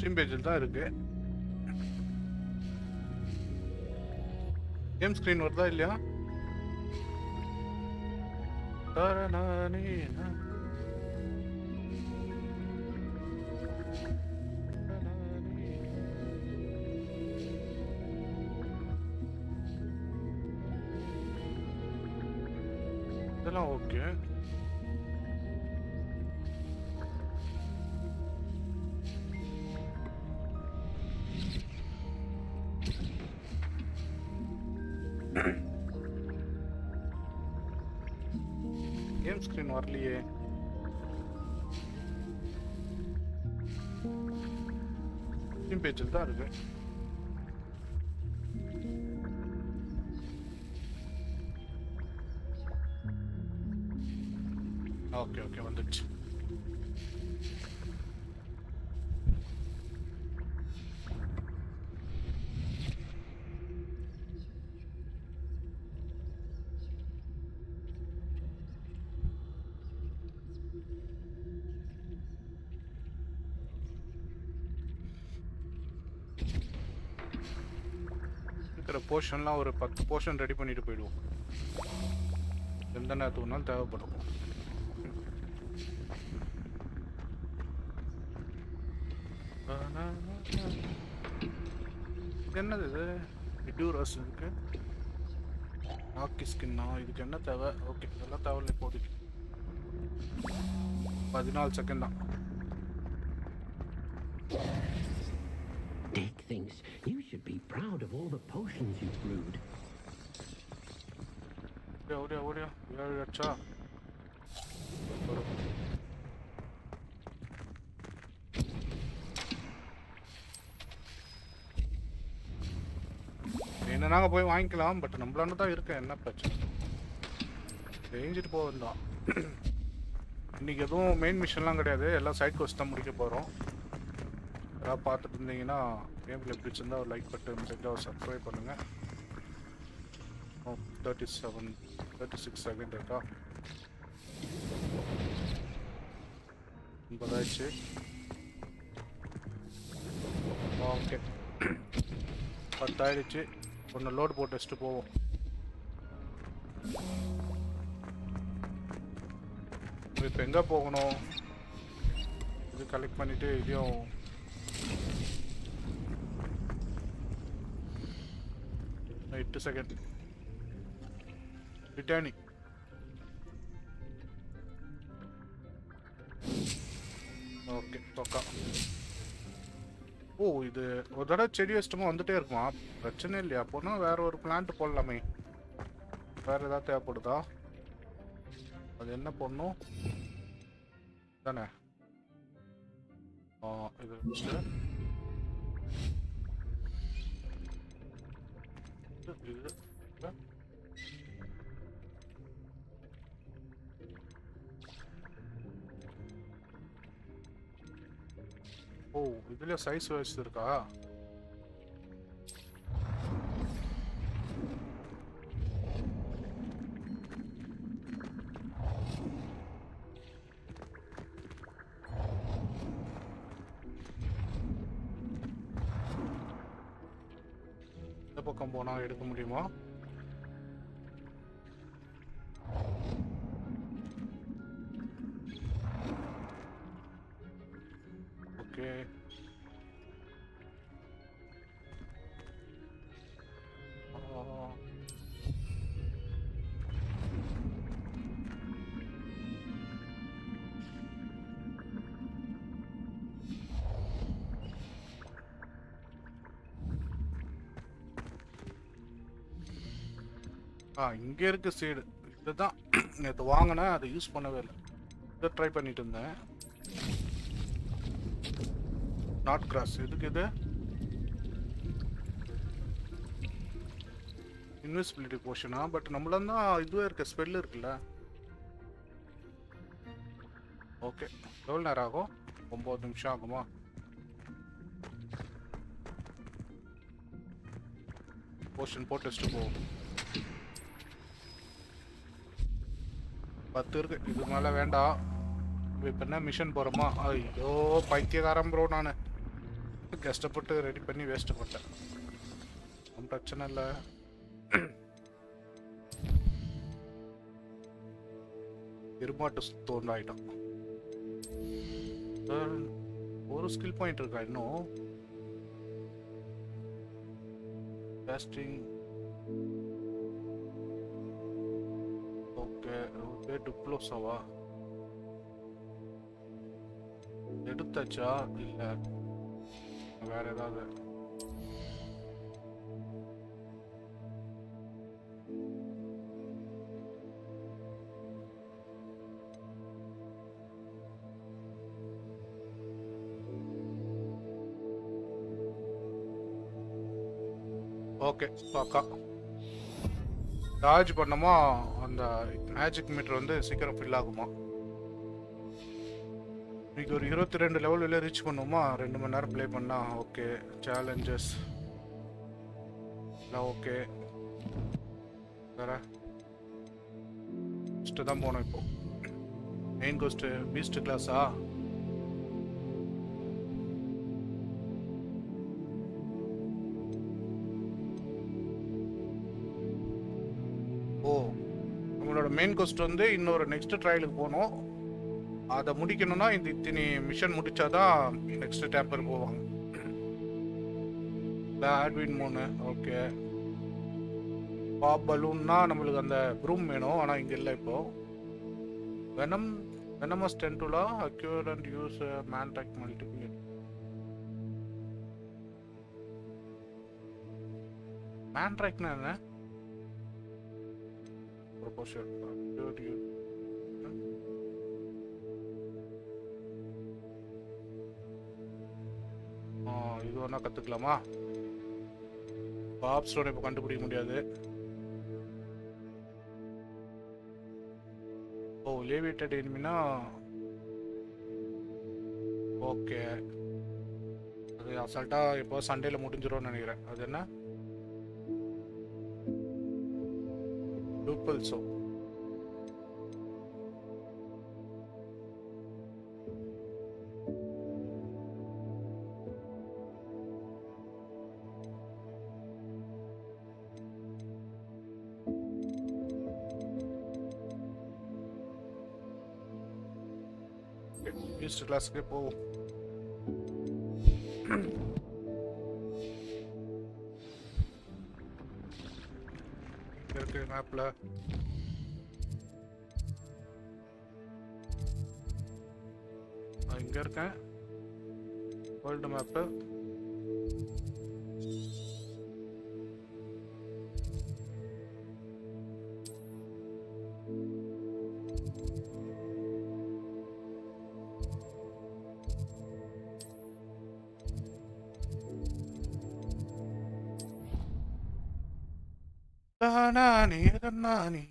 Steam பேஜில் தான் இருக்கு. கேம் ஸ்க்ரீன் வருதா இல்லையா? இதெல்லாம் ஓகே. கேம் ஸ்கிரீன் வரலையே. ஸ்டீம் பேஜில் தான் இருக்கு. ஓகே ஓகே வந்துடுச்சு. இருக்கிற போர்ஷன்லாம் ஒரு 10 போர்ஷன் ரெடி பண்ணிட்டு போயிடுவோம். எந்த நேரத்துக்கு வேணாலும் தேவைப்படும். என்னது இது? விடூரஸ் இருக்கு. நாக்கி ஸ்கின்னா இதுக்கு என்ன தேவை? ஓகே இதெல்லாம் தேவையில்லை இப்போதைக்கு. 14 செகண்ட் தான். Dick thinks you should be proud of all the potions you've brewed. ஓடியா ஏழச்சா. என்ன நாங்கள் போய் வாங்கிக்கலாம். பட் நம்மளான தான் இருக்க. என்ன பிரச்சனை? செஞ்சுட்டு போகலாம். இன்னைக்கு எதுவும் மெயின் மிஷன்லாம் கிடையாது. எல்லாம் சைட் கோஸ்ட் தான் முடிக்க போகிறோம். யாராவது பார்த்துட்டு இருந்தீங்கன்னா கேம் பிளே பிடிச்சிருந்தா ஒரு லைக் பட்டு முடிஞ்சால் சப்ஸ்கிரைப் பண்ணுங்கள். 36 செகண்ட் இருக்கா? 9 ஆயிடுச்சு. ஓகே 10 ஆயிடுச்சு. ஒன்று லோடு போட்டு வச்சுட்டு போவோம். இப்போ எங்கே போகணும்? இது கலெக்ட் பண்ணிவிட்டு இதையும் 8 செகண்ட் ரிட்டர்னிங். ஓகே பக்கா. ஓ இது ஒரு தடவை செடி வச்சிட்டோமா வந்துட்டே இருக்குமா? பிரச்சனை இல்லையா? அப்போனா வேற ஒரு பிளான்ட் போடலாமே. வேற ஏதாவது தேவைப்படுதா? அது என்ன பண்ணும் தானே? இது ஓ இதுல சைஸ் வைஸ் இருக்கா? இந்த பக்கம் போனா எடுக்க முடியுமா? ஓகே இங்கே இருக்கு சீடு. இதுதான் நேற்று வாங்கினேன். அதை யூஸ் பண்ணவே இல்லை. இதை ட்ரை பண்ணிட்டு இருந்தேன். நாட் கிராஸ் எதுக்கு? இது இன்விசிபிலிட்டி போர்ஷனா? பட் நம்மள தான் இதுவே இருக்க ஸ்பெல் இருக்குல்ல. ஓகே எவ்வளோ நேரம் ஆகும்? 9 நிமிஷம் ஆகுமா? போர்ஷன் போட்டு வச்சுட்டு போவோம். 10 இருக்கு. இது மேலே வேண்டாம். இப்போ என்ன மிஷன் போகிறோமா? ஐயோ பைத்தியக்காரன் ப்ரோ. நான் கஷ்டப்பட்டு ரெடி பண்ணி வேஸ்ட் பண்ணிட்டேன். ஒன்றும் பிரச்சனை இல்லை. இருமாட்டு தோண்டு ஆயிட்டான். ஒரு ஸ்கில் பாயிண்ட் இருக்கா இன்னும்? Casting okay. டுப்ளோஸாவா எடுத்தாச்சா இல்ல வேற ஏதாவது? ஓகே பாக்கா சார்ஜ் பண்ணோமா அந்த மேஜிக் மீட்டர் வந்து சீக்கிரம் ஃபில் ஆகுமா? இன்னைக்கு ஒரு 22 லெவலில் ரீச் பண்ணுவோமா 2 மணி நேரம் ப்ளே பண்ணா? ஓகே. சேலஞ்சஸ் எல்லாம் ஓகே. வேற ஃபஸ்ட்டு தான் போனோம். இப்போ மெயின் கோஸ்ட்டு பீஸ்ட் கிளாஸா? ஓ, நம்மளோட மெயின் கோஸ்ட் வந்து இன்னொரு நெக்ஸ்ட் ட்ரையலுக்கு போகணும். அதை முடிக்கணும்னா இந்த இத்தனை மிஷன் முடிச்சாதான் நெக்ஸ்ட் டேப்பர் போவாங்க. ஆட்வின் 3 ஓகே. பாப் பலூன்னா நம்மளுக்கு அந்த ப்ரூம் வேணும், ஆனால் இங்கே இல்லை. இப்போ venomous tentacula acquire and use mandrake multiple. மேன்ட்ராக்னா என்ன? ப்ரொபோஷன் இது ஒன்றா கற்றுக்கலாமா? பாப் ஸ்டோன் இப்போ கண்டுபிடிக்க முடியாது. ஓ, லேவிட்டட் எனிமினா ஓகே. அது அசால்ட்டாக இப்போ சண்டேல முடிஞ்சிடும்னு நினைக்கிறேன். அது என்ன? டூப்பல்ஸோ பீஸ்ட் கிளாஸ்க்கு போவோம். இருக்கு மேப்ல. இங்க இருக்கேன். World map. நானே நானே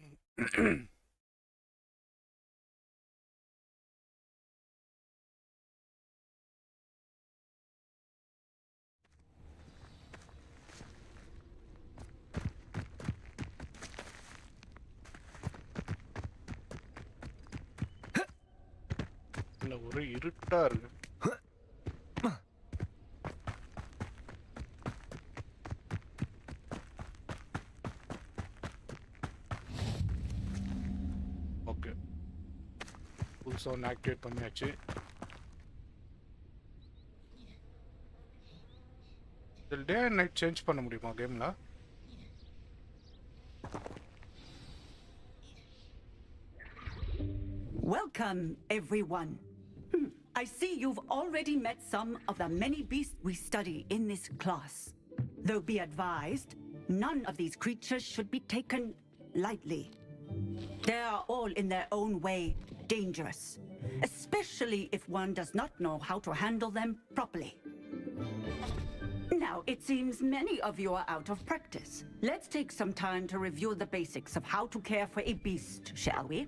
ஒரு இருட்டா இருக்கு. ஓகே, புதுசா ஒன்று ஆக்டிவேட் பண்ணியாச்சு. இதில் டே அண்ட் நைட் சேஞ்ச் பண்ண முடியுமா கேம்ல? Welcome, everyone. I see you've already met some of the many beasts we study in this class. Though be advised, none of these creatures should be taken lightly. They are all in their own way dangerous, especially if one does not know how to handle them properly. Now, it seems many of you are out of practice. Let's take some time to review the basics of how to care for a beast, shall we?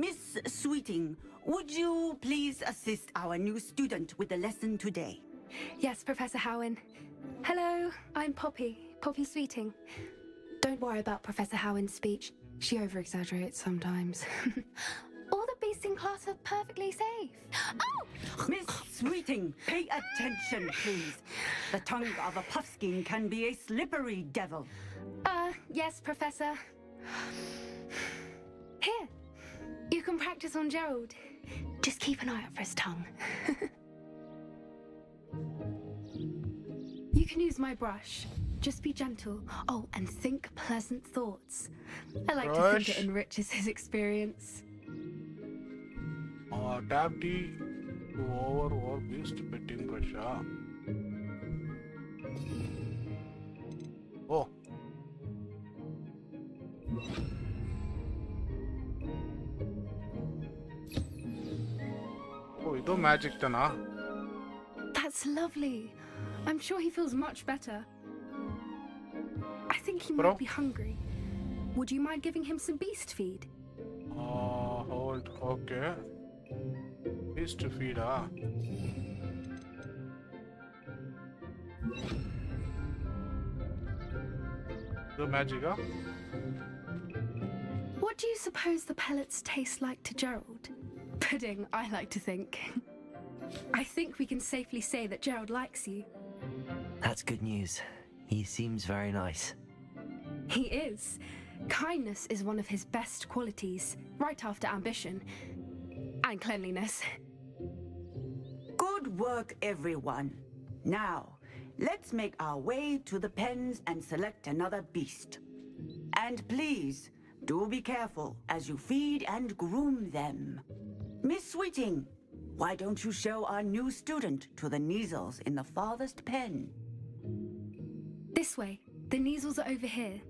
Miss Sweeting, would you please assist our new student with the lesson today? Yes, Professor Howen. Hello, I'm Poppy Sweeting. Don't worry about Professor Howen's speech. She over-exaggerates sometimes. All the beasts in class class are perfectly safe. Oh! Miss Sweeting, pay attention, please. The tongue of a puffskein can be a slippery devil. Yes, Professor. Here, you can practice on Gerald. Just keep an eye out for his tongue. You can use my brush. Just be gentle. Oh, and think pleasant thoughts. I like to think it enriches his experience. Tap D to over or beast petting brush. Oh. Oh, ido magic tana. That's lovely. I'm sure he feels much better. I think he Bro? might be hungry. Would you mind giving him some beast feed? Hold. Okay. Beast feed, Do magic, What do you suppose the pellets taste like to Gerald? Pudding, I like to think. I think we can safely say that Gerald likes you. That's good news. He seems very nice. He is. Kindness is one of his best qualities, right after ambition. And cleanliness. Good work, everyone. Now, let's make our way to the pens and select another beast. And please, do be careful as you feed and groom them. Miss Sweeting, why don't you show our new student to the Neasels in the farthest pen? This way. The Neasels are over here.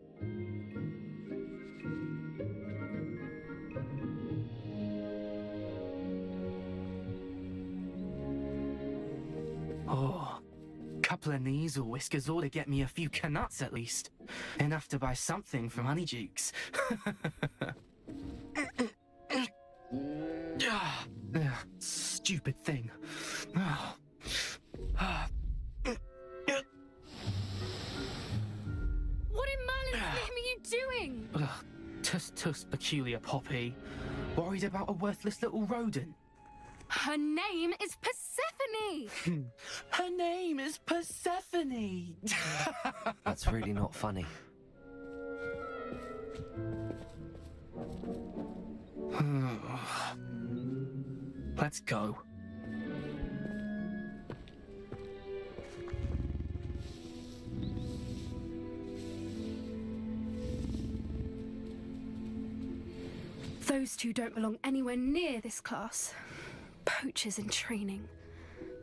Oh, couple of Neasel whiskers ought to get me a few canuts at least. Enough to buy something from Honeydukes. Stupid thing. What in Merlin's name are you doing? Tuss peculiar Poppy. Worried about a worthless little rodent. Her name is Persephone! Her name is Persephone! That's really not funny. Let's go. Those two don't belong anywhere near this class. Poachers in training.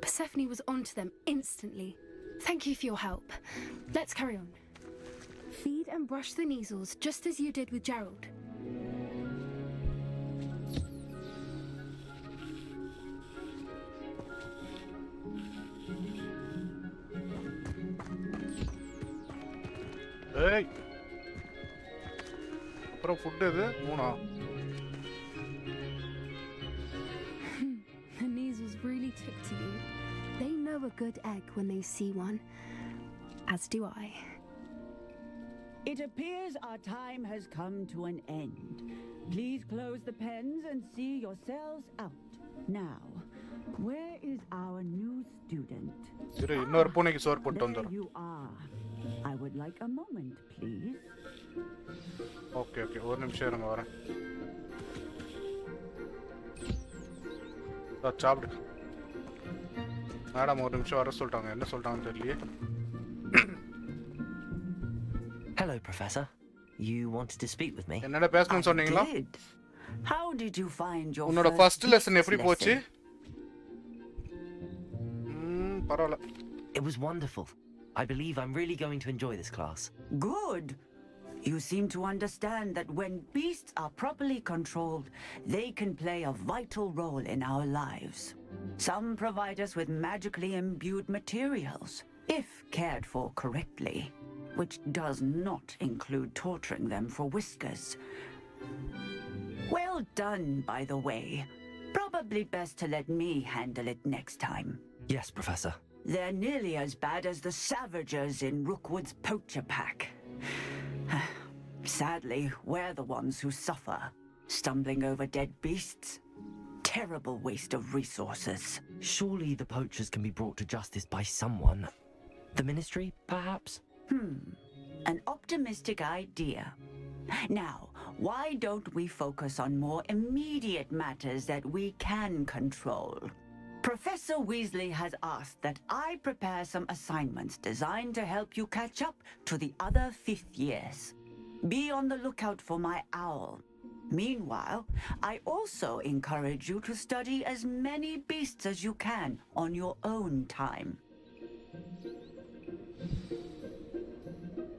Persephone was onto them instantly. Thank you for your help. Let's carry on. Feed and brush the Neasels just as you did with Gerald. Hey! அப்புறம் food எது? மூணா? The Neasels really took to you. They know a good egg when they see one. As do I. It appears our time has come to an end. Please close the pens and see yourselves out. Now, where is our new student? இரு இன்னொரு பூனைக்கு சோறு போட்டு There வந்துறேன். you are. I would like a moment, please. Okay ஒரு நிமிஷம் இருங்க வரேன். சாப்பிடு. மேடம் ஒரு நிமிஷம் வர சொல்லிட்டாங்க. என்ன சொல்லிட்டாங்கன்னு தெரியலையே. Hello, Professor. You wanted to speak with me? என்னடா பேசணும்னு சொன்னீங்களா? How did you find your உன்னோட ஃபர்ஸ்ட் லெசன் எப்படி போச்சு? பரவாயில்ல. It was wonderful. I believe I'm really going to enjoy this class. Good. You seem to understand that when beasts are properly controlled, they can play a vital role in our lives. Some provide us with magically imbued materials, if cared for correctly, which does not include torturing them for whiskers. Well done, by the way. Probably best to let me handle it next time. Yes, Professor. They're nearly as bad as the Savagers in Rookwood's poacher pack. Sadly, we're the ones who suffer, stumbling over dead beasts. terrible waste of resources. Surely the poachers can be brought to justice by someone. The ministry, perhaps? An optimistic idea. Now, why don't we focus on more immediate matters that we can control? Professor Weasley has asked that I prepare some assignments designed to help you catch up to the other 5th years. Be on the lookout for my owl. Meanwhile, I also encourage you to study as many beasts as you can on your own time.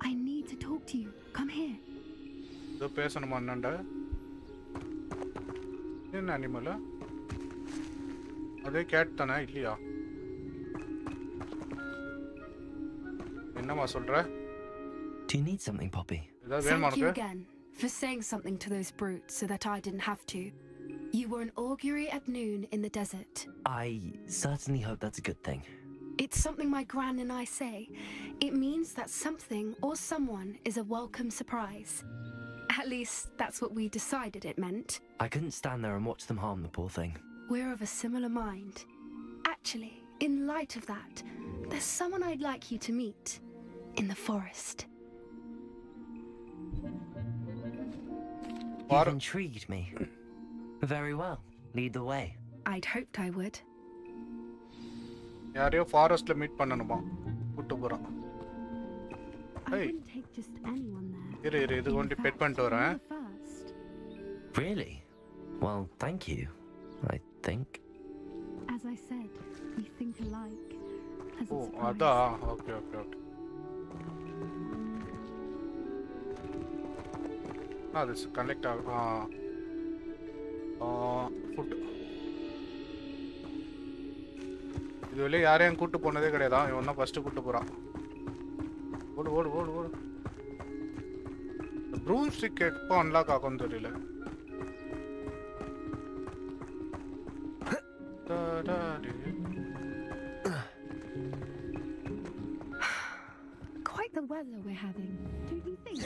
I need to talk to you. Come here. இது பேசணுமா அண்ணாண்ட? என்ன animal? அதே gate தானே இல்லையா? என்னமா சொல்ற? Do you need something, Poppy? ஏதாவது வேணுமா Thank you உனக்கு? again for saying something to those brutes so that I didn't have to. You were an augury at noon in the desert. I certainly hope that's a good thing. It's something my gran and I say. It means that something or someone is a welcome surprise. At least that's what we decided it meant. I couldn't stand there and watch them harm the poor thing. We're of a similar mind. Actually, in light of that, there's someone I'd like you to meet in the forest. You've intrigued me. Very well. Lead the way. I'd hoped I would. யாரையோ ஃபாரஸ்ட்ல meet பண்ணணுமா? கூட்டு போறான். I Hey. wouldn't take just anyone there. இரு இது கொண்டு bed பண்ணிட்டு வரேன். You're the first. Really? Well, thank you. I think. As I said, we think alike. As oh a surprise. அதா okay okay okay. this connect food. இதுவரை யாரையும் கூட்டு போனதே கிடையாதா? இவன் தான் ஃபர்ஸ்ட் கூட்டு போறான். ஓடு ஓடு ஓடு ஓடு. ப்ரூம் ஸ்டிக் எப்போ அன்லாக் ஆகும்னு தெரியல. Quite the weather we're having, don't you think?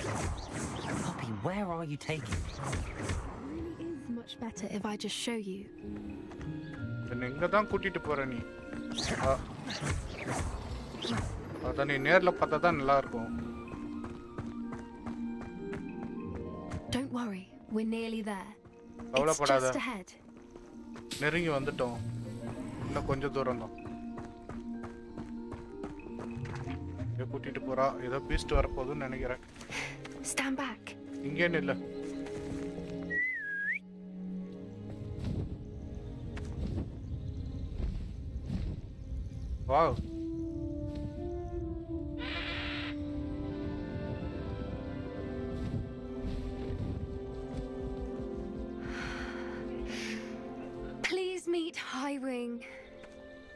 Poppy, where are you taking me? It really is much better if I just show you. என்ன எங்க தான் கூட்டிட்டு போற நீ? அத நீ நேர்ல பார்த்தா தான் நல்லா இருக்கும். Don't worry, we're nearly there. It's கவலைப்படாத. just ahead. நெருங்கி வந்துட்டோம். இன்னும் கொஞ்சம் தூரம் தான். கூட்டிட்டு போறா. ஏதோ பீஸ்ட் வர போகுதுன்னு நினைக்கிறேன். Stand back. இங்கே நில்ல. Wow. Please meet Highwing.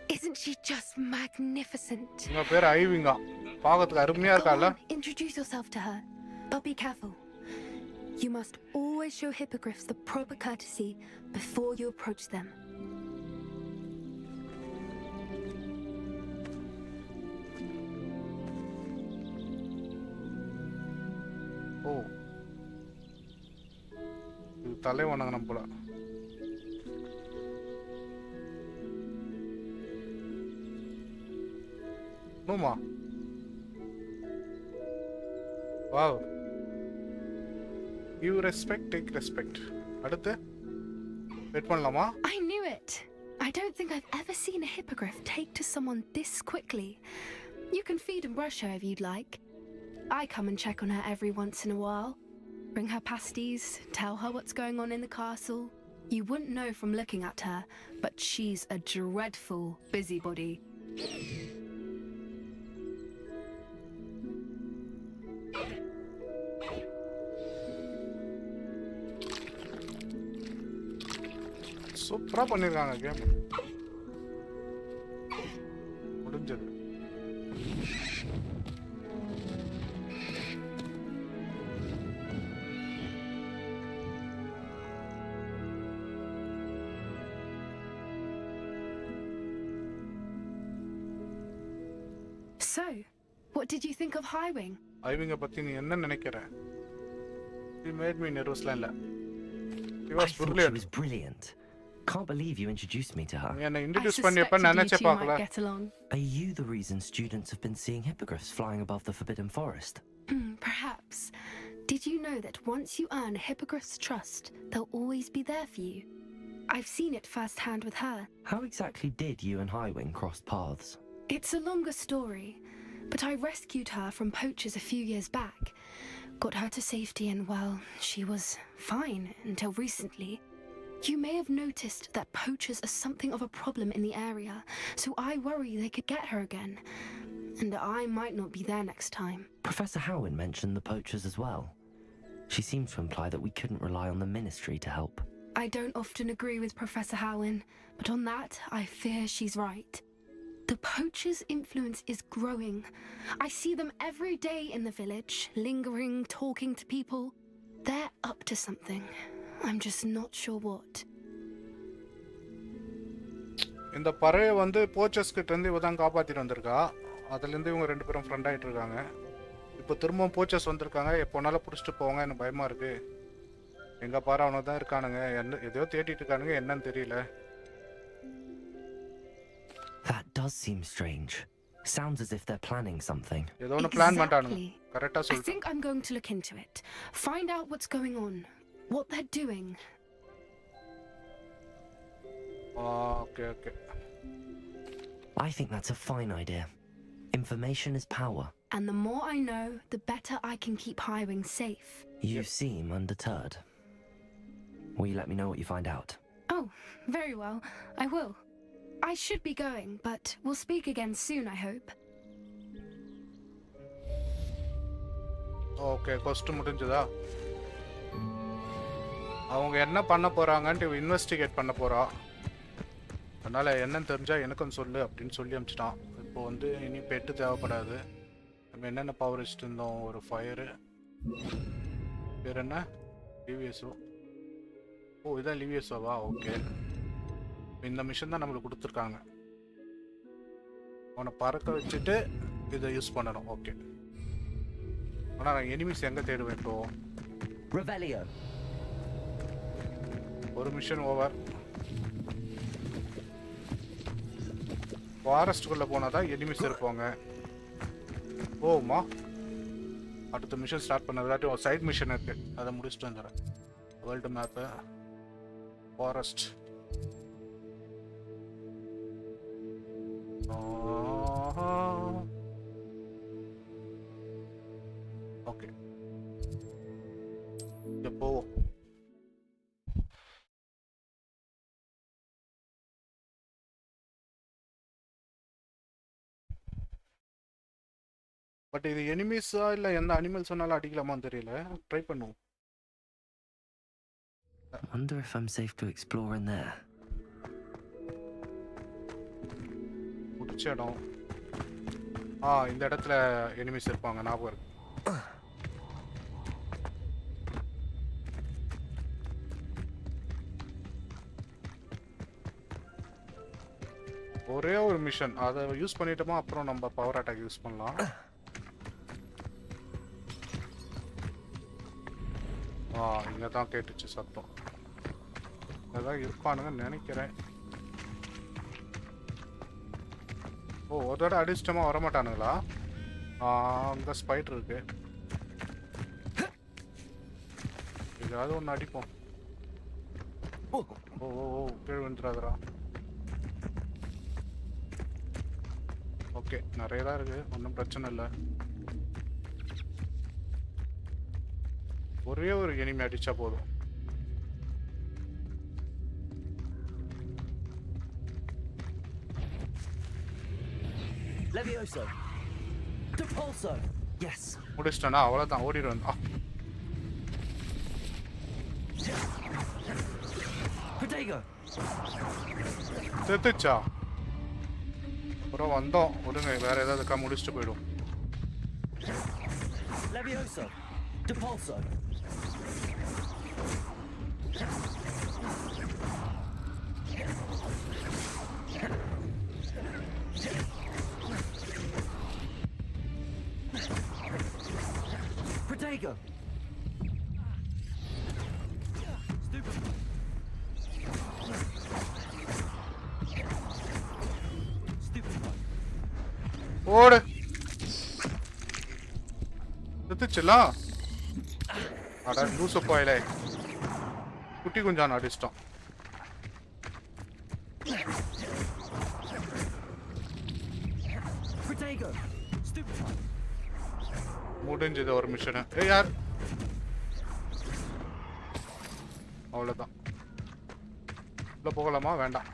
Isn't she just magnificent? உங்க பேர் ஐவிங்கா. பார்க்கிறதுக்கு அருமையா Go இருக்கால? on, introduce yourself to her. But be careful. You must always show hippogriffs the proper courtesy before you approach them. ஓ. இது தலை வணங்கணும் போல. நோமா. Wow. You respect, take respect. அடுத்து வெயிட் பண்ணலாமா? I knew it. I don't think I've ever seen a hippogriff take to someone this quickly. You can feed and brush her if you'd like. I come and check on her every once in a while. Bring her pasties, tell her what's going on in the castle. You wouldn't know from looking at her, but she's a dreadful busybody. சூப்பரா பண்ணிருக்காங்க game. முடிஞ்சது. So, what did you think of Highwing? ஐவிங்க பத்தி நீ என்ன நினைக்கிற? He made me nervous இல்ல. He I was thought she brilliant. was brilliant. Can't believe you introduced me to her. என்னை I introduce suspected பண்ணியப்ப you நினைச்சே two பார்க்கல. might get along. Are you the reason students have been seeing hippogriffs flying above the Forbidden Forest? Perhaps. Did you know that once you earn a hippogriff's trust, they'll always be there for you? I've seen it firsthand with her. How exactly did you and Highwing cross paths? It's a longer story, but I rescued her from poachers a few years back. Got her to safety and, well, she was fine until recently. You may have noticed that poachers are something of a problem in the area, so I worry they could get her again. And I might not be there next time. Professor Howin mentioned the poachers as well. She seemed to imply that we couldn't rely on the Ministry to help. I don't often agree with Professor Howin, but on that, I fear she's right. The poachers' influence is growing. I see them every day in the village, lingering, talking to people. They're up to something. I'm just not sure what. இந்த பறவை வந்து போச்சஸ் கிட்ட இருந்து இவ தான் காப்பாத்திட்டு வந்திருக்கா. அதுல இருந்து இவங்க ரெண்டு பேரும் ஃப்ரெண்ட் ஆயிட்டு இருக்காங்க. இப்போ திரும்பவும் போச்சஸ் வந்திருக்காங்க. எப்போனாலும் புடிச்சிட்டு போவாங்க. எனக்கு பயமா இருக்கு. எங்க பாரு அவனுக்கு தான் இருக்கானுங்க. என்ன எதையோ தேடிட்டு இருக்கானுங்க. என்னன்னு தெரியல. That does seem strange. Sounds as if they're planning something. ஏதோ ஒன்று பிளான் பண்ணிட்டானுங்க. Exactly. கரெக்டா I சொல்லிட்டு. think I'm going to look into it. Find out what's going on, what they're doing. Okay okay. I think that's a fine idea. Information is power. And the more I know, the better I can keep Highwing safe. You seem undeterred. Will you let me know what you find out? Oh, very well. I will. I should be going, but we'll speak again soon, I hope. Okay quest முடிஞ்சதா? அவங்க என்ன பண்ண போறாங்கன்ட்டு investigate பண்ண போறா. அதனால என்னன்னு தெரிஞ்சா எனக்கும் சொல்லு அப்படின்னு சொல்லி அனுப்பிச்சிட்டான். இப்போ வந்து இனி பெட்டு தேவைப்படாது. நம்ம என்னென்ன பவர் வச்சுட்டு இருந்தோம்? ஒரு ஃபயரு, பேர் என்ன, லிவியஸோ. ஓ இதான் லிவியஸோவா? ஓகே. இந்த மிஷன் தான் நம்மளுக்கு கொடுத்துருக்காங்க. அவனை பறக்க வச்சுட்டு இதை யூஸ் பண்ணணும். ஓகே. ஆனால் நான் எனிமிஸ் எங்கே தேடுவேன் இப்போ? Revelio. ஒரு மிஷன் ஓவர். ஃபாரஸ்ட்டுக்குள்ளே போனால் தான் எனிமிஸ் இருப்பாங்க. ஓமா, அடுத்த மிஷன் ஸ்டார்ட் பண்ணதாட்டி ஒரு சைட் மிஷன் இருக்குது. அதை முடிச்சுட்டு வந்துடுறேன். World map, forest. ஓகே, இங்கே போவோம். பட் இது எனிமீஸா இல்லை எந்த அனிமல்ஸ் சொன்னாலும் அடிக்கலாமான்னு தெரியல. ட்ரை பண்ணுவோம். Wonder if I'm safe to explore in there. பிடிச்ச இடம். இந்த இடத்துல எனிமீஸ் இருப்பாங்க, ஞாபகம் இருக்கு. ஒரே ஒரு மிஷன், அதை யூஸ் பண்ணிட்டோமா அப்புறம் நம்ம பவர் அட்டாக் யூஸ் பண்ணலாம். இங்கே தான் கேட்டுச்சு சத்தம். அதான் இருப்பானுங்கன்னு நினைக்கிறேன். ஓ ஒரு தடவை அடிச்சிட்டமா வரமாட்டானுங்களா? அங்கே ஸ்பைடர் இருக்கு. ஏதாவது ஒன்று அடிப்போம். ஓ ஓ ஓ கீழே விழுந்துடாதரா. ஓகே, நிறைய தான் இருக்கு, ஒன்றும் பிரச்சனை இல்லை. ஒரே ஒரு எனிமி அடிச்சா போதும். Levioso. Depulso. Yes. முடிச்சிட்டேனா? அவ்வளோதான், ஓடிடுவேன். Protego. செத்துச்சா? அப்புறம் வந்தோம், விடுங்க, வேற ஏதாவது முடிச்சுட்டு போயிடும். Levioso. Depulso. Protego. Stupid. ஓடு. செத்துச்சுலாம். அட லூசு போயிலே. குட்டி குஞ்சான் அடிச்சிட்டோம். முடிஞ்சது ஒரு மிஷன். ஏய் யார்? அவ்வளவுதான். உள்ள போகலாமா? வேண்டாம்.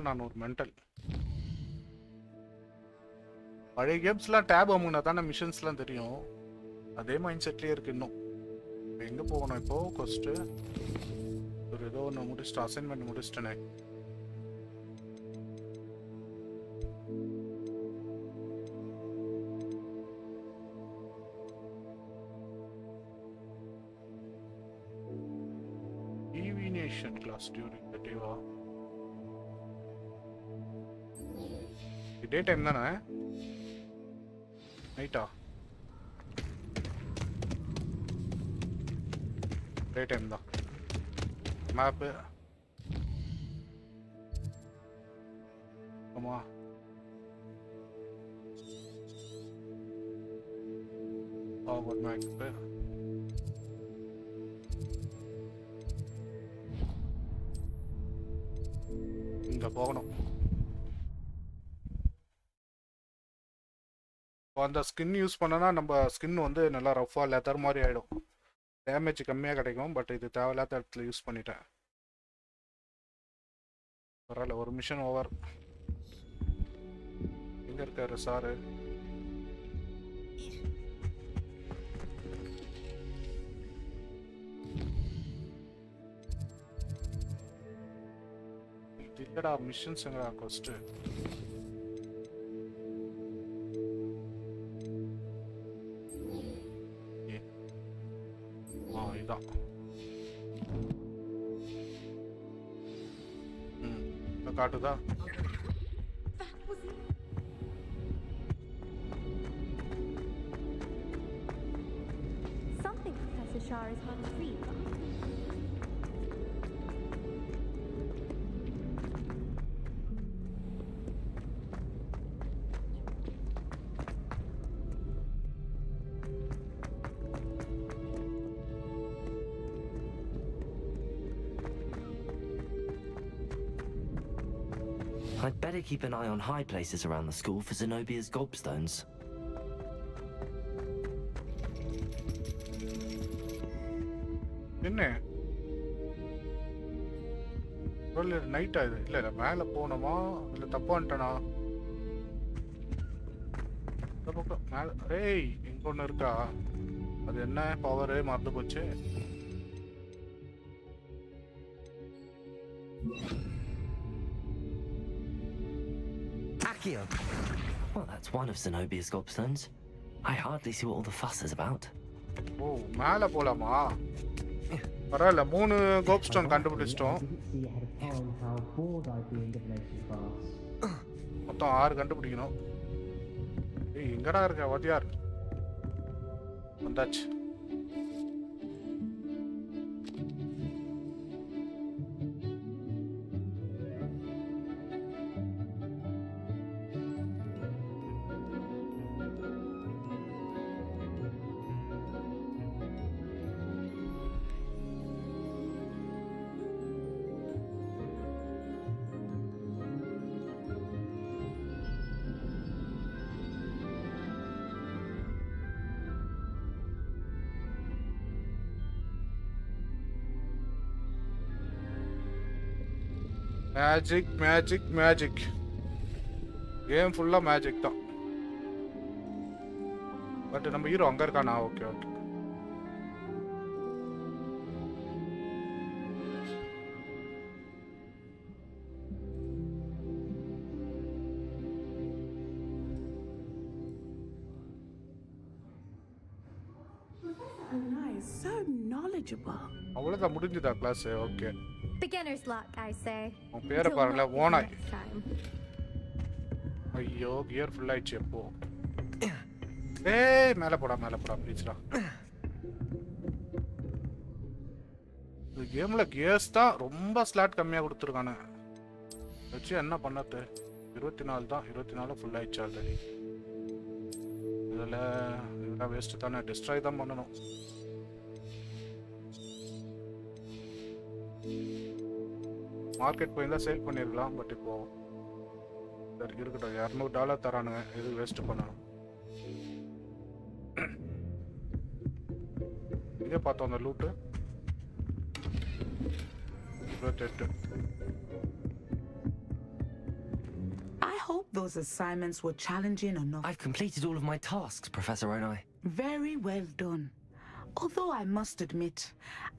நான் ஒரு மென்டல். பழைய கேம்ஸ்லாம் டேப் அமுனா தானே மிஷன்ஸ்லாம் தெரியும். அதே மைண்ட் செட்லயே இருக்கு இன்னும். எங்க போகணும் இப்போ? கொஸ்ட் ஒரு ஏதோ ஒன்று முடிச்சுட்டு அசைன்மெண்ட் முடிச்சிட்டேனே. டிவினேஷன் கிளாஸ் டியூரிங் த டேவா? டே டைம் தானே? நைட்டா? டே டைம் தான். மேப்பு ஆமா. Hogwarts map. இங்க போகணும். அந்த ஸ்கின் யூஸ் பண்ணனா நம்ம ஸ்கின் வந்து நல்லா ரஃபா லெதர் மாதிரி ஆயிடும். டேமேஜ் கம்மியாக கிடைக்கும். பட் இது தேவையில்லாத இடத்துல யூஸ் பண்ணிட்டேன். பரவாயில்ல, ஒரு மிஷன் ஓவர். எங்க இருக்காரு சாரு? இல்லடா மிஷன்ஸ் எங்கடா? கொஸ்ட் இதான். காட்டுதா? Something Professor Shah is hard to read. I'd better keep an eye on high places around the school for Zenobia's gobstones. என்ன? நைட் ஆகுது. இல்ல இல்ல மேல போனோமா இல்ல தப்பா வந்துட்டனா? மேல ஏய் இங்க ஒண்ணு இருக்கா? அது என்ன பவர்? மறந்து போச்சு. Well, that's one of Zenobia's gobstones. I hardly see what all the fuss is about. ஓ மேல போலாமா? பரவாயில்ல, 3 கோப்ஸ்டோன் கண்டுபிடிச்சிட்டோம். மொத்தம் 6 கண்டுபிடிக்கணும். ஏய் எங்கடா இருக்க வாத்தியார்? வந்தாச்சு. Magic magic magic. கேம் ஃபுல்லா மேஜிக் தான். பட் நம்ம ஹீரோ அங்க இருக்கானா? Okay okay. So knowledgeable. அவ்வளவுதான் முடிஞ்சதா class? Okay. Beginner's luck, I say. உன் பேரை பாருங்கள, ஓனாய். ஐயோ கியர் ஃபுல் ஆயிடுச்சு எப்போ ஏய் மேலே போடா ப்ளீஸ்டா இந்த கேமில் கியர்ஸ் தான் ரொம்ப ஸ்லாட் கம்மியாக கொடுத்துருக்கானு வச்சு என்ன பண்ணது 24 தான் 24 ஃபுல் ஆயிடுச்சு ஆல்ரெடி இதில் இதெல்லாம் வேஸ்ட்டு தானே டிஸ்ட்ராய் தான் பண்ணணும் மார்க்கெட் போயிருந்தா சேல் பண்ணிருக்கலாம் பட் இப்போ சரி இருக்கட்டும் $200 தரானுங்க இது வேஸ்ட் பண்ணணும் இங்கே பார்த்தோம் அந்த loot 28 I hope those assignments were challenging enough. I've completed all of my tasks, Professor Onai. Very well done. Although I must admit,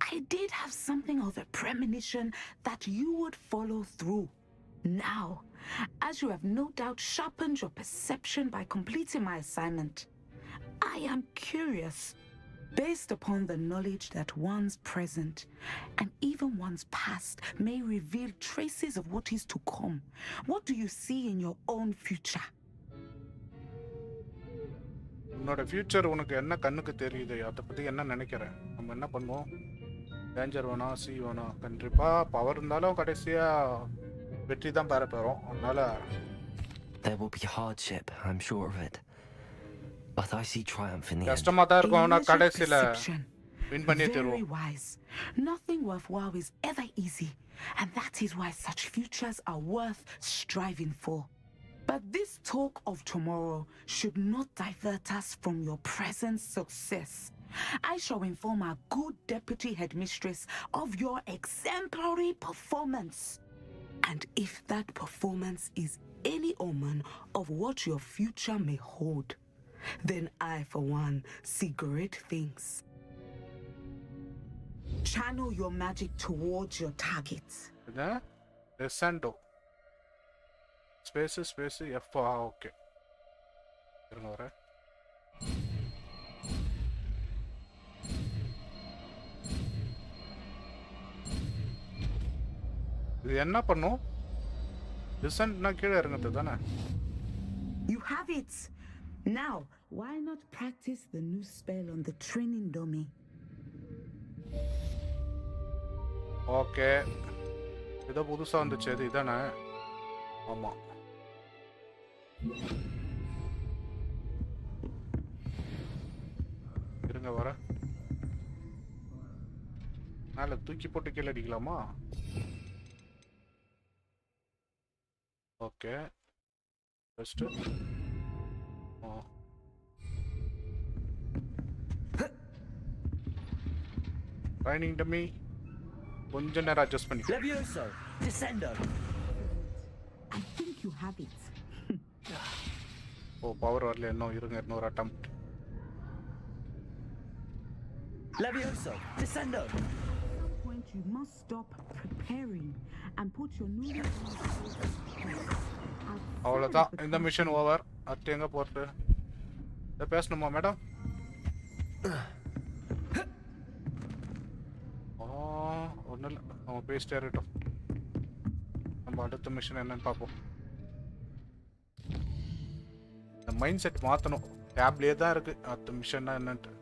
I did have something of a premonition that you would follow through. Now, as you have no doubt sharpened your perception by completing my assignment, I am curious, based upon the knowledge that one's present and even one's past may reveal traces of what is to come. What do you see in your own future? உன்னோட future உனக்கு என்ன கண்ணுக்கு தெரியுது அதை பற்றி என்ன நினைக்கிறேன் நம்ம என்ன பண்ணுவோம் டேஞ்சர் வேணாம் சி வேணாம் கண்டிப்பாக பவர் இருந்தாலும் கடைசியாக வெற்றி தான் பெற போகிறோம் அதனால There will be hardship, I'm sure of it. But I see triumph in the end. கஷ்டமாக தான் இருக்கும் A ஆனால் measured கடைசியில் perception. வின் பண்ணி Very தருவோம் wise. Nothing worthwhile is ever easy, and that is why such futures are worth striving for. But this talk of tomorrow should not divert us from your present success. I shall inform our good deputy headmistress of your exemplary performance. And if that performance is any omen of what your future may hold, then I, for one, see great things. Channel your magic towards your targets. இது ரெசண்டோ space F okay இருங்க வர இது என்ன பண்ணும் டிசன்ட்னா கீழே இறங்குறது தானே You have it! Now, why not practice the new spell on the training dummy? Okay ஏதோ புதுசாக வந்துச்சு இது இதானே ஆமாம் இருங்க வர மேலே தூக்கி போட்டு கீழே அடிக்கலாமா ஓகே ஃபஸ்ட்டு ட்ரைனிங் டம்மி கொஞ்ச நேரம் அட்ஜஸ்ட் பண்ணி Levioso, Descendo. I think you have it. Oh power வரல இன்னும் இருங்க இன்னொரு அட்டம் Levioso, Descendo. At some point, you must stop preparing and put your new. அவ்வளோதான் இந்த மிஷன் ஓவர் அடுத்து எங்கே போகிறது இதை பேசணுமா மேடம் ஒன்றும் இல்லை நம்ம பேசிட்டே இருக்கட்டும் நம்ம அடுத்த மிஷன் என்னன்னு பார்ப்போம் இந்த மைண்ட் செட் மாற்றணும் டேப்லேயே தான் இருக்குது அடுத்த மிஷன்னா என்னன்ட்டு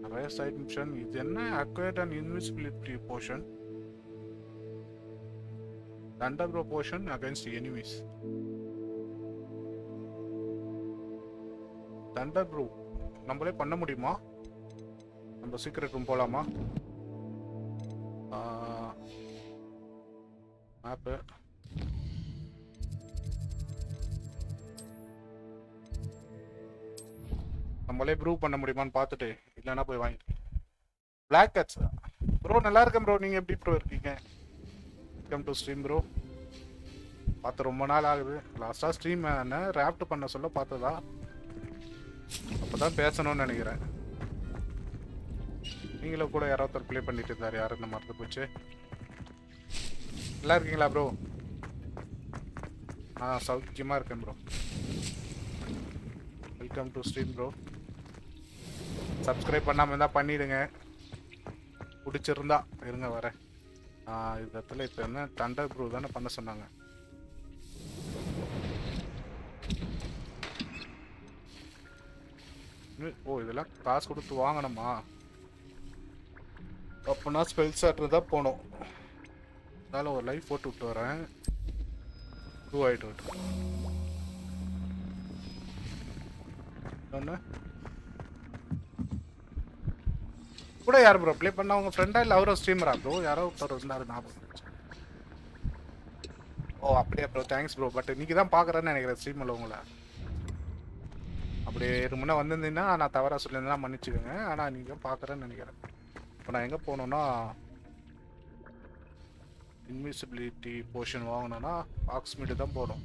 நிறைய சைட் மிஷன் இது என்ன acquired and invisibility portion Thunderbro potion against enemies. Thunderbro நம்மளே பண்ண முடியுமா நம்ம சீக்ரெட் ரூம் போலாமா மேப்பு நம்மளே ப்ரூவ் பண்ண முடியுமான்னு பார்த்துட்டு இல்லைன்னா போய் வாங்கிட்டு பிளாக் கேட்ஸ் ப்ரோ நல்லா இருக்கேன் ப்ரோ நீங்கள் எப்படி ப்ரோ இருக்கீங்க வெல்கம் டு ஸ்ட்ரீம் ப்ரோ பார்த்து ரொம்ப நாள் ஆகுது லாஸ்ட்டாக ஸ்ட்ரீம் என்ன ரேப்ட் பண்ண சொல்ல பார்த்ததா அப்போ தான் பேசணும்னு நினைக்கிறேன் நீங்களும் கூட யாரோ ஒருத்தர் ப்ளே பண்ணிட்டு இருந்தார் யாரும் இந்த மறந்து போச்சு நல்லா இருக்கீங்களா ப்ரோ சௌக்கியமாக இருக்கேன் bro welcome to stream bro subscribe பண்ணாமல் இருந்தால் பண்ணிவிடுங்க பிடிச்சிருந்தா இருங்க வரேன் இந்த இடத்துல இப்போ என்ன தண்டர் ப்ரூ தானே பண்ண சொன்னாங்க ஓ இதெல்லாம் காசு கொடுத்து வாங்கணுமா? அப்போனா ஸ்பெல் சாட்ரு தான் போகணும். அதனால ஒரு லைஃப் போட்டு விட்டு வரேன். 2 ஆகிட்டு விட்டு ஒன்று கூட யார் ப்ரோ ப்ளே பண்ண? அவங்க ஃப்ரெண்டா இல்லை அவரும் ஸ்ட்ரீமரா ப்ரோ? யாரோ ஒருத்தர் இருந்தார் ஞாபகம். ஓ அப்படியே ப்ரோ, தேங்க்ஸ் ப்ரோ. பட் இன்னைக்கு தான் பார்க்குறேன்னு நினைக்கிறேன் ஸ்ட்ரீமில் உங்களை. அப்படியே முன்னே வந்திருந்தீங்கன்னா நான் தவறாக சொல்லியிருந்தேன்னா மன்னிச்சுக்கோங்க. ஆனால் நீங்கள் பார்க்குறேன்னு நினைக்கிறேன். இப்போ நான் எங்கே போகணுன்னா இன்விசிபிலிட்டி போர்ஷன் வாங்கணும்னா ஆக்ஸ்மீடு தான் போகணும்.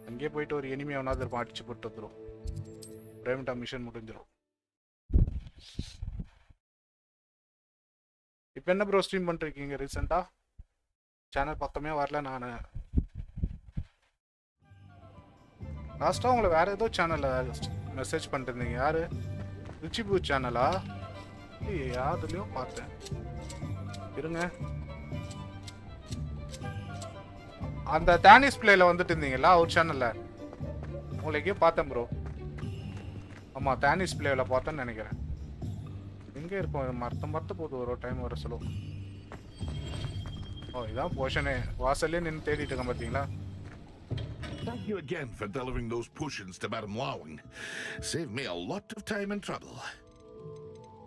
அங்கேயே போயிட்டு ஒரு எனிமி அவனாவது இருப்பான், அடிச்சு போட்டு வந்துடும். பிரேமிட்டா மிஷன் முடிஞ்சிடும். இப்போ என்ன ப்ரோ ஸ்ட்ரீம் பண்ணிருக்கீங்க ரீசெண்டாக? சேனல் பக்கமே வரல. நான் லாஸ்ட்டாக உங்களை வேறு ஏதோ சேனலில் மெசேஜ் பண்ணிருந்தீங்க. யார்? ரிச்சிபூ சேனலா? யாருலையும் பார்த்தேன். இருங்க, அந்த தானிஸ் பிளேல வந்துட்டு இருந்தீங்களா ஒரு சேனலில்? உங்களுக்கே பார்த்தேன் ப்ரோ. ஆமாம், தானிஸ் பிளேவில் பார்த்தேன்னு நினைக்கிறேன். எங்கே இருக்கும்? மரத்து போகுது ஒரு டைம் வர சொல்லும். ஓ இதான் போஷனே. வாசல்லே நின்று தேடிட்டு இருக்கேன் பார்த்தீங்களா? Thank you again for delivering those potions to Madame Lawing. Saved me a lot of time and trouble.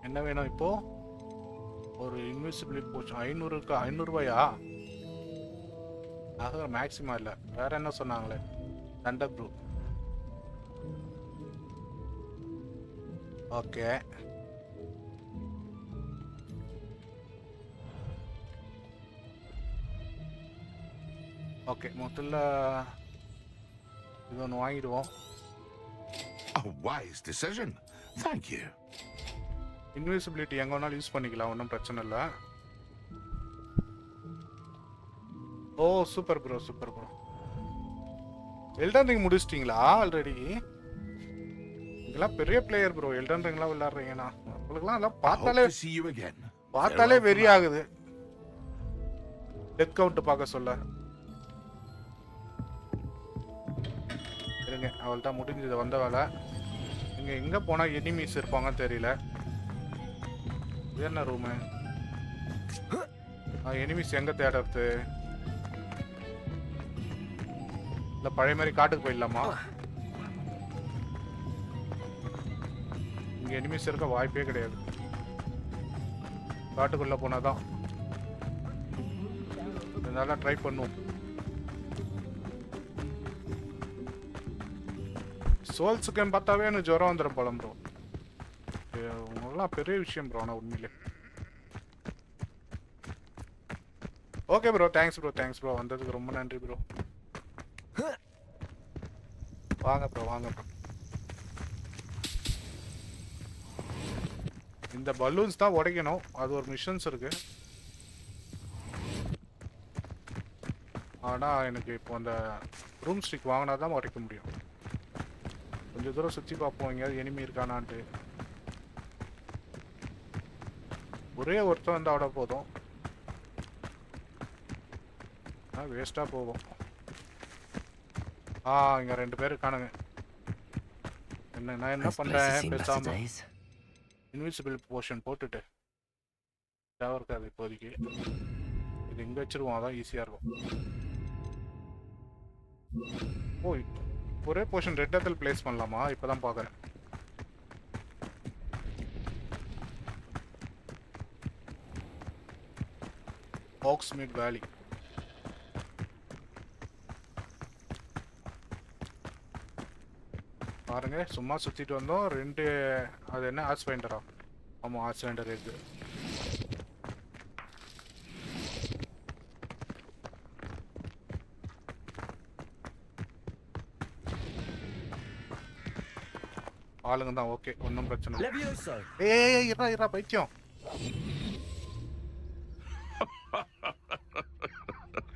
என்ன வேணும் இப்போ? ஒரு இன்விசிபிலிட்டி போஷன் 500க்கு 500 ரூபாயா? ஆக மேக்ஸிமம் இல்லை. வேற என்ன சொன்னாங்களே? Thunder brew. Okay, okay. முதல்ல இது ஒன்று வாங்கிடுவோம். A wise decision. Thank you. Invisibility எங்கே வேணாலும் யூஸ் பண்ணிக்கலாம், ஒன்றும் பிரச்சனை இல்லை. Oh super bro, super bro. Elden ring முடிச்சிட்டிங்களா ஆல்ரெடி? இதெல்லாம் பெரிய பிளேயர் ப்ரோ. எல்டன் ரிங்லாம் விளையாடுறீங்கன்னா உங்களுக்குலாம் எல்லாம் பார்த்தாலே வெறி ஆகுது. டெத் கவுண்ட் பார்க்க சொல்ல. இருங்க, அவள்தான் முடிஞ்சது வந்த வேலை. இங்கே எங்கே போனால் எனிமீஸ் இருப்பாங்கன்னு தெரியல. என்ன ரூமு? எனிமீஸ் எங்கே தேடுறது? இல்லை பழைய மாதிரி காட்டுக்கு போயிடலாமா? இங்கே எனிமீஸ் இருக்க வாய்ப்பே கிடையாது. காட்டுக்குள்ளே போனாதான். இதனால ட்ரை பண்ணுவோம். சோல்ஸுக்கு பார்த்தாவே எனக்கு ஜுரம் வந்துடும் போல ப்ரோ. உங்களெல்லாம் பெரிய விஷயம் ப்ரோ. ஆனால் உண்மையிலே okay bro. Thanks bro, thanks bro. வந்ததுக்கு ரொம்ப நன்றி ப்ரோ. வாங்க ப்ரோ, வாங்க ப்ரோ. இந்த பலூன்ஸ் தான் உடைக்கணும். அது ஒரு மிஷன்ஸ் இருக்கு. ஆனால் எனக்கு இப்போ அந்த ரூம் ஸ்டிக் வாங்கினா தான் உடைக்க முடியும். கொஞ்சம் தூரம் சுற்றி பார்ப்போம் எங்கேயாவது எனிமி இருக்கானான்ட்டு. ஒரே ஒருத்தர் வந்து அவ்வளோ போதும். வேஸ்ட்டாக போகும். இங்கே 2 பேர் இருக்கானுங்க. நான் என்ன பண்ணுறேன், பேசாம இன்விசிபிள் போர்ஷன் போட்டுட்டு தேவை இருக்காது இப்போதைக்கு. இது இங்கே வச்சிருவோம், அதான் ஈஸியாக இருக்கும். ஓ ஒரே போர்ஷன் 2 இடத்துல பிளேஸ் பண்ணலாமா? இப்போ தான் பார்க்குறேன். ஹாக்ஸ்மீட் வேலி. பாருங்க, சும்மா சுற்றிட்டு வந்தோம். 2 அது என்ன ஆர்ட்ஸ் பெயிண்டரா? ஆமாம், ஆர்ட்ஸ் பெயிண்டர் இருக்கு. ஆளுங்க தான். ஓகே, ஒன்றும் பிரச்சனை இல்லை. ஏய் இரா பைத்தியம்.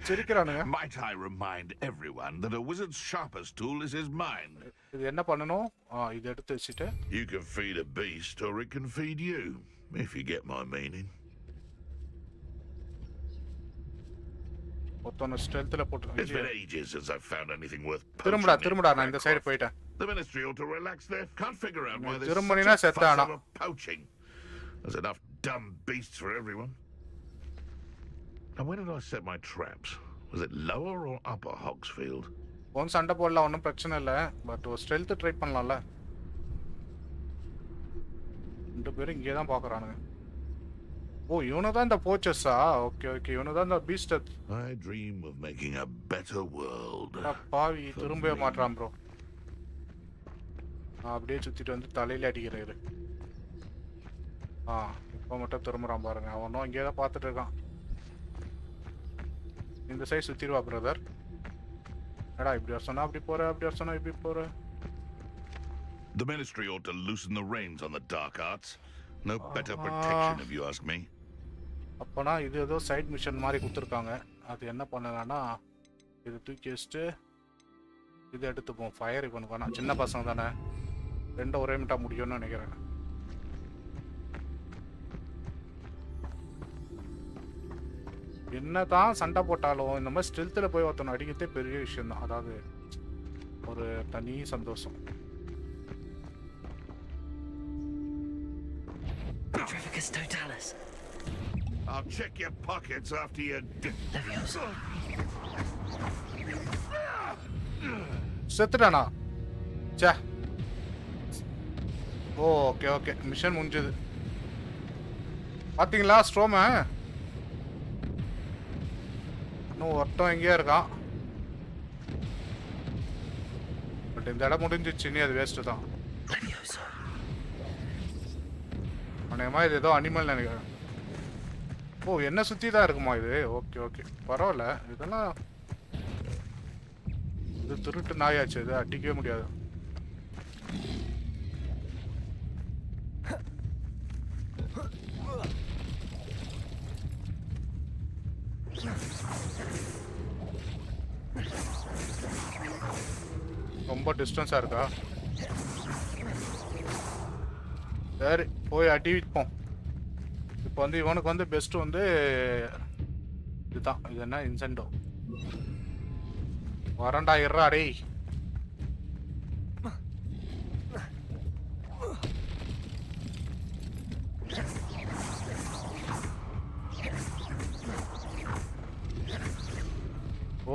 சிரிக்கிறானுங்க. Might I remind everyone that a wizard's sharpest tool is his mind. இது என்ன பண்ணணும்? இது எடுத்து வச்சிட்டு You can feed a beast or it can feed you, if you get my meaning. ஒருத்தன ஸ்ட்ரெல்த்ல போட்டு. It's been ages since I've found anything worth. திரும்படா நான் இந்த side போயிட்டேன். The ministry ought to relax their... Can't figure out why there's திரும்பனினா such a fuss செத்தானா over poaching. There's enough dumb beasts for everyone. Now, where did I set my traps? Was it lower or upper Hogsfield? One சண்டை போடலாம், ஒன்றும் பிரச்சனை இல்லை. But ஒரு ஸ்ட்ரெல்த் try பண்ணலாம்ல. ரெண்டு பேரும் இங்கே தான் பார்க்குறானுங்க. ஓ, இவனு தான் இந்த போச்சஸா? ஓகே ஓகே, இவனு தான் இந்த Beast. I dream of making a better world. பாவி திரும்பவே மாட்டான் ப்ரோ. அப்படியே சுற்றிட்டு வந்து தலையில் அடிக்கிறாரு. இப்போ மட்டும் திரும்புறான் பாருங்க. அவனும் இங்கே தான் பார்த்துட்டு இருக்கான். இந்த சைடு சுற்றிடுவா பிரதர். எடா இப்படி வர சொன்னா அப்படி போற, அப்படி வர சொன்னா இப்படி போற. The ministry ought to loosen the reins on the dark arts. No better protection if you ask me. அப்போனா இது ஏதோ சைட் மிஷன் மாதிரி கொடுத்துருக்காங்க. அது என்ன பண்ணலான்னா இது தூக்கி வச்சுட்டு இது எடுத்துப்போம். ஃபயர் இப்போ வேணாம், சின்ன பசங்க தானே, ரெண்டும் ஒரே மிட்டா முடியும்னு நினைக்கிறேன். என்ன தான் சண்டை போட்டாலும் இந்த மாதிரி ஸ்ட்ரெல்த்தில் போய் ஒருத்தனை அடிக்கிறதே பெரிய விஷயம் தான். அதாவது ஒரு தனி சந்தோஷம். I'll check your pockets after you... செத்துட்டானா? சே. ஓகே ஓகே, மிஷன் முடிஞ்சது. பார்த்தீங்களா ஸ்ட்ரோம? இன்னும் ஒருத்தம் எங்கேயா இருக்கான். பட் இந்த இடம் முடிஞ்சிச்சு, நீ அது வேஸ்ட்டு தான். அநேகமாக இது ஏதோ அனிமல் நினைக்கிறேன். ஓ, என்ன சுற்றி தான் இருக்குமா இது? ஓகே ஓகே, பரவாயில்ல. இதெல்லாம் இது திருட்டு நாயாச்சு, இது அடிக்கவே முடியாது. ரொம்ப டிஸ்டன்ஸாக இருக்கா? சரி, போய் அடி வைப்போம். இப்போ வந்து இவனுக்கு வந்து பெஸ்ட்டு வந்து இதுதான். இது என்ன இன்சென்டோ? வரண்டா இருறா டேய்.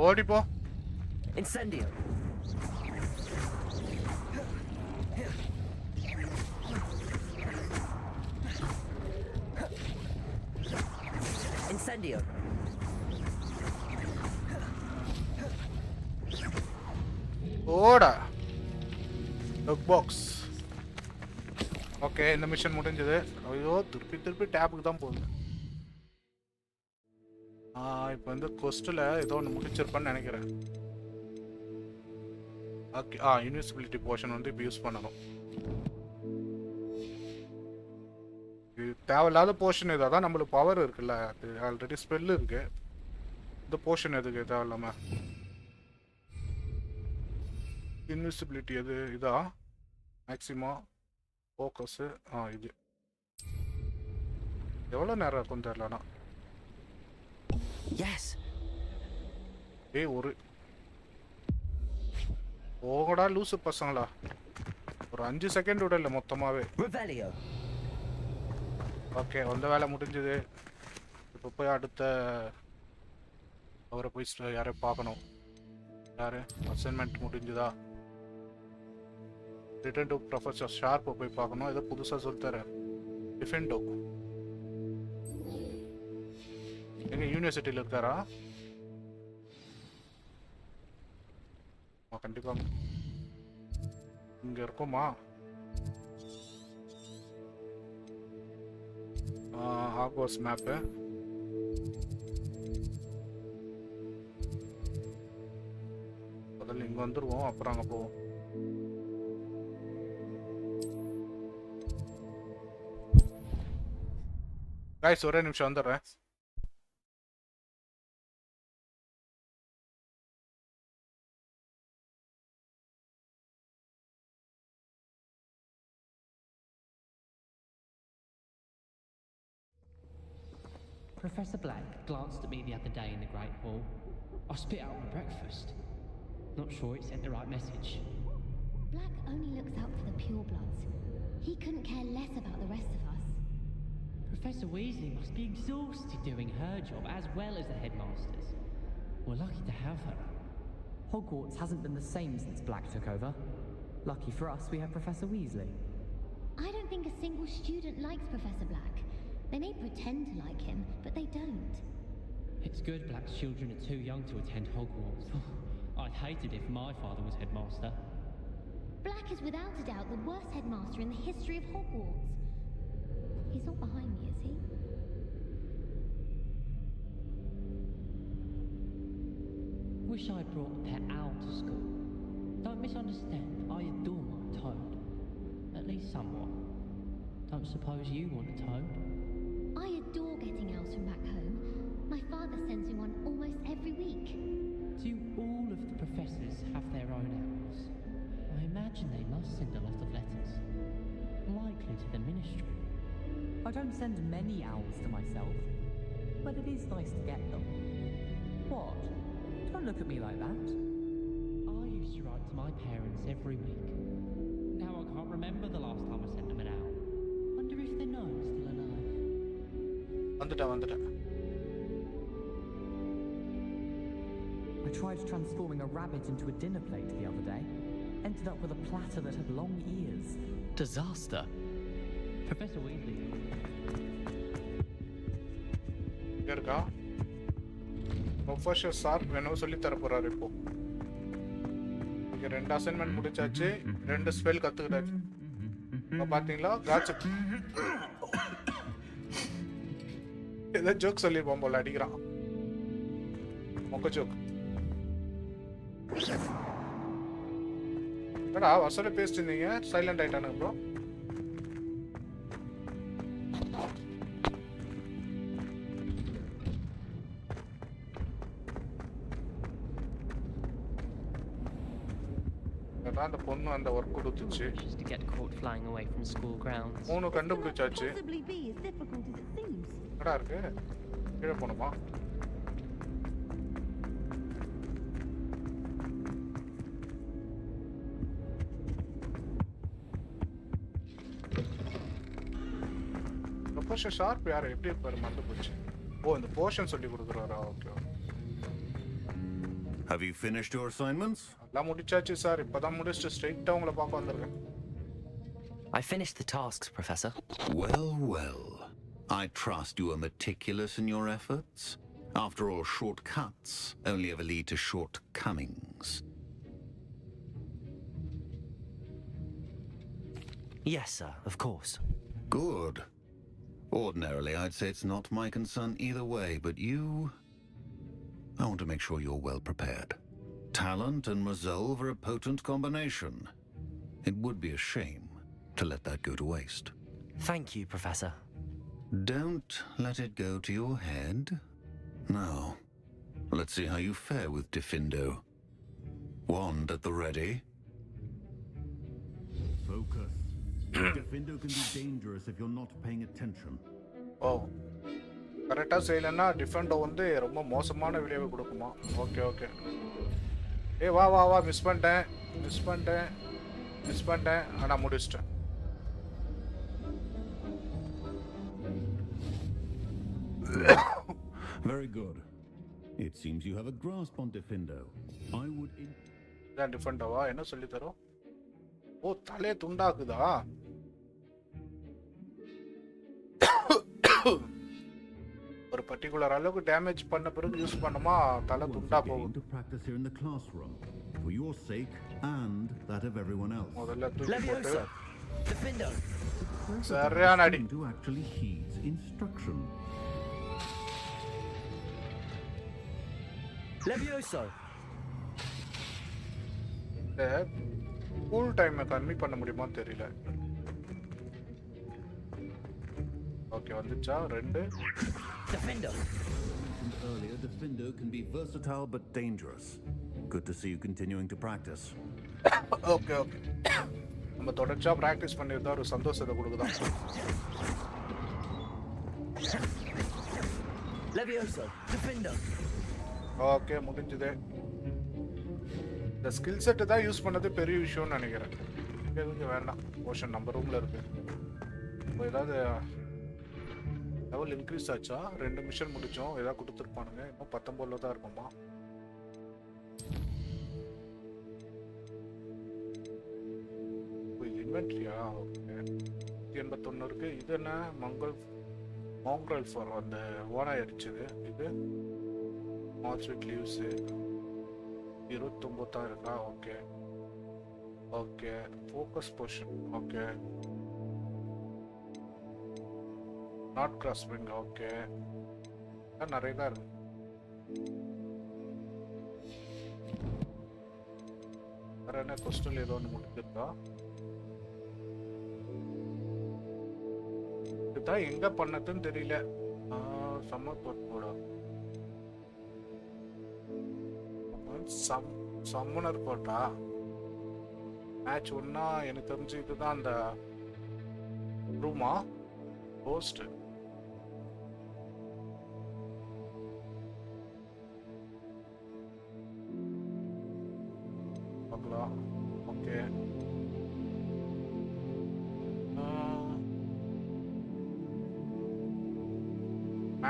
ஓடிப்போ. Incendio. Incendio. ஓடா. டாக் பாக்ஸ். ஓகே, இந்த மிஷன் முடிஞ்சது. ஐயோ, திருப்பி திருப்பி டேப்புக்கு தான் போகுது. இப்போ வந்து கொஸ்டில் ஏதோ ஒன்று முடிச்சிருப்பான்னு நினைக்கிறேன். ஓகே, இன்விசிபிலிட்டி போர்ஷன் வந்து இப்போ யூஸ் பண்ணணும். இது தேவையில்லாத போர்ஷன். இது அதான் நம்மளுக்கு பவர் இருக்குல்ல, அது ஆல்ரெடி ஸ்பெல் இருக்கு. இந்த போர்ஷன் எதுக்கு தேவையில்லாம? இன்விசிபிலிட்டி எது? இதா மேக்ஸிமம் ஃபோக்கஸு. இது எவ்வளோ நேரம் இருக்கும் தெரியலண்ணா. Yes. ஒரு ஓகடா லூசு பசங்களா. ஒரு 5 செகண்ட் விட இல்லை மொத்தமாகவே. Revelio. ஓகே, வந்த வேலை முடிஞ்சது. இப்போ போய் அடுத்த அவரை போய் யாரையும் பார்க்கணும். யார்? அசைன்மெண்ட் முடிஞ்சுதா? ரிட்டர்ன் டு ப்ரொஃபஸர் ஷார்ப்பை போய் பார்க்கணும். ஏதோ புதுசாக சொல்லித்தர. டிஃபெண்டோ எங்க யூனிவர்சிட்டியில் இருக்காரா? கண்டிப்பா இங்க இருக்குமா? Hogwarts map. முதல்ல இங்க வந்துருவோம், அப்புறம் அங்க போவோம். गाइस ஒரே நிமிஷம் வந்துடுறேன். Professor Black glanced at me the other day in the Great Hall. I spit out my breakfast. Not sure it sent the right message. Black only looks out for the purebloods. He couldn't care less about the rest of us. Professor Weasley must be exhausted doing her job as well as the headmaster's. We're lucky to have her. Hogwarts hasn't been the same since Black took over. Lucky for us, we have Professor Weasley. I don't think a single student likes Professor Black. They may pretend to like him, but they don't. It's good Black's children are too young to attend Hogwarts. I'd hate it if my father was headmaster. Black is without a doubt the worst headmaster in the history of Hogwarts. He's not behind me, is he? Wish I'd brought a pet owl to school. Don't misunderstand, I adore my toad. At least somewhat. Don't suppose you want a toad? I adore getting owls from back home. My father sends me one almost every week. Do all of the professors have their own owls? I imagine they must send a lot of letters. Likely to the ministry. I don't send many owls to myself, but it is nice to get them. What? Don't look at me like that. I used to write to my parents every week. Now I can't remember the last time I sent them an owl. Wonder if they know I'm still alive. வந்துட்டேன். I tried transforming a rabbit into a dinner plate the other day. Ended up with a platter that had long ears. Disaster. Professor Weasley. இங்க இருக்கா? Professor sir வேணும் சொல்லி தர போறாரு இப்போ. இங்க 2 assignment முடிச்சாச்சு, 2 ஸ்பெல் கத்துக்கிட்டாச்சு. இப்ப பாத்தீங்களா? காட்ஸ் ஏதோ ஜோக் சொல்லிருப்பான் போல அடிக்கிறான். மொக்க ஜோக். என்னடா வசல பேசிட்டு இருந்தீங்க, சைலண்ட் ஆயிட்டானுங்க ப்ரோ. அந்த பொண்ணு அந்த வர்க் கொடுத்துச்சு. Just to get caught flying away from school grounds. மூணு கண்டுபிடிச்சாச்சு. என்னடா இருக்கு? கீழே போணுமா? ப்ரொஃபசர் ஷார்ப் யார் எப்படி இருப்பாரு மறந்து போச்சு. ஓ இந்த போர்ஷன் சொல்லி கொடுக்குறாரா? Okay. Have you finished your assignments? எல்லாம் முடிச்சாச்சு சார். இப்பதான் முடிச்சிட்டு ஸ்ட்ரைட்டா உங்களை பார்க்க வந்திருக்கேன். I finished the tasks, Professor. Well, well. I trust you are meticulous in your efforts. After all, shortcuts only ever lead to shortcomings. Yes, sir, of course. Good. Ordinarily, I'd say it's not my concern either way, but you... I want to make sure you're well prepared. Talent and resolve are a potent combination. It would be a shame to let that go to waste. Thank you, Professor. Don't let it go to your head. Now, let's see how you fare with Diffindo. Wand at the ready. Focus. Diffindo can be dangerous if you're not paying attention. Oh. கரெக்டா செய்யலன்னா டிஃபெண்டோ வந்து ரொம்ப மோசமான விளைவை கொடுக்குமா? Okay okay. ஏய் வா வா வா, மிஸ் பண்ணிட்டேன் ஆனா முடிச்சிட்டேன். Very good. It seems you have a grasp on Diffindo. I would தான் டிஃபெண்டோவா என்ன சொல்லி தரோம்? ஓ தலை துண்டாக்குதா? ஒரு பர்టిక్యులர் அளவுக்கு டேமேஜ் பண்ண பிறகு யூஸ் பண்ணோமா தலை துண்டா போகும். to practice here in the classroom for your sake and that of everyone else. முதல்ல தூக்கி போட்டு Diffindo. சரியான அடி. To actually heed instruction. Levioso. Cool டைமை கம்மி பண்ண முடியுமான்னு தெரியல. ஓகே வந்துச்சா 2. Diffindo. Earlier, Diffindo can be versatile but dangerous. Good to see you continuing to practice. Okay okay. நம்ம தொடர்ச்சியா பிராக்டிஸ் பண்ணிருந்தா ஒரு சந்தோஷத்தை கொடுக்குதான். Levioso. Diffindo. ஓகே முடிஞ்சது. இந்த ஸ்கில் செட்டு தான் யூஸ் பண்ணது பெரிய விஷயம்னு நினைக்கிறேன். எதுக்கு வேண்டாம், போர்ஷன் நம்ம ரூமில் இருக்கு. இப்போ ஏதாவது லெவல் இன்க்ரீஸ் ஆச்சா? 2 மிஷன் முடித்தோம், ஏதாவது கொடுத்துருப்பானுங்க. இன்னும் 19 தான் இருக்குமா? இன்வென்ட்ரியா? ஓகே, 81 இருக்கு. இது என்ன? மாங்கல் ஃபார் அந்த ஓனாய் அடிச்சது. இது மார்ச்வீட் லீவ்ஸு 29 தான் இருக்கா? Okay okay. Focus portion okay. Not grasping okay. நிறைய தான் இருக்கு. வேற என்ன கொஸ்டின் ஏதோ ஒன்று முடிஞ்சிருக்கா? இதுதான் எங்க பண்ணதுன்னு தெரியல. சம்மர் போட சம்மனர் போட்டா மேட்ச் ஒன்னா எனக்கு தெரிஞ்சு இதுதான் அந்த ரூமா போஸ்ட். பார்க்கலாம். ஓகே,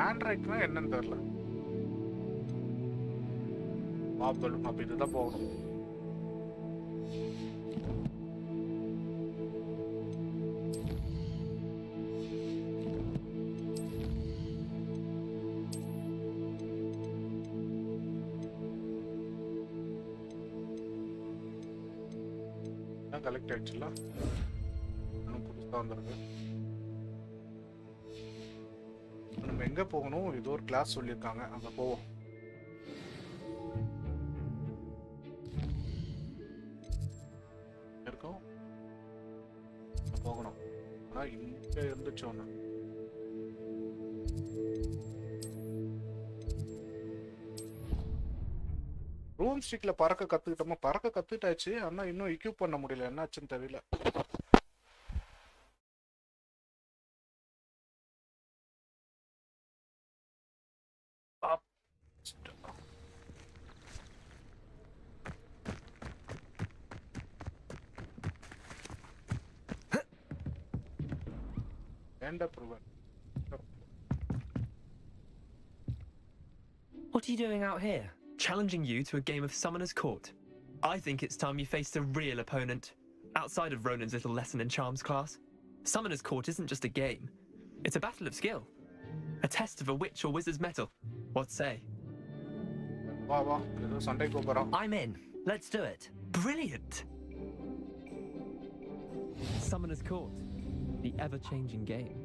ஆண்ட்ராய்ட்னா என்னன்னு தெரியல. பாப்பலும் அப்ப இதுதான் போகணும். கலெக்ட் ஆயிடுச்சுல, இன்னும் புதுசா வந்துருக்கு. நம்ம எங்க போகணும்? ஏதோ ஒரு கிளாஸ் சொல்லியிருக்காங்க, அங்க போவோம். இருக்கோம் போகணும். ஆனா இங்க இருந்துச்சு ஒண்ணு. ரூம் ஸ்டிக்ல பறக்க கத்துக்கிட்டோமா? பறக்க கத்துக்கிட்டாச்சு, ஆனா இன்னும் எக்யூப் பண்ண முடியல. என்னாச்சுன்னு தெரியல. What are you doing out here? Challenging you to a game of Summoner's Court. I think it's time you faced a real opponent, outside of Ronan's little lesson in charms class. Summoner's Court isn't just a game. It's a battle of skill. A test of a witch or wizard's mettle. What say? I'm in. Let's do it. Brilliant! Summoner's Court. The ever-changing game.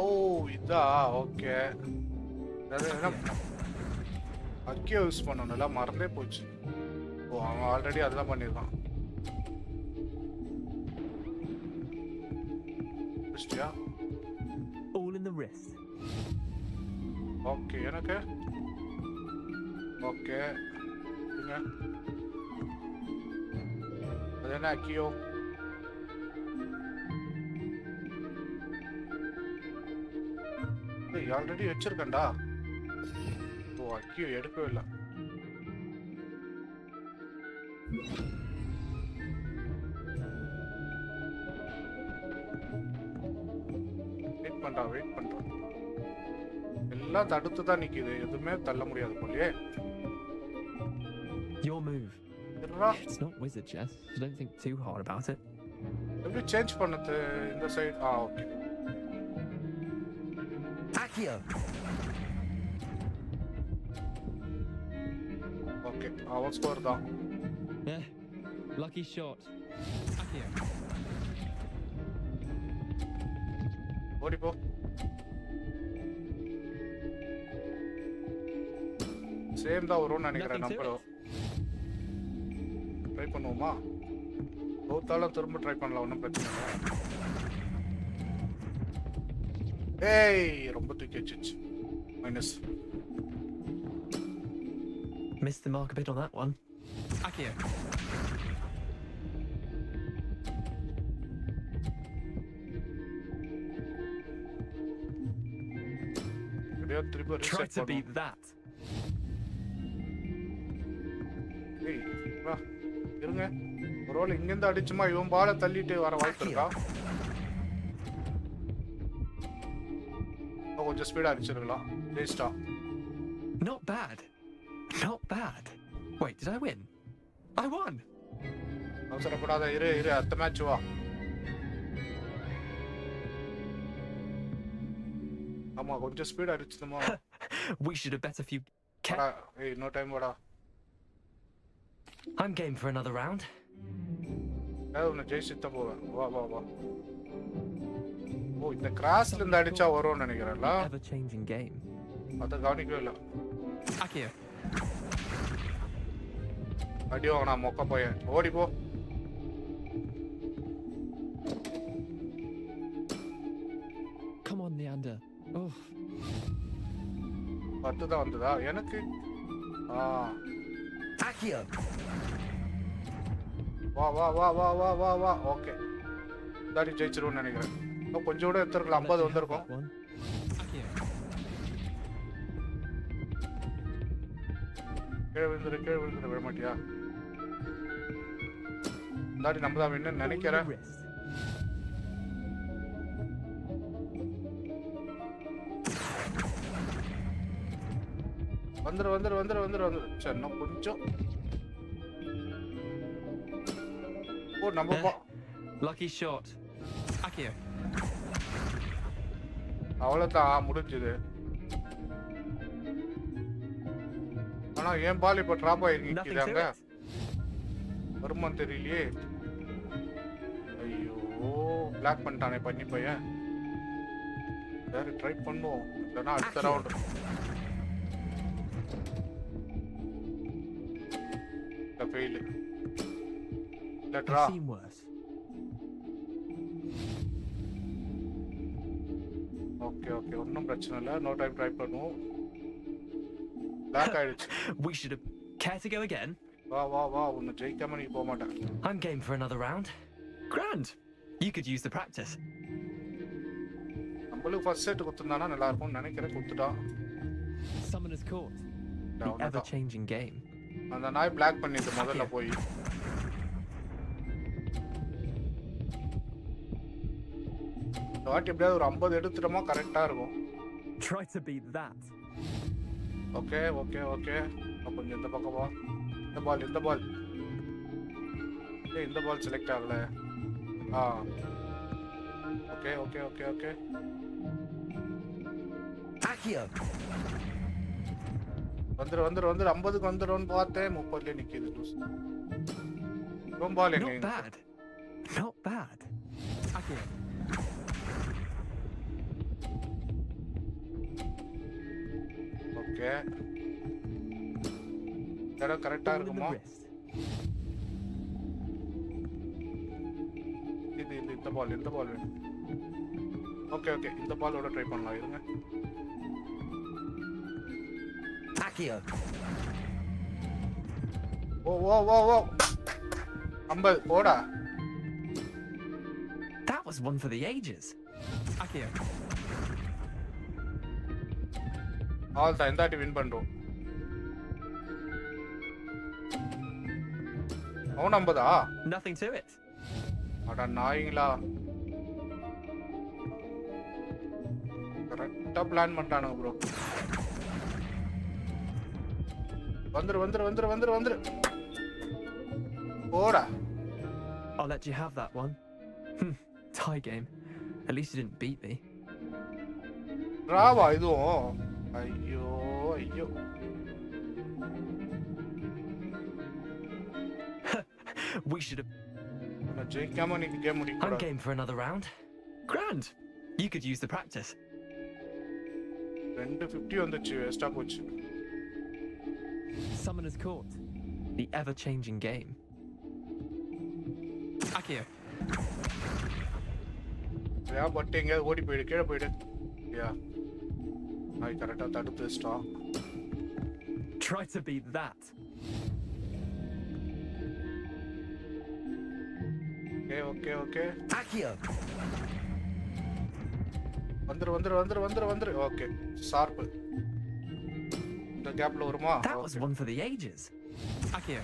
Oh, இதா okay. அக்கியோ use பண்ணணும்ல, மறந்தே போச்சு. ஓ, அவன் already அதெல்லாம் பண்ணியிருக்கான். All in the wrist. Okay, எனக்கு okay. அது என்ன அக்கியோ? ஆல்ரெடி வச்சிருக்கேன்டா. ஓ, அக்கியோ எடுக்கவே இல்லை. வெயிட் பண்றான். எல்லாம் தடுத்து தான் நிக்குது, எதுவுமே தள்ள முடியாது போலயே. Your move. It's not wizard chess, so don't think too hard about it. எப்படி சேஞ்ச் பண்ணது இந்த சைடு? ஓகே. Accio. ஓகே, அவன் ஸ்கோர் தான். Yeah. Lucky shot. Accio. ஓடி போ. சேம் தான் வரும்னு நினைக்கிறேன். நம்ம ட்ரை பண்ணுவோமா? தோத்தாலும் திரும்ப ட்ரை பண்ணலாம், ஒன்றும் பிரச்சனை இல்லை. ஏய், ரொம்ப தூக்கி வச்சிச்சு. Minus. Missed the mark a bit on that one. Accio. Try to beat that. Hey, வா. இருங்க ஒருவேளை இங்கேருந்து அடிச்சுமா இவன் பாலை தள்ளிட்டு வர வாய்ப்பு இருக்கா? கொஞ்சம் ஸ்பீடா அடிச்சிருக்கலாம். வேஸ்டா. Not bad. Not bad. Wait, did I win? I won. அவசரப்படாத இரு அடுத்த மேட்ச் வா. ஆமா கொஞ்சம் speedo அடிச்சுமா. We should have bet a few. Hey, no time வாடா. I'm game for another round. உன்னை ஜெயிச்சுட்ட போவேன். வா வா வா. ஓ இந்த கிராஸ்ல இருந்து அடிச்சா வரும்னு நினைக்கிறேன்ல. Ever changing game. அத கவனிக்கவே இல்ல. Akio. அடியோ நான் மொக்க போயேன். ஓடி போ. Come on, Leander. Oh. 10 தான் வந்ததா எனக்கு? Akio. வா வா வா வா வா வா வா. ஓகே. தாடி ஜெயிச்சிருவோம்னு நினைக்கிறேன். இன்னும் கொஞ்சம் கூட எடுத்துருக்கலாம். 50 வந்திருக்கும். கீழே விழுந்துரு விட மாட்டியா? தாடி நம்ம தான் வேணும்னு நினைக்கிறேன். வந்துரு. சரி இன்னும் கொஞ்சம். ஓ நம்ம Lucky shot. Akio. அவ்வளவுதான் முடிஞ்சது. ஆனா ஏன் பால் இப்ப டிராப் ஆயிருக்கீங்க? வருமானம் தெரியலையே. ஐயோ பிளாக் பண்ணிட்டானே பண்ணி பையன். சரி ட்ரை பண்ணுவோம். இல்லைன்னா அடுத்த ரவுண்ட். ஃபெயில். லெட்ரா. ஓகே ஒன்றும் பிரச்சனை இல்லை. நோ டைம் ட்ரை பண்ணுவோம். பிளாக் ஆயிடுச்சு. We should have. Care to go again? வா உன்னை ஜெயிக்காம நீ போக மாட்டேன். I'm game for another round. Grand. You could use the practice. நம்மளுக்கு ஃபர்ஸ்ட் செட் குத்துனானா நல்லா இருக்கும்னு நினைக்கிறேன். குத்துட்டான். Summoner's Court. The ever-changing game. அந்த நாய் பிளாக் பண்ணிட்டு முதல்ல போய். வாட் எப்படியாவது ஒரு 50 எடுத்துட்டோமா கரெக்டா இருக்கும். Try to beat that. Okay கொஞ்சம் இந்த பக்கம் வா. இந்த பால் இந்த பால் செலக்ட் ஆகல. Okay Akio. வந்துரு 50க்கு வந்துரும்னு பார்த்தேன். 30ல நிக்குது. பால் எங்க? Not bad. Akio. ஓகே இடம் கரெக்டா இருக்குமா? இது இந்த பால் வேணும். ஓகே இந்த பாலோட ட்ரை பண்ணலாம். இருங்க. Akio. ஓ 50 போடா. That was one for the ages. Akio. All தான் இந்த வின் பண்றோம். அவன் 50ஆ? Nothing to it. அட நாயிங்களா. கரெக்டா பிளான் பண்ணிட்டானுங்க ப்ரோ. வந்துரு. போடா. I'll let you have that one. Tie game. At least you didn't beat me. ராவா இதுவும். ஐயோ We should have. ஜெயிக்காம நீங்க கேம் முடிக்க. I'm game for another round. Grand. You could use the practice. 250 வந்துச்சு. வேஸ்டா போச்சு. Summoner's Court. The ever-changing game. Akio. But எங்க ஓடி போயிடு. கீழே போயிடு. நாய் கரெக்டா தடுத்து வச்சிட்டான். Try to beat that. Okay Akio. வந்துரு. Okay sharp. இந்த கேப்ல வருமா? That was one for the ages. Akio.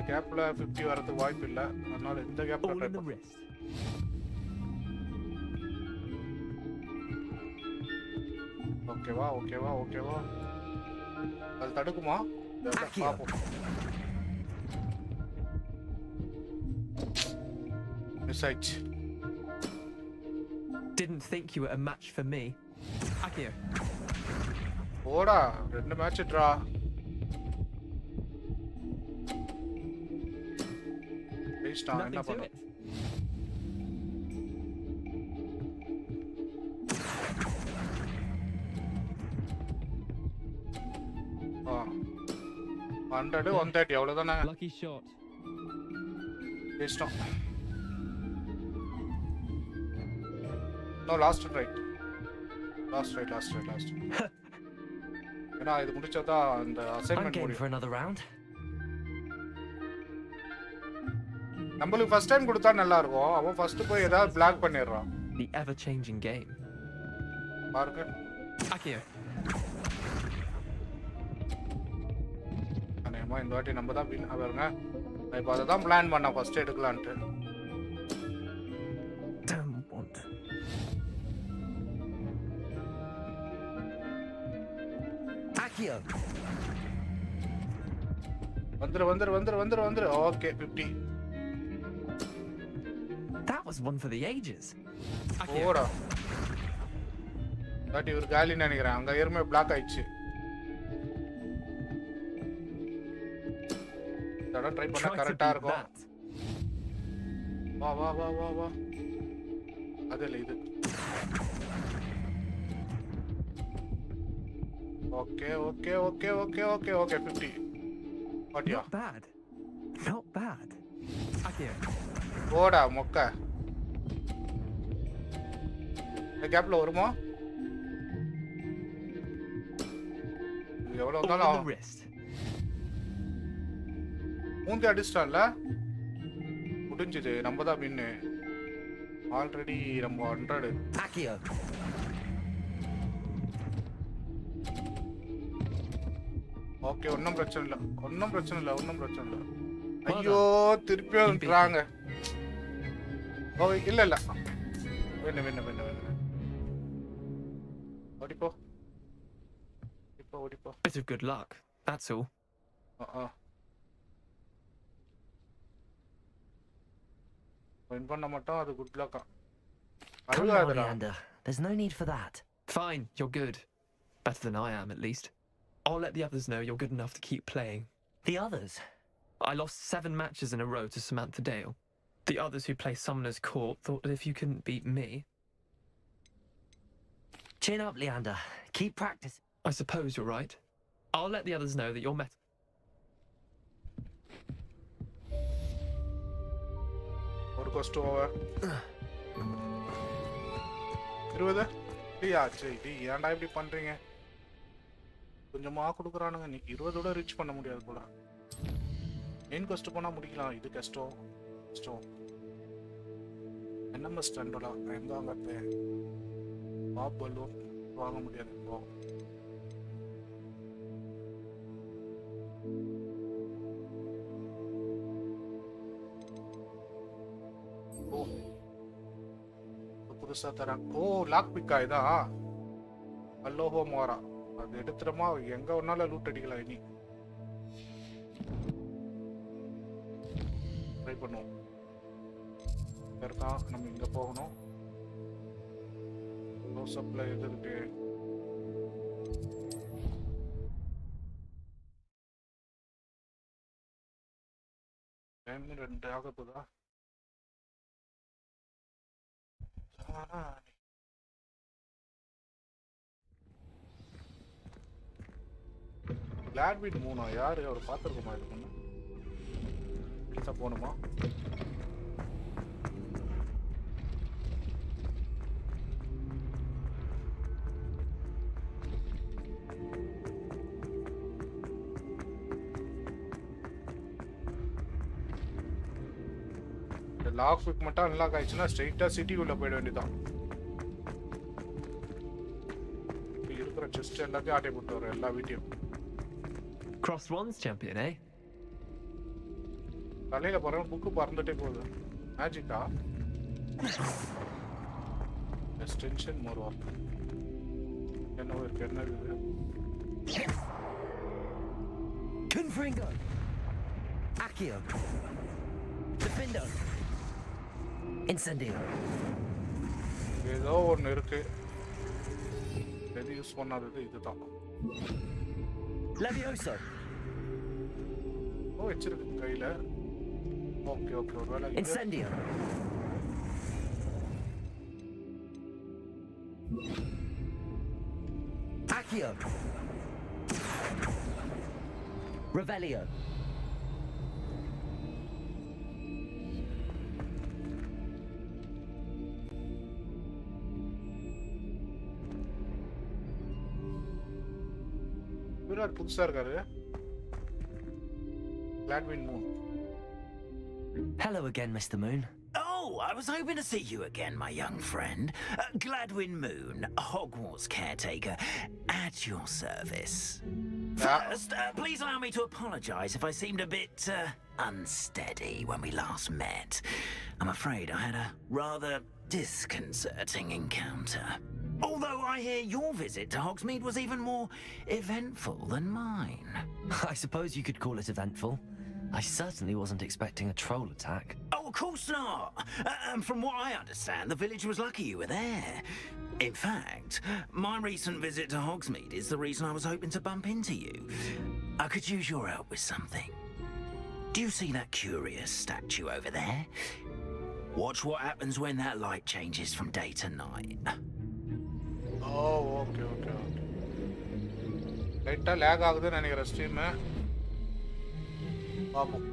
கேப்ல 50 வரதுக்கு வாய்ப்பு இல்ல. அதனால இந்த கேப்ல All ட்ரை in the பண்ணு. wrist. ஓகேவா ஓகேவா ஓகேவா. அது தடுக்குமா? பாப்போம். மிஸ் ஆயிடுச்சு. Didn't think you were a match for me. Akio. ஓடா 2 மேட்ச் டிரா. வேஸ்டா என்ன Nothing to பண்ண? it. ஆ 100 130 அவ்வளவுதானே. Lucky shot. வேஸ்டா. No, last right. ஏன்னா இது முடிச்சதா அந்த I'm அசைன்மெண்ட் game முடியும். for another round. நம்மளுக்கு ஃபர்ஸ்ட் டைம் கொடுத்தா நல்லா இருக்கும். அவன் ஃபர்ஸ்ட் போய் ஏதாவது பிளாக் பண்ணிடுறான். The ever-changing game. பாருங்க. Akio. அநேகமா இந்த வாட்டி நம்ம தான் வின் ஆவறங்க. நான் இப்போ அதை தான் பிளான் பண்ணேன் ஃபர்ஸ்ட் எடுக்கலான்ட்டு. Don't want. Akio. வந்துரு. Okay 50. That was one for the ages. Akio. ஓடா. வாட்டி ஒரு காலி நினைக்கிறேன். அங்க ஏர்மே பிளாக் ஆயிடுச்சு. தட ட்ரை பண்ணா Try to கரெக்ட்டா beat இருக்கும். that. வா. அதல இது. ஓகே 50. வாட்டியா? Not bad. Akio. ஓடா மொக்க. இந்த கேப்ல வருமா? எவ்வளவு All in the வந்தாலும் wrist. மூந்தி அடிச்சிட்டான்ல. முடிஞ்சது. நம்ம தான் வின்னு. ஆல்ரெடி நம்ம 100. Akio. ஓகே ஒன்றும் பிரச்சனை இல்லை. ஐயோ திருப்பியும் வந்துறாங்க. ஓ இல்ல வேணு. ஓடிப்போ. Bit of good luck. That's all. Win பண்ண மாட்டோம். அது good லக்கா. Come on, Leander. There's no need for that. Fine, you're good. Better than I am, at least. I'll let the others know you're good enough to keep playing. The others? I lost 7 matches in a row to Samantha Dale. The others who play Summoner's Court thought that if you couldn't beat me... Chin up, Leander. Keep practice. I suppose you're right. I'll let the others know that you're met. ஒரு cost over. 20. ஏன்டா இப்படி பண்றீங்க? கொஞ்சமா கொடுக்குறானுங்க. நீ 20ஓட reach பண்ண முடியாது போல. Main cost போனா முடிக்கலாம். இது கஷ்டம். NMS ஸ்டாண்டர்டா எங்க வாங்கறது? பாப் பலூன் வாங்க முடியாது இப்போ. புதுசா தராங்க. ஓ லாக் பிக்கா இதா? அல்லோஹோ மோரா. அது எடுத்துறமா எங்க ஒன்னால லூட் அடிக்கலாம். இனி ட்ரை பண்ணுவோம். இருக்கான். நம்ம இங்க போகணும். லோ சப்ளை எது இருக்கு? டைம் 2 ஆக போதா? கிளாட்விட் 3 யாரு அவர் பார்த்துருக்கோமா? இது பண்ண பெருசா போகணுமா? லாக் பிக் மட்டும் அன்லாக் ஆயிடுச்சுன்னா ஸ்ட்ரெயிட்டா சிட்டிக்குள்ள போயிட வேண்டியதான். இருக்கிற செஸ்ட் எல்லாத்தையும் ஆட்டை போட்டு வர எல்லா வீட்டையும். Crossed ones champion, eh? தலையில போறேன் புக்கு பறந்துட்டே போகுது மேஜிக்கா எக்ஸ்டென்ஷன் மோர் ஒர்க் என்னவோ இருக்கு என்ன இருக்குது Confringo! Accio! Defendo! Incendio! ஏதோ ஒன்று இருக்கு எது யூஸ் பண்ணாதது இதுதான் Levioso! ஓ வச்சிருக்கு கையில ஓகே ஓகே ஒரு வேளை Incendio! Accio! Revelio! விராட் புதுசா இருக்காரு Gladwin Moon. Hello again, Mr. Moon. Oh, I was hoping to see you again, my young friend. Gladwin Moon, Hogwarts caretaker, at your service. First, please allow me to apologize if I seemed a bit unsteady when we last met. I'm afraid I had a rather disconcerting encounter. Although I hear your visit to Hogsmeade was even more eventful than mine. I suppose you could call it eventful. I certainly wasn't expecting a troll attack. Oh, of course not. From what I understand, the village was lucky you were there. In fact, my recent visit to Hogsmeade is the reason I was hoping to bump into you. I could use your help with something. Do you see that curious statue over there? Watch what happens when that light changes from day to night. Oh, okay, okay, okay. லைட்டா லேக் ஆகுதுன்னு நினைக்கிறேன் stream பாப்போம்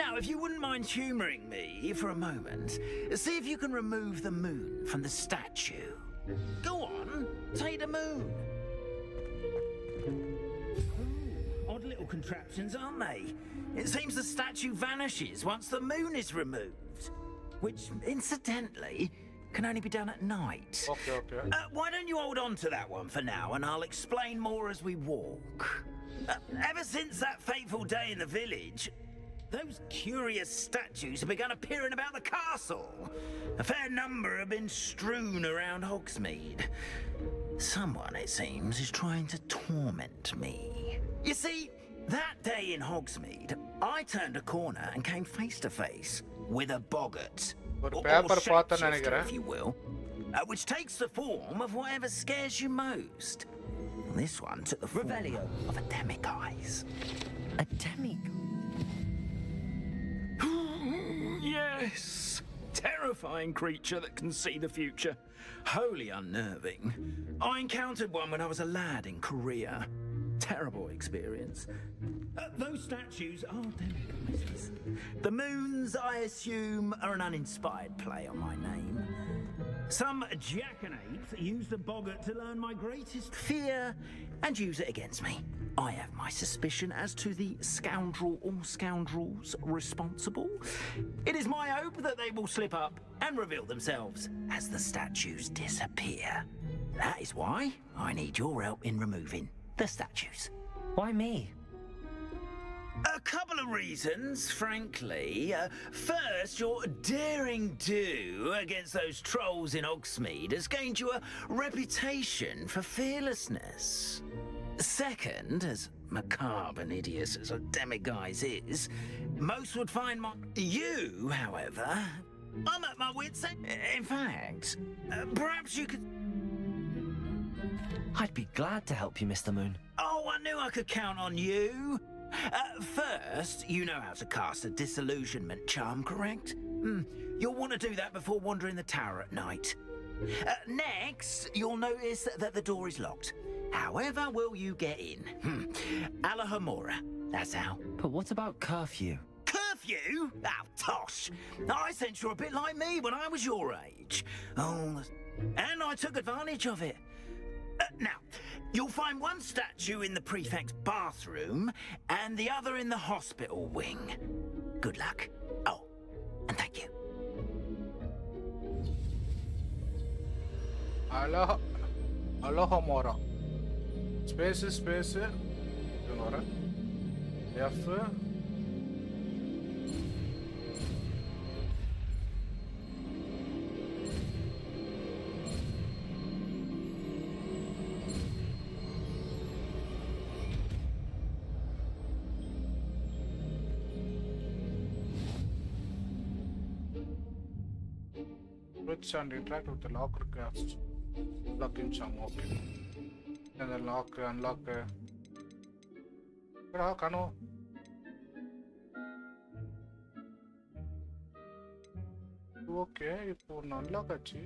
Now, if you wouldn't mind humoring me for a moment, see if you can remove the moon from the statue. Go on, take the moon. Odd little contraptions, aren't they? It seems the statue vanishes once the moon is removed. Which, incidentally, can only be done at night. Okay, okay. Why don't you hold on to that one for now, and I'll explain more as we walk. Ever since that fateful day in the village, those curious statues have begun appearing about the castle. A fair number have been strewn around Hogsmeade. Someone, it seems, is trying to torment me. You see, that day in Hogsmeade, I turned a corner and came face to face with a boggart, or shapeshifter, if you will, which takes the form of whatever scares you most. This one took the form of a demiguise. A demiguise? Yes! Terrifying creature that can see the future. Wholly unnerving. I encountered one when I was a lad in Korea. Terrible experience. Those statues are demiguises. The moons, I assume, are an uninspired play on my name. Some jackanapes use the boggart to learn my greatest fear and use it against me. I have my suspicion as to the scoundrel or scoundrels responsible. It is my hope that they will slip up and reveal themselves as the statues disappear. That is why I need your help in removing the statues. Why me? A couple of reasons, frankly. First, your daring do against those trolls in Hogsmeade has gained you a reputation for fearlessness. Second, as macabre and hideous as a demiguise is, most would find you, however, I'm at my wit's end. In fact, perhaps you could... I'd be glad to help you, Mr. Moon. Oh, I knew I could count on you. First, you know how to cast a disillusionment charm, correct? You'll want to do that before wandering the tower at night. Next, you'll notice that the door is locked. However will you get in? Alahomora, that's how. But what about curfew? Curfew? Oh, tosh. I sense you're a bit like me when I was your age. Oh, and I took advantage of it. Now, you'll find one statue in the prefect's bathroom and the other in the hospital wing. Good luck. Oh, and thank you. Alahomora. Space இது வர F switch and interact with the locker cast. Lock in some, okay. And then lock, unlock. Kano. Okay, இப்போ unlock ஆச்சு.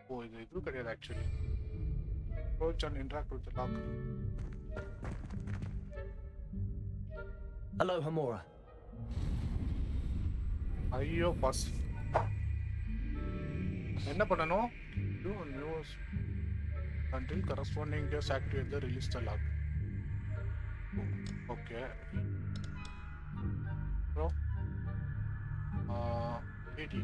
Oh, இது கிடையாது actually. Approach and interact with the locker. Hello, Hamura. ஐயோ pass என்ன பண்ணணும் do news until corresponding just activate the release the lock. Okay bro 80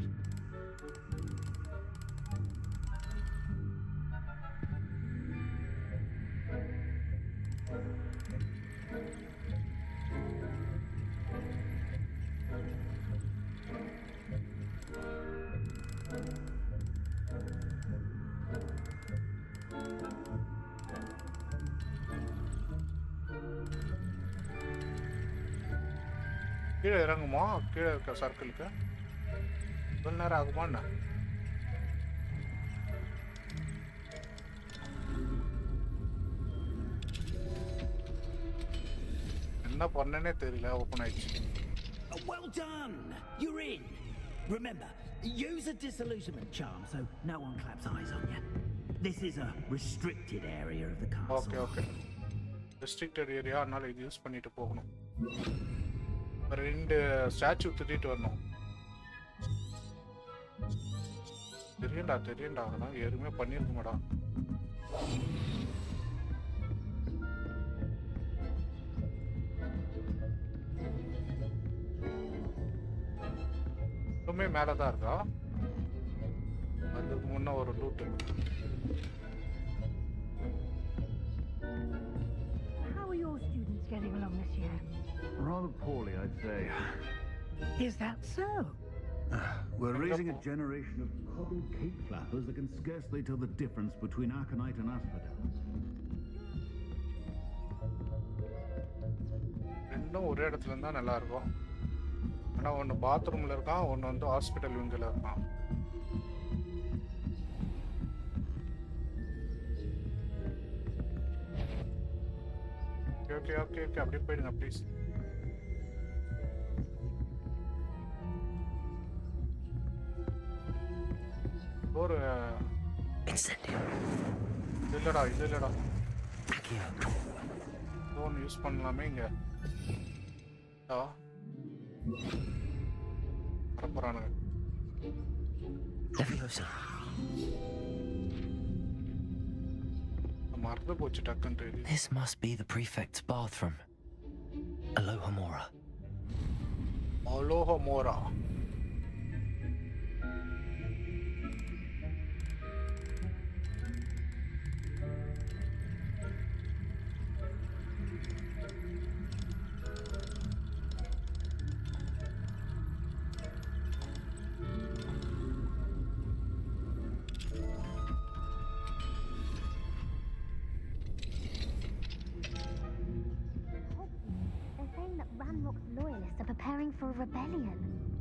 கீழே இறங்குமா கீழே இருக்க சர்க்கிளுக்கு கொஞ்ச நேரம் ஆகுமா என்ன என்ன பண்ணனே தெரியல ஓபன் ஆயிடுச்சு Well done! You're in! Remember, use a disillusionment charm so no one claps eyes on you. This is a restricted area of the castle. Okay. Restricted area, அதனால இது யூஸ் பண்ணிட்டு போகணும் ரெண்டு ஸ்டாச்சு திருடிட்டு வரணும் தெரியண்டா அதெல்லாம் யாருமே பண்ணிருக்க மாடா இன்னுமே மேலதான் இருக்கா அதுக்கு முன்ன ஒரு loot How are your students getting along this year? Rather poorly, I'd say. Is that so? We're raising a generation of coddled cake flappers that can scarcely tell the difference between aconite and asphodel. ரெண்டும் ஒரே இடத்துல இருந்தா நல்லா இருக்கும் ஆனா ஒன்னு பாத்ரூம்ல இருக்கான் ஒன்னு வந்து ஹாஸ்பிடல் விங்கில் இருக்கான் ஓகே அப்படியே போயிடுங்க ப்ளீஸ் ஒரு இல்லடா ஃபோன் யூஸ் பண்ணலாமே இங்க வரப்போறானுங்க மறந்து போச்சு டக்குன்ட்டு This must be the prefect's bathroom. Alohomora. Alohomora.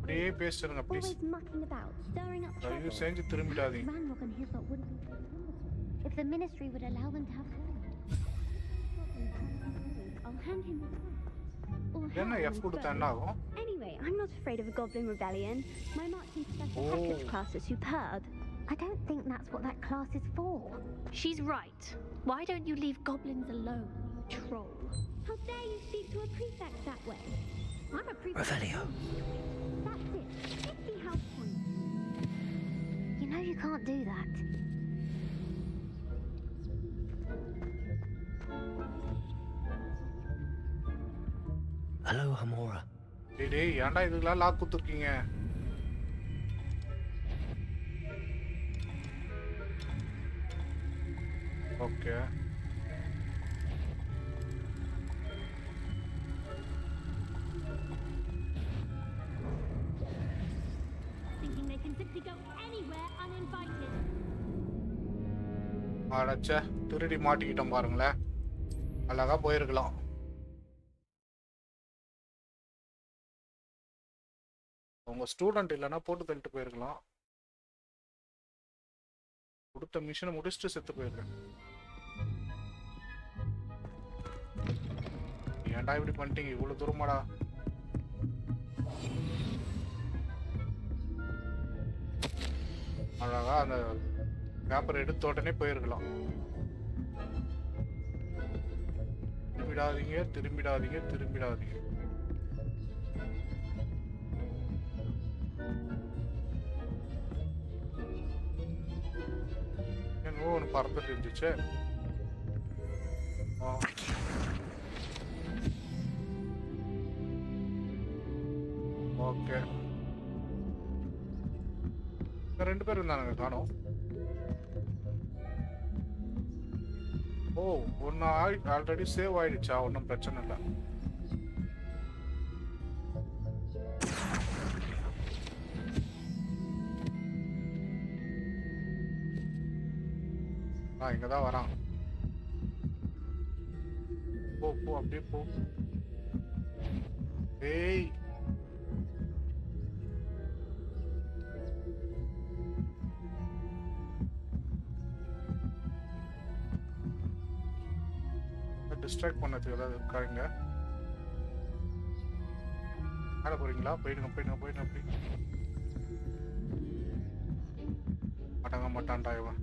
அப்படியே பேசுறங்க ப்ளீஸ் தயவு செஞ்சு திரும்பிடாதீங்க If the ministry would allow them to have I'll hand him என்ன எஃப் கொடுத்தா என்ன ஆகும் Anyway, I'm not afraid of a goblin rebellion. My marching special Hogwarts class is superb. I don't think that's what that class is for. She's right. Why don't you leave goblins alone, you troll? How dare you speak to a prefect that way? I'm a prefect. Revelio. That's it. 50 house points. You know you can't do that. Alohomora. டேய் ஏன்டா இதுல lock குத்துறீங்க okay. Thinking they can simply go anywhere uninvited. அடச்சே, திருடி மாட்டிக்கிட்டோம் பாருங்களேன். அழகா போயிருக்கலாம். உங்க ஸ்டூடெண்ட் இல்லைன்னா போட்டு தள்ளிட்டு போயிருக்கலாம். கொடுத்த மிஷனை முடிச்சுட்டு செத்து போயிருக்கேன். ஏன்டா இப்படி பண்ணிட்டீங்க? இவ்வளவு தூரமாடா? அழகா அந்த பேப்பர் எடுத்த உடனே போயிருக்கலாம். திரும்பிடாதீங்க, திரும்பிடாதீங்க, திரும்பிடாதீங்க. என்னவோ ஒன்று பறந்துட்டு இருந்துச்சு. ஓகே, ரெண்டு பேர் இருந்தானுங்க, காணோம். ஓ, ஒன்று ஆல்ரெடி சேவ் ஆயிடுச்சா? ஒன்றும் பிரச்சனை இல்லை. இங்கே தான் வரான். போ போ, அப்படியே போ. ஏய், டிஸ்ட்ராக்ட் பண்ணதுக்கு ஏதாவது இருக்காருங்க? மேலே போறீங்களா? போயிடுங்க போயிடுங்க போயிடுங்க. அப்படி மாட்டாங்க மாட்டான்டா இவன்.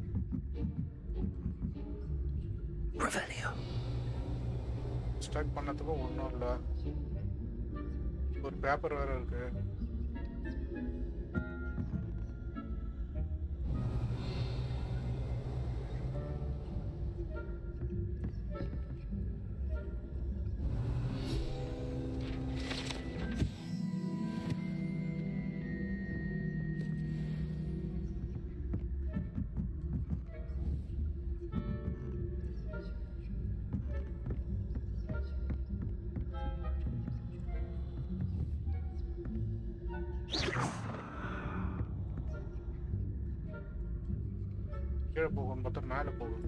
டிஸ்ட்ராக்ட் பண்ணதுக்கும் ஒன்றும் இல்லை. ஒரு பேப்பர் வேற இருக்கு. கீழே போகும் பார்த்தா மேலே போகும்.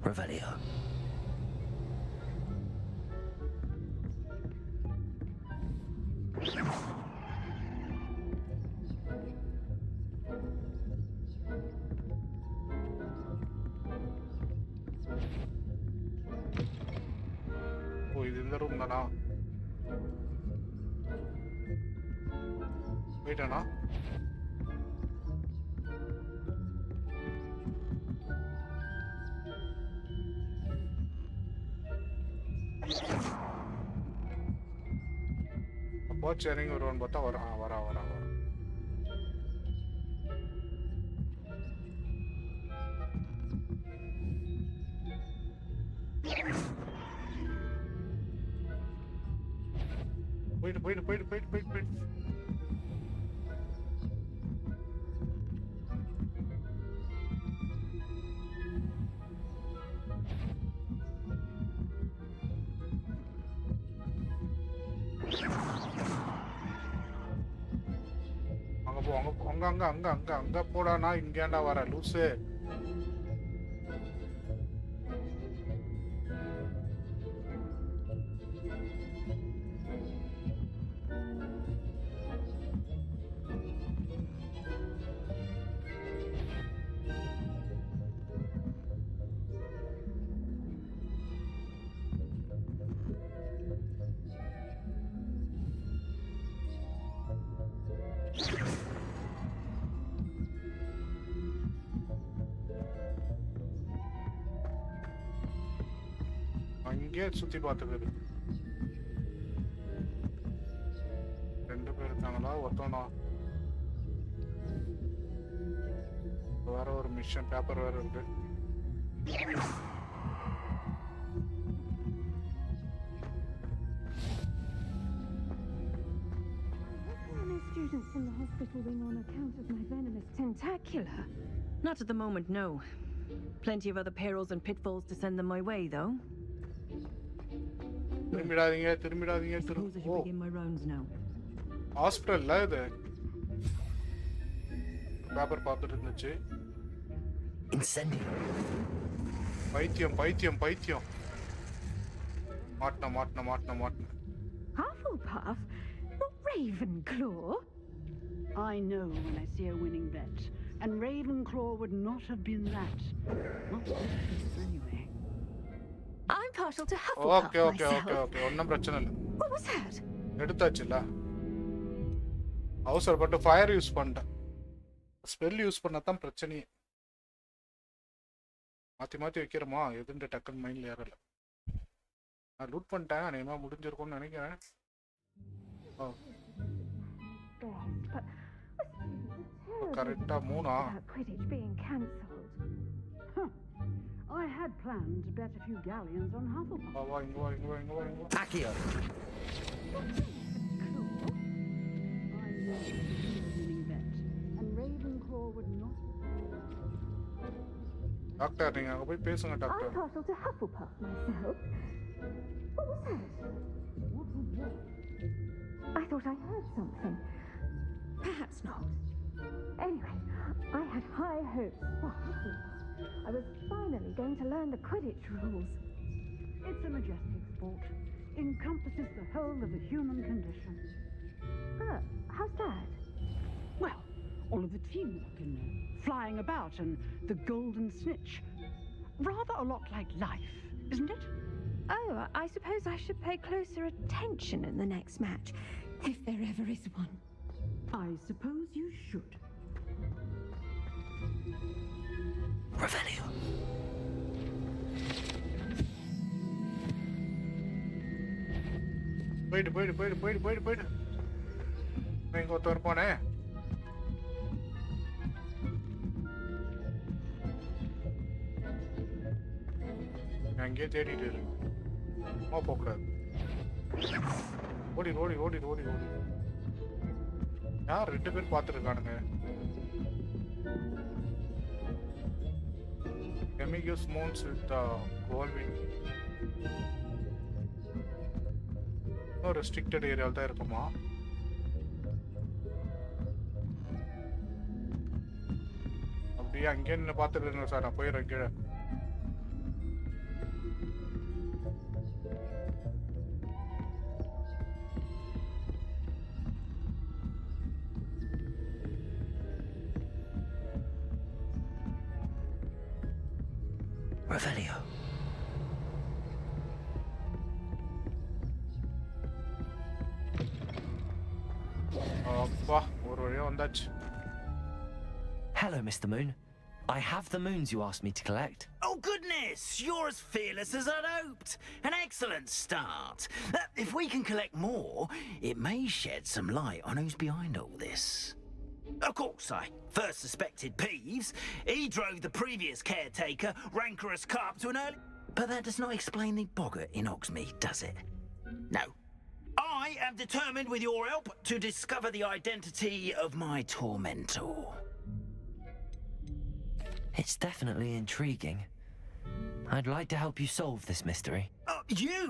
Revelio. ஓ, இது இந்த ரூம் தானா? போயிட்டானா? போச்சு, இறங்கி வருவான்னு பார்த்தா வரா வரா வரா வரா. போயிட்டு போயிட்டு போயிட்டு போயிட்டு போயிட்டு போயிட்டு. அங்க போ, அங்க போ, அங்க அங்க அங்க அங்க அங்க போடா. நான் இங்கேண்டா வர லூசு. அங்கேயே சுத்தி பார்த்துக்குது. ரெண்டு பேர் இருக்காங்களா? ஒருத்தவனா? வேற ஒரு மிஷன் பேப்பர் வேற இருக்கு. Why are no students from the hospital wing on account of my venomous tentacula. Not at the moment, no. Plenty of other perils and pitfalls to send them my way, though. திரும்பிடாதீங்க Suppose I should begin my rounds now. ஹாஸ்பிடல்ல இது paper பார்த்துட்டு இருந்துச்சு. Incendio. பைத்தியம் மாட்டின Hufflepuff? Not Ravenclaw? I know when I see a winning bet. And Ravenclaw would not have been that. Not this piece, anyway. I'm partial to Hufflepuff okay ஒன்றும் பிரச்சனை இல்லை. What was that? எடுத்தாச்சுல்ல. அவசரப்பட்டு fire use பண்ணிட்டேன். Spell use பண்ணதான் பிரச்சனையே. மாற்றி வைக்கிறோமா எதுன்ற டக்குன்னு மைண்டில் ஏறல. நான் லூட் பண்ணிட்டேன். அநேகமாக முடிஞ்சிருக்கும்னு நினைக்கிறேன். கரெக்டாக 3 Quidditch being cancelled. I had planned to bet a few galleons on Hufflepuff. வா இங்க வா. Accio. I know it was a winning bet. And Ravenclaw would not. Doctor நீங்க அங்க போய் பேசுங்க I'm doctor. partial to Hufflepuff myself. What was that? What was what? I thought I heard something. Perhaps not. Anyway, I had high hopes for Hufflepuff. I was finally going to learn the Quidditch rules. It's a majestic sport. Encompasses the whole of the human condition. How's that? Well, all of the teamwork and flying about and the golden snitch. Rather a lot like life, isn't it? Oh, I suppose I should pay closer attention in the next match, if there ever is one. I suppose you should. Revelio. போயிடு. இங்க ஒருத்தர் போனே. அங்கேயே தேடிட்டு இரு. போகக்கூடாது. ஓடி. யார் 2 பேர் பார்த்துருக்கானுங்க. Amicus mounts with Goldwing. Restricted ஏரியாவில் தான் இருக்குமா? அப்படியே அங்கே நின்று பார்த்துட்டு இருங்க சார். நான் போயிடுறேன் கீழே. Revelio. அப்பா ஒரு வழியா வந்தாச்சு. Hello, Mr. Moon. I have the moons you asked me to collect. Oh, goodness! You're as fearless as I'd hoped. An excellent start. If we can collect more, it may shed some light on who's behind all this. Of course, I first suspected Peeves. He drove the previous caretaker, Rancorous Carp, to an early... But that does not explain the boggart in Hogsmeade, does it? No. I am determined, with your help, to discover the identity of my tormentor. It's definitely intriguing. I'd like to help you solve this mystery. You,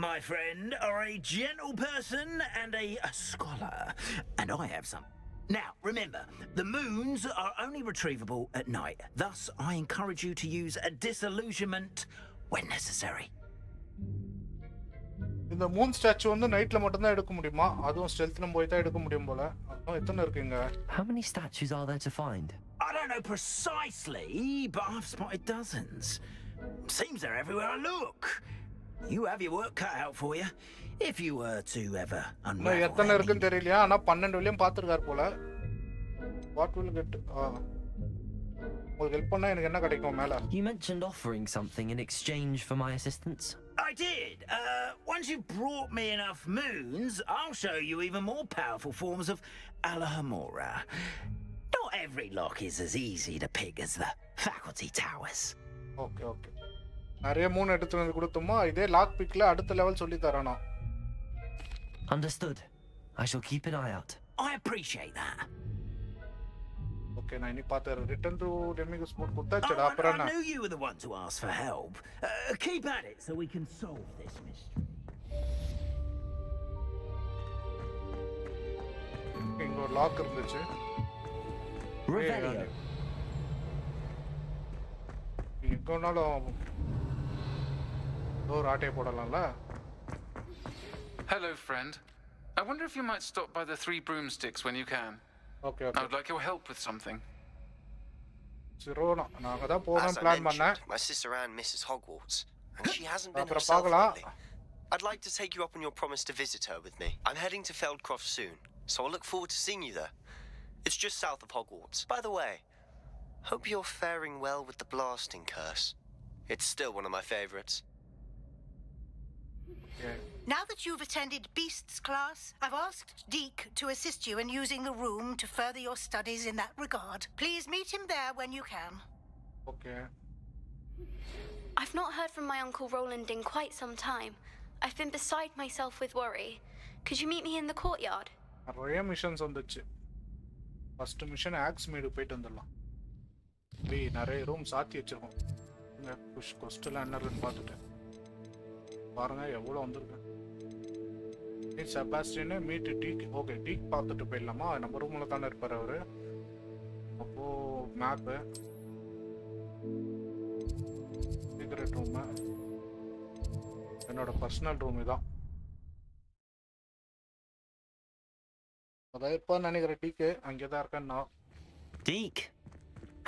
my friend, are a gentle person and a scholar, and I have some. Now, remember, the moons are only retrievable at night. Thus, I encourage you to use a disillusionment when necessary. இந்த Moon statue வந்து நைட்ல மட்டும் தான் எடுக்க முடியுமா? அதுவும் ஸ்டெல்த்ல போய் தான் எடுக்க முடியும் போல. எத்தனை இருக்குங்க? How many statues are there to find? I don't know precisely, but I've spotted dozens. Seems they're everywhere I look. You have your work cut out for you, if you were to ever unravel. எத்தனை இருக்குன்னு தெரியலையா? ஆனா 12 வரையும் பார்த்திருக்கார் போல. What will get? உங்களுக்கு help பண்ணா எனக்கு என்ன கிடைக்கும் மேல? You mentioned offering something in exchange for my assistance. I did. Once you've brought me enough moons, I'll show you even more powerful forms of Alohomora. Not every lock is as easy to pick as the faculty towers. Okay. நிறைய மூணு எடுத்து வந்து கொடுத்தோமா இதே lock பிக்ல அடுத்த level சொல்லி தரணும். Understood. I shall keep an eye out. I appreciate that. Okay, நான் இனி பார்த்து return to Demigus mode Oh, குத்தாச்சடா அப்புறம் I என்ன? knew you were the one to ask for help. Keep at it so we can solve this mystery. இங்க ஒரு lock இருந்துச்சு. Revelio. எங்கனாலும் door ஆட்டே போடலாம்ல. Hello, friend. I wonder if you might stop by the 3 broomsticks when you can. Okay. I would like your help with something. Sirona நாங்க தான் போறோம் As I plan பண்ணேன். mentioned, my sister Anne misses Hogwarts, and she hasn't been அப்புறம் herself பார்க்கலாம். lately. I'd like to take you up on your promise to visit her with me. I'm heading to Feldcroft soon, so I'll look forward to seeing you there. It's just south of Hogwarts. By the way, hope you're faring well with the blasting curse. It's still one of my favorites. Now that you've attended Beasts class, I've asked Deke to assist you in using the room to further your studies in that regard. Please meet him there when you can. Okay. I've not heard from my Uncle Roland in quite some time. I've been beside myself with worry. Could you meet me in the courtyard? நிறைய missions வந்துச்சு. First mission aux மீடு போயிட்டு வந்துடலாம். நிறைய room சாத்தி வச்சிருக்கோம். இங்க push கொஸ்டெல்லாம் என்ன இருக்குன்னு பார்த்துட்டேன். பாருங்க எவ்வளோ வந்திருக்கு. செபாஸ்டியன் மீட் டீக். ஓகே, டீக் பார்த்துட்டு போயிடலாமா? நம்ம ரூமில் தானே இருப்பார் அவரு. அப்போ மேப்பு, சீக்ரெட் ரூமு, என்னோட பர்சனல் ரூம் இதான். அதான் இருப்பான்னு நினைக்கிறேன் டீக்கு. அங்கே தான் இருக்கேன் நான். Deke.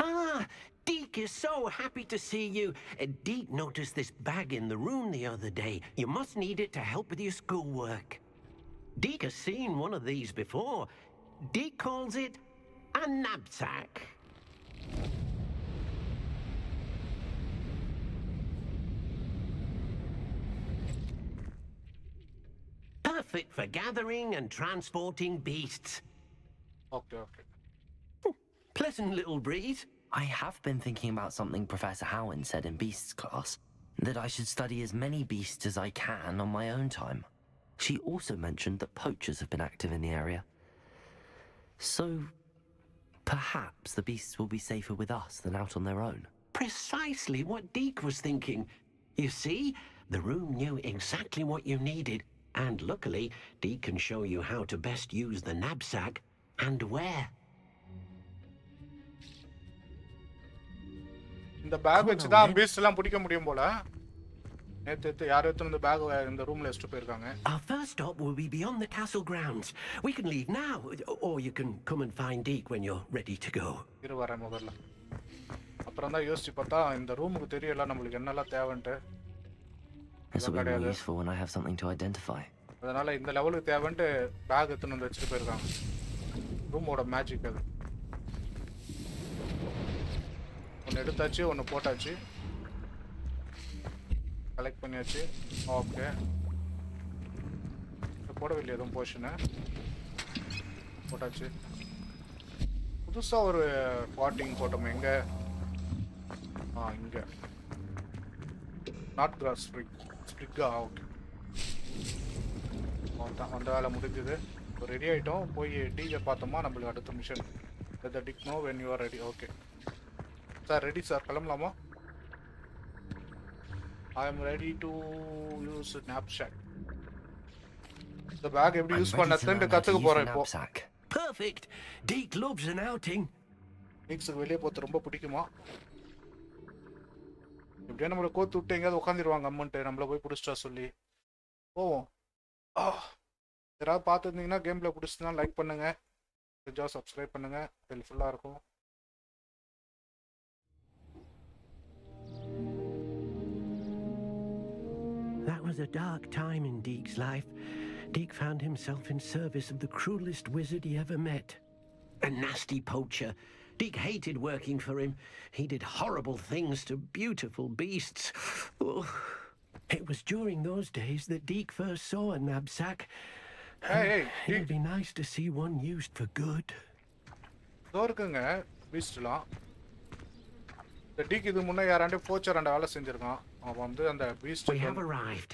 Ah, Deke is so happy to see you. Deke noticed this bag in the room the other day. You must need it to help with your schoolwork. Deke has seen one of these before. Deke calls it a knapsack. Perfect for gathering and transporting beasts. Okay. Pleasant little breeze. I have been thinking about something Professor Howin said in Beasts class, that I should study as many beasts as I can on my own time. She also mentioned that poachers have been active in the area. So, perhaps the beasts will be safer with us than out on their own. Precisely what Deke was thinking. You see, the room knew exactly what you needed, and luckily, Deke can show you how to best use the knapsack and where. இந்த back வச்சு தான் Beast எல்லாம் பிடிக்க முடியும் போல. நேத்து யாரோ இந்த பேக் இந்த ரூம்ல வச்சிட்டு போயிருக்காங்க. Our first stop will be beyond the castle grounds. We can leave now, or you can come and find Deke when you're ready to go. இரு வரேன் முதல்ல. அப்புறம் தான் யோசிச்சு பார்த்தா இந்த ரூமுக்கு தெரியல நம்மளுக்கு என்னெல்லாம் தேவைன்ட்டு. This will be more useful when I have something to identify. அதனால இந்த லெவலுக்கு தேவைன்ட்டு பேக் எடுத்துன்னு வந்து வச்சுட்டு போயிருக்காங்க. ரூமோட மேஜிக் அது. ஒன்று எடுத்தாச்சு, ஒன்று போட்டாச்சு, கலெக்ட் பண்ணியாச்சு. ஓகே, போடவில்லை எதுவும் போர்ஷனை போட்டாச்சு. புதுசாக ஒரு பாட்டிங் போட்டோம். எங்கே? இங்கே நாட் கிராஸ் ஸ்ப்ரிக்கா. ஓகே, அந்த வேலை முடிஞ்சது. இப்போ ரெடி ஆகிட்டோம். போய் டீஜை பார்த்தோமா நம்மளுக்கு அடுத்த மிஷன். டிக் know when you are ready. Okay sir, ready sir, கிளம்பலாமா? I am ready to use knapsack. இந்த பேக் எப்படி யூஸ் பண்ணதுன்னு கத்துக்க போறேன் இப்போ. Perfect. Deke loves an outing. டீக்ஸ்க்கு வெளியே போறது ரொம்ப பிடிக்குமா? இப்படியே நம்மளை கோத்து விட்டு எங்கேயாவது உட்காந்துருவாங்க அம்மன்ட்டு, நம்மளை போய் பிடிச்சிட்டா சொல்லி போவோம். யாராவது பார்த்துருந்தீங்கன்னா கேமில் பிடிச்சிங்கன்னா லைக் பண்ணுங்க, கொஞ்சம் சப்ஸ்கிரைப் பண்ணுங்க, ஹெல்ப்ஃபுல்லாக இருக்கும். That was a dark time in Deke's life. Deke found himself in service of the cruelest wizard he ever met. A nasty poacher. Deke hated working for him. He did horrible things to beautiful beasts. Oh. It was during those days that Deke first saw a knapsack. Hey, it would be nice to see one used for good. இருக்குங்க பீஸ்ட்லாம். இந்த டீக் இது முன்னே யாராண்டே போச்சர் அந்த வேலை செஞ்சிருக்கான். அவன் வந்து அந்த Beast We have arrived.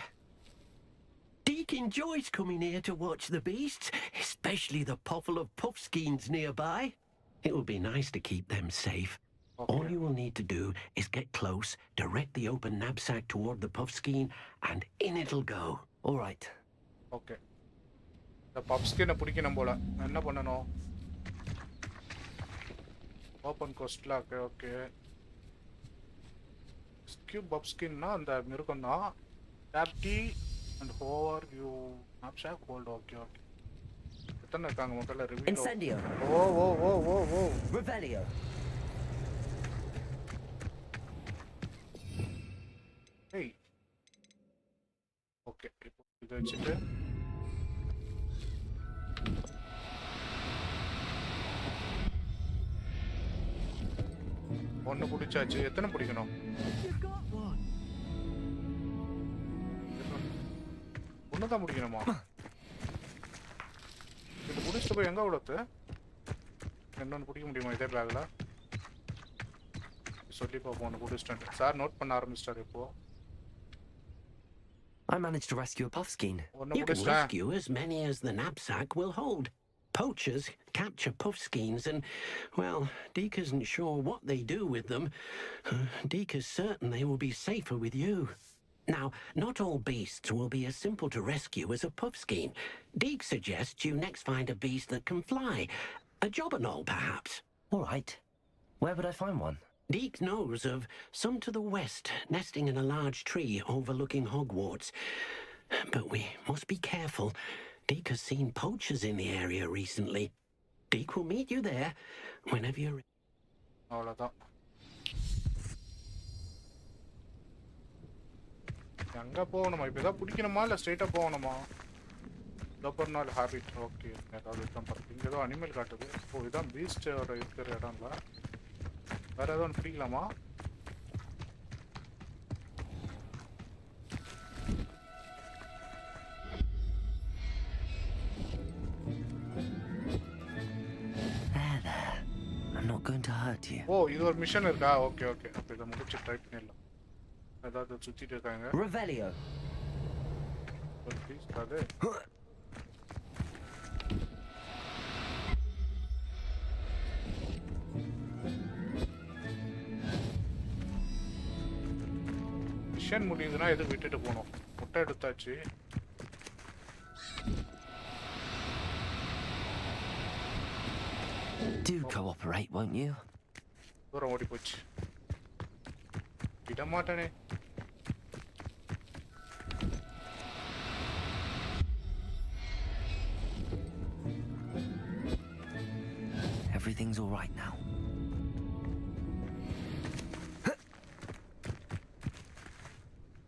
Deke Deek enjoys coming here to watch the beasts, especially the puffle of puffskeins nearby. It will be nice to keep them safe. Okay. All you will need to do is get close, direct the open knapsack toward the puffskein, and in it'll go. All right. Okay இந்த பப்ஸ்கினை பிடிக்கணும் போல என்ன பண்ணணும் open கோஸ்ட்ல okay okay ஸ்கியூப் பப்ஸ்கின்னா அந்த மிருகம் தான் டேப் டி and hover you knapsack hold okay okay எத்தனை இருக்காங்க முதல்ல review Incendio. Oh oh oh oh oh Revelio. ஏய் ஓகே இப்போ இதை வச்சுட்டு ஒன்று பிடிச்சாச்சு எத்தனை பிடிக்கணும் ஒன்று தான் பிடிக்கணுமா இது பிடிச்சிட்டு போய் எங்கே விடத்து இன்னொன்று பிடிக்க முடியுமா இதே பேக்கில் சொல்லி பார்ப்போம் ஒன்று பிடிச்சிட்டேன் சார் நோட் பண்ண ஆரம்பிச்சிட்டாரு இப்போ I managed to rescue a puffskein. You can rescue as many as the knapsack will hold. Poachers capture puffskeins and, well, Deek isn't sure what they do with them. Deek is certain they will be safer with you. Now, not all beasts will be as simple to rescue as a puffskein. Deek suggests you next find a beast that can fly. A jobberknoll, perhaps. All right. Where would I find one? Deek knows of some to the west, nesting in a large tree overlooking Hogwarts. But we must be careful. Deek has seen poachers in the area recently. Deek will meet you there whenever you're... அவ்வளோதான் எங்கே போகணுமா இப்போ எதாவது பிடிக்கணுமா இல்லை ஸ்ட்ரெயிட்டாக போகணுமா ஒரு நாள் ஹேபிட் ஓகே ஏதாவது இருக்கான் பார்த்து இங்கே ஏதோ அனிமல் காட்டுது ஓ இதான் பீஸ்ட் இருக்கிற இடம்ல வேறு ஏதோ ஒன்று பிடிக்கலாமா Not going to hurt you. ஓ இது ஒரு மிஷன் இருக்கா ஓகே ஓகே அப்போ இதை முடிச்சு ட்ரை பண்ணிடலாம் ஏதாவது சுற்றிட்டு இருக்காங்க Revelio. ப்ளீஸ் அது மிஷன் முடியுதுன்னா எது விட்டுட்டு போகணும் முட்டை எடுத்தாச்சு Do cooperate, won't you? தூரம் ஓடி போச்சு விட மாட்டேனே Everything's all right now.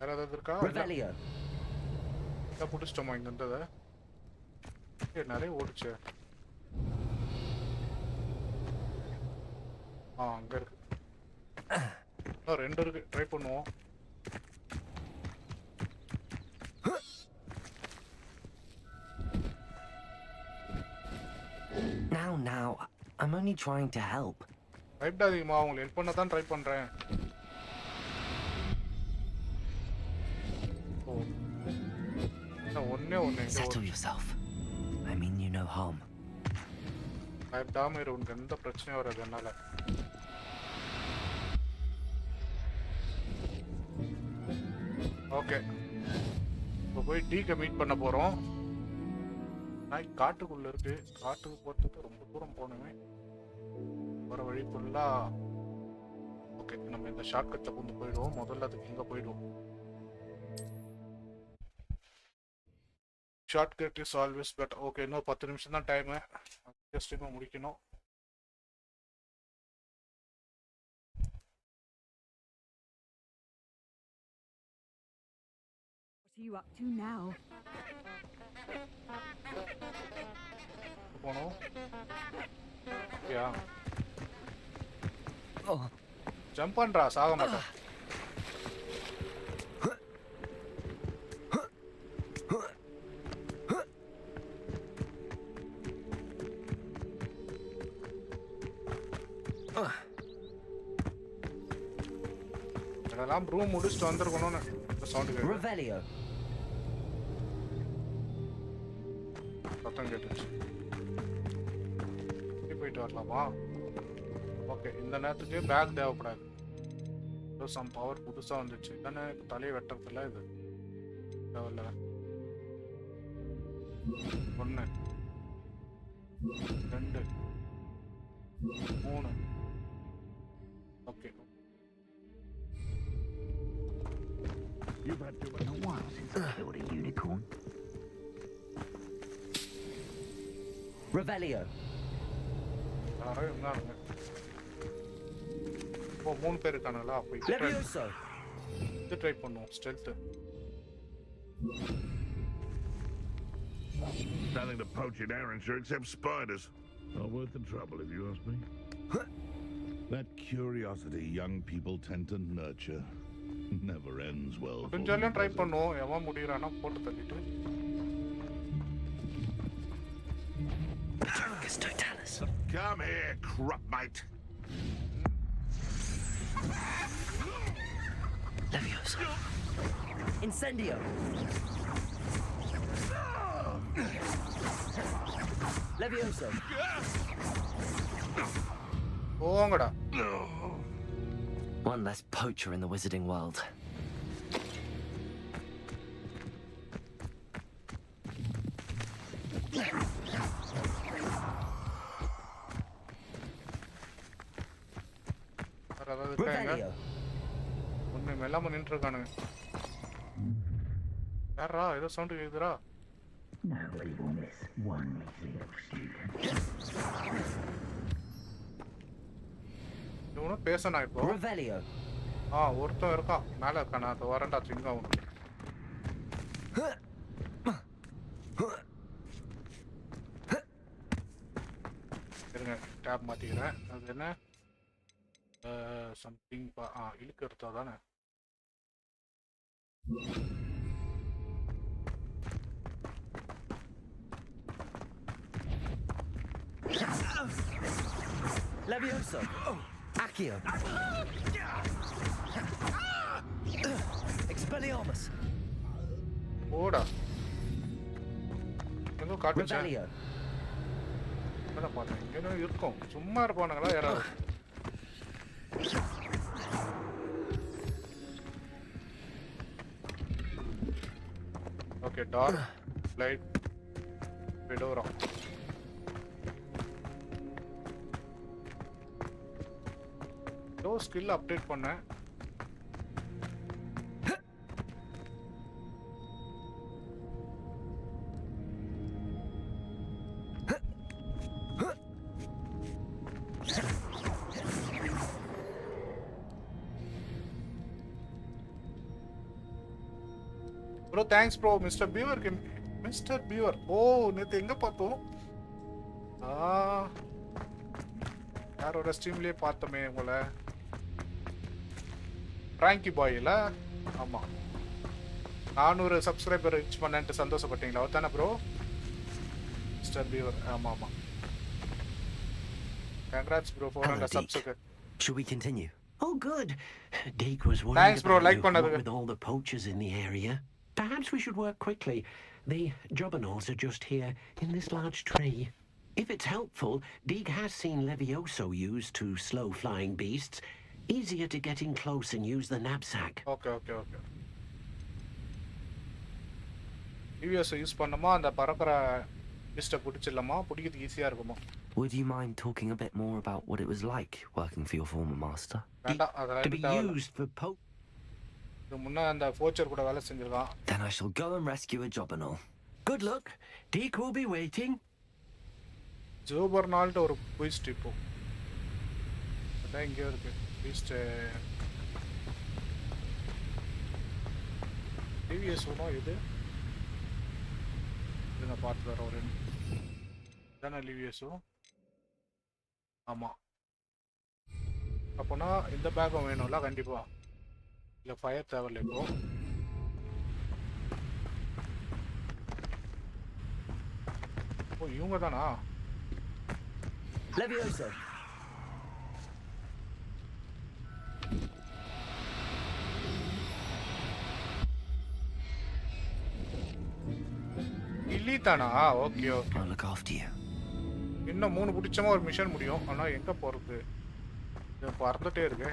வேற ஏதாவது இருக்கா Revelio. இதை பிடிச்சிட்டோமா இங்க இருந்ததை நிறைய ஓடிச்சு அங்க இருக்கு ரெண்டு இருக்கு ட்ரை பண்ணுவோம் Now, I'm only trying to help. பயப்படாதீங்கம்மா உங்களுக்கு ஹெல்ப் பண்ண தான் ட்ரை பண்றேன் ஒன்னே ஒன்னு Settle yourself. I mean you no harm. பயப்படாம இரு உனக்கு எந்த பிரச்சனையும் வராது என்னால ஓகே இப்போ போய் டீக்கை மீட் பண்ண போறோம் நாய் காட்டுக்குள்ள இருக்கு காட்டுக்கு போறதுக்கு ரொம்ப தூரம் போகணுமே வர வழி ஃபுல்லா ஓகே நம்ம இந்த ஷார்ட்கட்ல கொண்டு போயிடுவோம் முதல்ல அதுக்கு இங்க போயிடுவோம் shortcut is always better okay இன்னும் 10 நிமிஷம் தான் டைமு ஜஸ்ட் இன்னும் முடிக்கணும் What are you up to now? போனோம் யா ஜம்ப் பண்றா சாக மாட்டேன் ரூம் முடிச்சுட்டு வந்திருக்கணும்னு சவுண்ட் Revelio. சத்தம் கேட்டுச்சு. போயிட்டு வரலாமா? ஓகே, இந்த நேரத்துக்கு பேக் தேவைப்படாது. சம் பவர் புதுசா வந்துச்சு தானே. தலையை வெட்டுறதுல இது தேவையில்ல. 1 2 3. Okay. You've had to wait a while since I killed a unicorn. Revelio. ஓ 3 பேர் இருக்கானுங்களா? அப்போ Levioso. இது ட்ரை பண்ணுவோம். Stealth. Nothing to poach in Arrowshire except spiders. Not worth the trouble, if you ask me. That curiosity young people tend to nurture never ends well. கொஞ்சம் try பண்ணுவோம். எவன் முடியறானா போட்டு தள்ளிட்டு. Come here, crop mate. Levioso. Incendio. Levioso. போங்கடா. One less poacher in the wizarding world. Revelio. ஒண்ணு மெல்லாம நின்று இருக்கானுங்க. யாரா ஏதோ சவுண்ட் கேக்குதுடா? Nobody will miss one little student. இவனு பேசனா இப்போ. Revelio. ஒருத்தன் இருக்கான். மேல இருக்கானா? அது வரண்டா சிங்க அவன். இருங்க, டேப் மாத்திக்கிறேன். அது என்ன? சம்திங் இழுக்கு எடுத்தா தானே. Levioso. Accio. Expelliarmus. ஓடா. எங்க காட்டுச்சா? Revelio. என்ன பாத்தேன்? இங்க இருக்கும். சும்மா இருப்பானுங்களா யாராவது? Okay, dark light fedora. ஏதோ ஸ்கில் அப்டேட் பண்ணேன். Bro thanks bro. மிஸ்டர் பியூவர். ஓ நேற்று எங்கே பார்த்தோம்? யாரோட ஸ்ட்ரீம்லேயே பார்த்தோமே உங்களை. Frankie Boyle. ஆமாம், 400 சப்ஸ்கிரைபர் ரீச் பண்ணேன்ட்டு சந்தோஷப்பட்டீங்களா? அவர் தானே ப்ரோ மிஸ்டர் பியூவர்? ஆமாம் ஆமாம். Congrats bro 400 சப்ஸ்க்கு. Should we continue? Oh, good. Deke was worried Thanks, bro. about Like you, what பண்ணதுக்கு. with all the poachers in the area. Perhaps we should work quickly. The juggernautes are just here in this large tree. If it's helpful, Deke has seen Levioso used to slow flying beasts. Easier to get in close and use the knapsack. Okay. Levioso use பண்ணோமா அந்த பறக்கிற பீஸ்ட்டை பிடிச்சிடலாமா? பிடிக்கிறதுக்கு ஈஸியாக இருக்குமா? Would you mind talking a bit more about what it was like working for your former master? To be used for முன்ன அந்த போச்சர் கூட வேலை செஞ்சிருக்கான். Then I shall go and rescue a jobbernaut. Good luck. Deke will be waiting. ஜோபர்னால்ட் ஒரு Beast இப்போ. அதான் இங்கே இருக்கு Beast. டிவிஎஸ்னா இது இதை பார்த்து வர ஒரு தானே லிவிஎஸோ. ஆமாம், அப்போனா இந்த பேக்கும் வேணும்ல கண்டிப்பாக. இல்லை ஃபயர் தேவையில்லை இப்போ. ஓ இவங்க தானா? Levioso. பண்ணிட்டானா? Okay okay. I'll look after you. இன்னும் 3 பிடிச்சமா ஒரு மிஷன் முடியும். ஆனா எங்க போறது? இது பறந்துட்டே இருக்கு.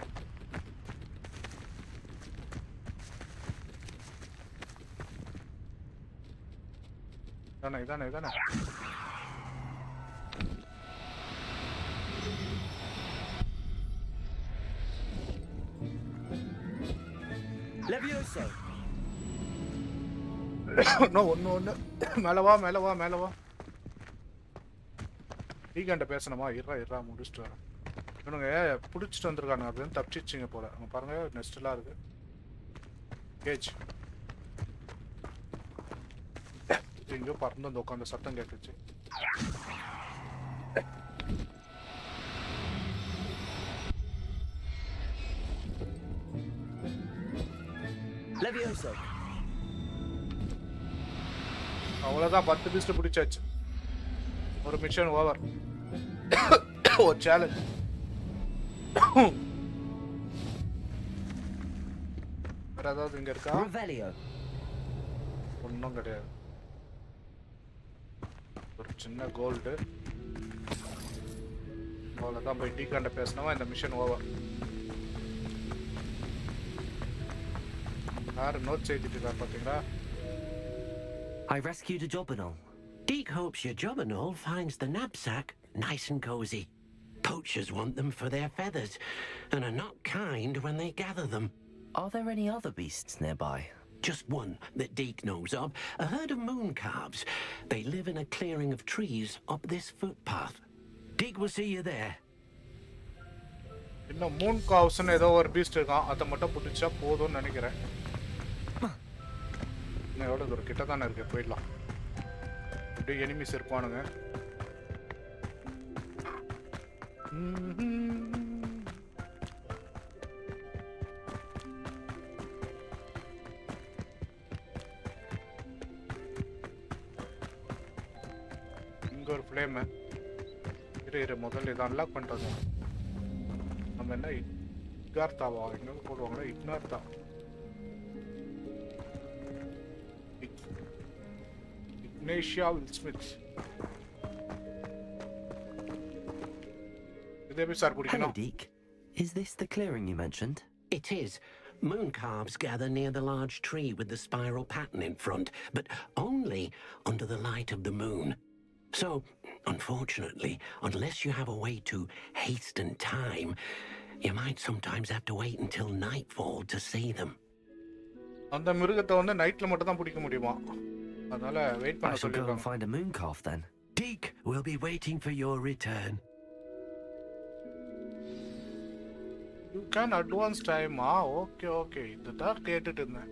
இதானே. Levioso. No, ஒண்ணு. மேல வா. டீகண்ட பேசணுமா? இருடா முடிச்சிட்டு வரேன். இவனுங்க புடிச்சிட்டு வந்திருக்கானுங்க. அதுல தப்பிச்சிச்சிங்க போல. அங்க பாருங்க நெஸ்ட் எல்லாம் இருக்கு. கேஜ். எங்கயோ பறந்து வந்து உட்காந்து சத்தம் கேட்டுச்சு. Levioso. அவ்வளவுதான் 10 பீஸ்ட் பிடிச்சாச்சு. ஒரு மிஷன் ஓவர். ஒரு சேலஞ்ச். வேற ஏதாவது இங்க இருக்கா? ஒன்றும் கிடையாது. ஒரு சின்ன கோல்டு. அவ்வளோதான் போய் டீகாண்ட பேசினவா இந்த மிஷன் ஓவர். யாரு நோட்ஸ் எழுதிட்டு இருக்கா பார்த்தீங்களா? I rescued a Jobberknoll. Deke hopes your Jobberknoll finds the knapsack nice and cozy. Poachers want them for their feathers and are not kind when they gather them. Are there any other beasts nearby? Just one that Deke knows of, a herd of moon calves. They live in a clearing of trees up this footpath. Deke will see you there. இன்னும் Moon காவ்ஸ்னு ஏதோ ஒரு Beast இருக்கான். அதை மட்டும் பிடிச்சா போதும்னு நினைக்கிறேன். எவ்வளோ தூரம் கிட்ட தானே இருக்கு, போயிடலாம். அப்படியே எனிமிஸ் இருப்பானுங்க. இங்க ஒரு ஃப்ளேமு. இரு முதல்ல இதை அன்லாக் பண்ணிட்டு நம்ம என்ன இக்னார்த்தாவா எங்க போடுவாங்களா? இக்னார்த்தா. Ignatia Smith. Hello, Deke. Is this the clearing you mentioned? It is. Moon calves gather near the large tree with the spiral pattern in front, but only under the light of the moon. So, unfortunately, unless you have a way to hasten time, you might sometimes have to wait until nightfall to see them. அந்த மிருகத்தை வந்து நைட்ல மட்டும் தான் பிடிக்க முடியுமா? அதனால wait பண்ண சொல்லிருக்காங்க. I shall go and find a moon calf then. Deke will be waiting for your return. You can advance time. Okay. இதுதான் கேட்டுட்டு இருந்தேன்.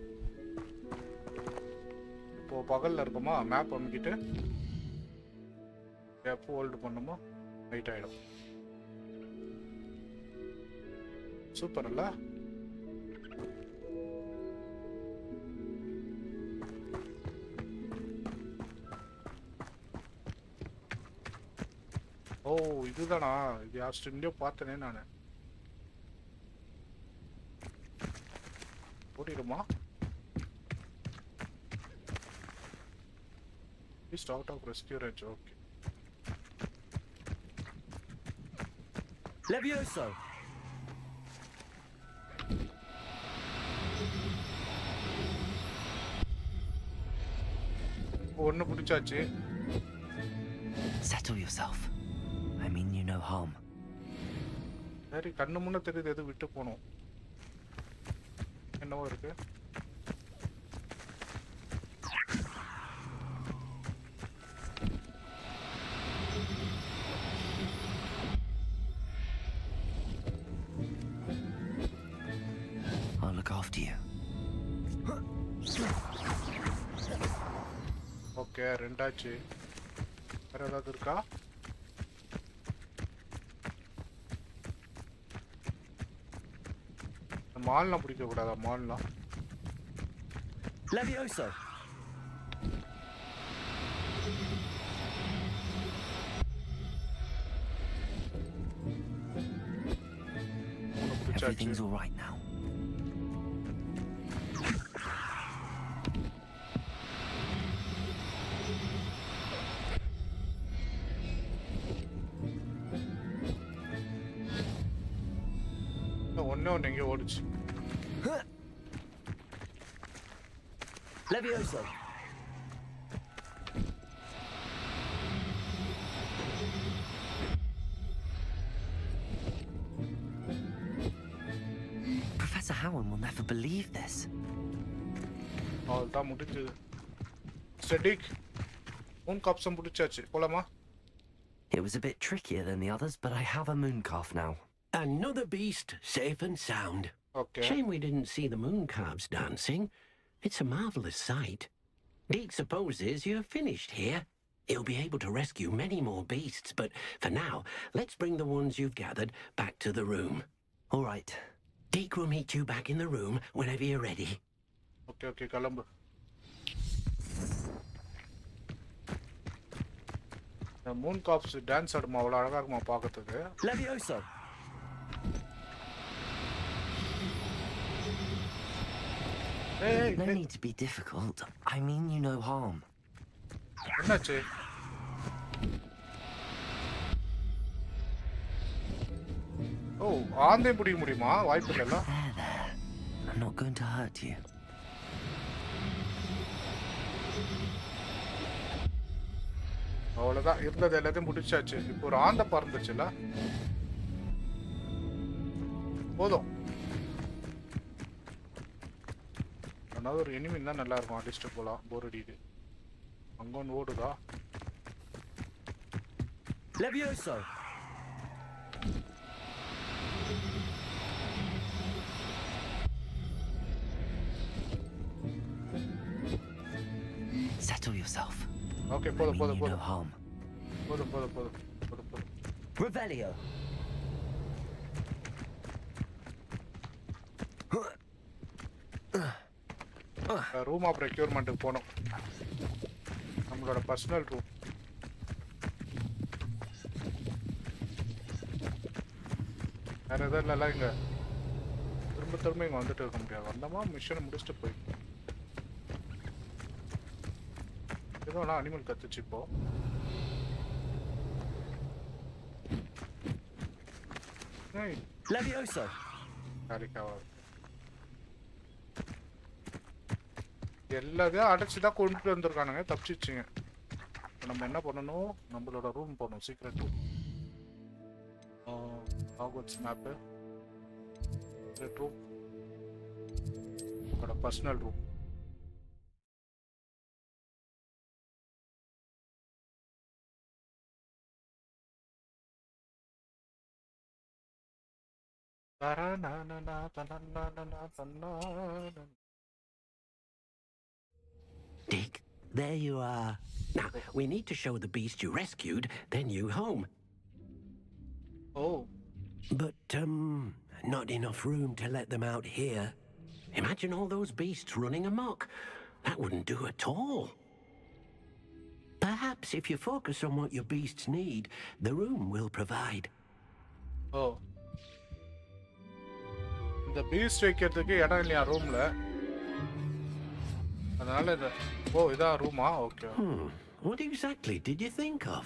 இப்போ பகல்ல இருக்குமா? மேப் அமைக்கிட்டு எப்போ ஹோல்ட் பண்ணுமோ நைட் ஆயிடும். சூப்பர் இல்ல? ஓ இதுதானா? இது யார் ஸ்ட்ரீம்லயோ பார்த்தனே நானு. ஓடிடுமா? Just out of rescue range. Okay. Levioso. ஒன்னு பிடிச்சாச்சு. Settle yourself. I mean you no harm. சரி, கண்ணு முன்ன தெரியுது எது விட்டு போனோம். என்னவோ இருக்கு. I'll look after you. Okay, ரெண்டாச்சு. வேற ஏதாவது இருக்கா? மால்லாம் பிடிக்க கூடாதா? மால்லாம் Levioso. Everything's all right now. ஒண்ணு எங்கேயோ ஓடிச்சு. Levioso. Professor Howard will never believe this. அவ்வளோதான் முடிஞ்சது. Sadiq, moon calf முடிச்சாச்சு. போலாமா? It was a bit trickier than the others, but I have a moon calf now. Another beast, safe and sound. Okay. Shame we didn't see the moon calves dancing. It's a marvelous sight. Deke supposes you're finished here. He'll be able to rescue many more beasts, but for now, let's bring the ones you've gathered back to the room. All right. Deke will meet you back in the room whenever you're ready. Okay, கிளம்பு. The moon calves dance ஆடுமா, அவ்வளோ அழகா இருக்குமா பார்க்கறதுக்கு. Levioso. No need to be difficult. I mean you no harm. என்னாச்சு? ஓ, ஆந்தே பிடிக்க முடியுமா? வாய்ப்பு இல்லைல்ல? There. I'm not going to hurt you. அவ்வளோதான், இருந்தது எல்லாத்தையும் முடிச்சாச்சு. இப்போ ஒரு ஆந்தை பறந்துச்சுல, போதும். அதாவது ஒரு எனிமி தான் நல்லா இருக்கும், அடிச்சுட்டு போகலாம். போர் அடிக்குது. அங்கே ஒன்று ஓடுதா? Levioso. Settle yourself. Okay, போதும். No harm. போதும். Revelio. ரூம் ஆஃப் ரெக்யூர்மெண்ட்டுக்கு போனோம். நம்மளோட பர்சனல் ரூம். வேற எதுவும் இல்லைல்ல இங்கே. திரும்ப இங்கே வந்துட்டு இருக்க முடியாது. வந்தோமா மிஷனை முடிச்சுட்டு போய் ஏதோ நான் அனிமல் கத்துச்சு இப்போ. Levioso. எல்லாத்தையும் அடைச்சி தான் கொண்டுட்டு வந்திருக்கானுங்க. தப்பிச்சிச்சுங்க. நம்ம என்ன பண்ணணும்? நம்மளோட ரூம் போகணும். Secret room. Hogwarts map. Secret room. நம்மளோட personal room. Dick, there you are. Now, we need to show the beast you rescued their new home. Oh. But, not enough room to let them out here. Imagine all those beasts running amok. That wouldn't do at all. Perhaps if you focus on what your beasts need, the room will provide. Oh. The beast வைக்கிறதுக்கு இடம் இல்லையா ரூம்ல? அதனால இது இதான் ரூமா? Okay. What exactly did you think of?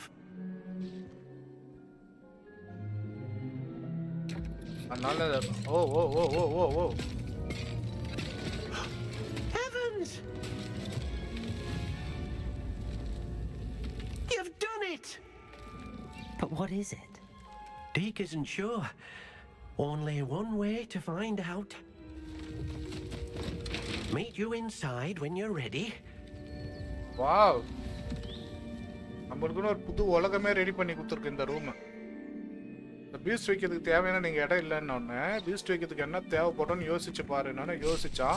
அதனால ஓ. Heavens! You've done it! But what is it? Deke isn't sure. Only one way to find out. Meet you inside when you're ready. Wow. நம்மளுக்குன்னு ஒரு புது உலகமே ready பண்ணி கொடுத்துருக்கு இந்த room. இந்த Beast வைக்கிறதுக்கு தேவையான நீங்கள் இடம் இல்லைன்னு பீஸ்ட் வைக்கிறதுக்கு என்ன தேவைப்படணும்னு யோசிச்சு பாருன்னு யோசிச்சா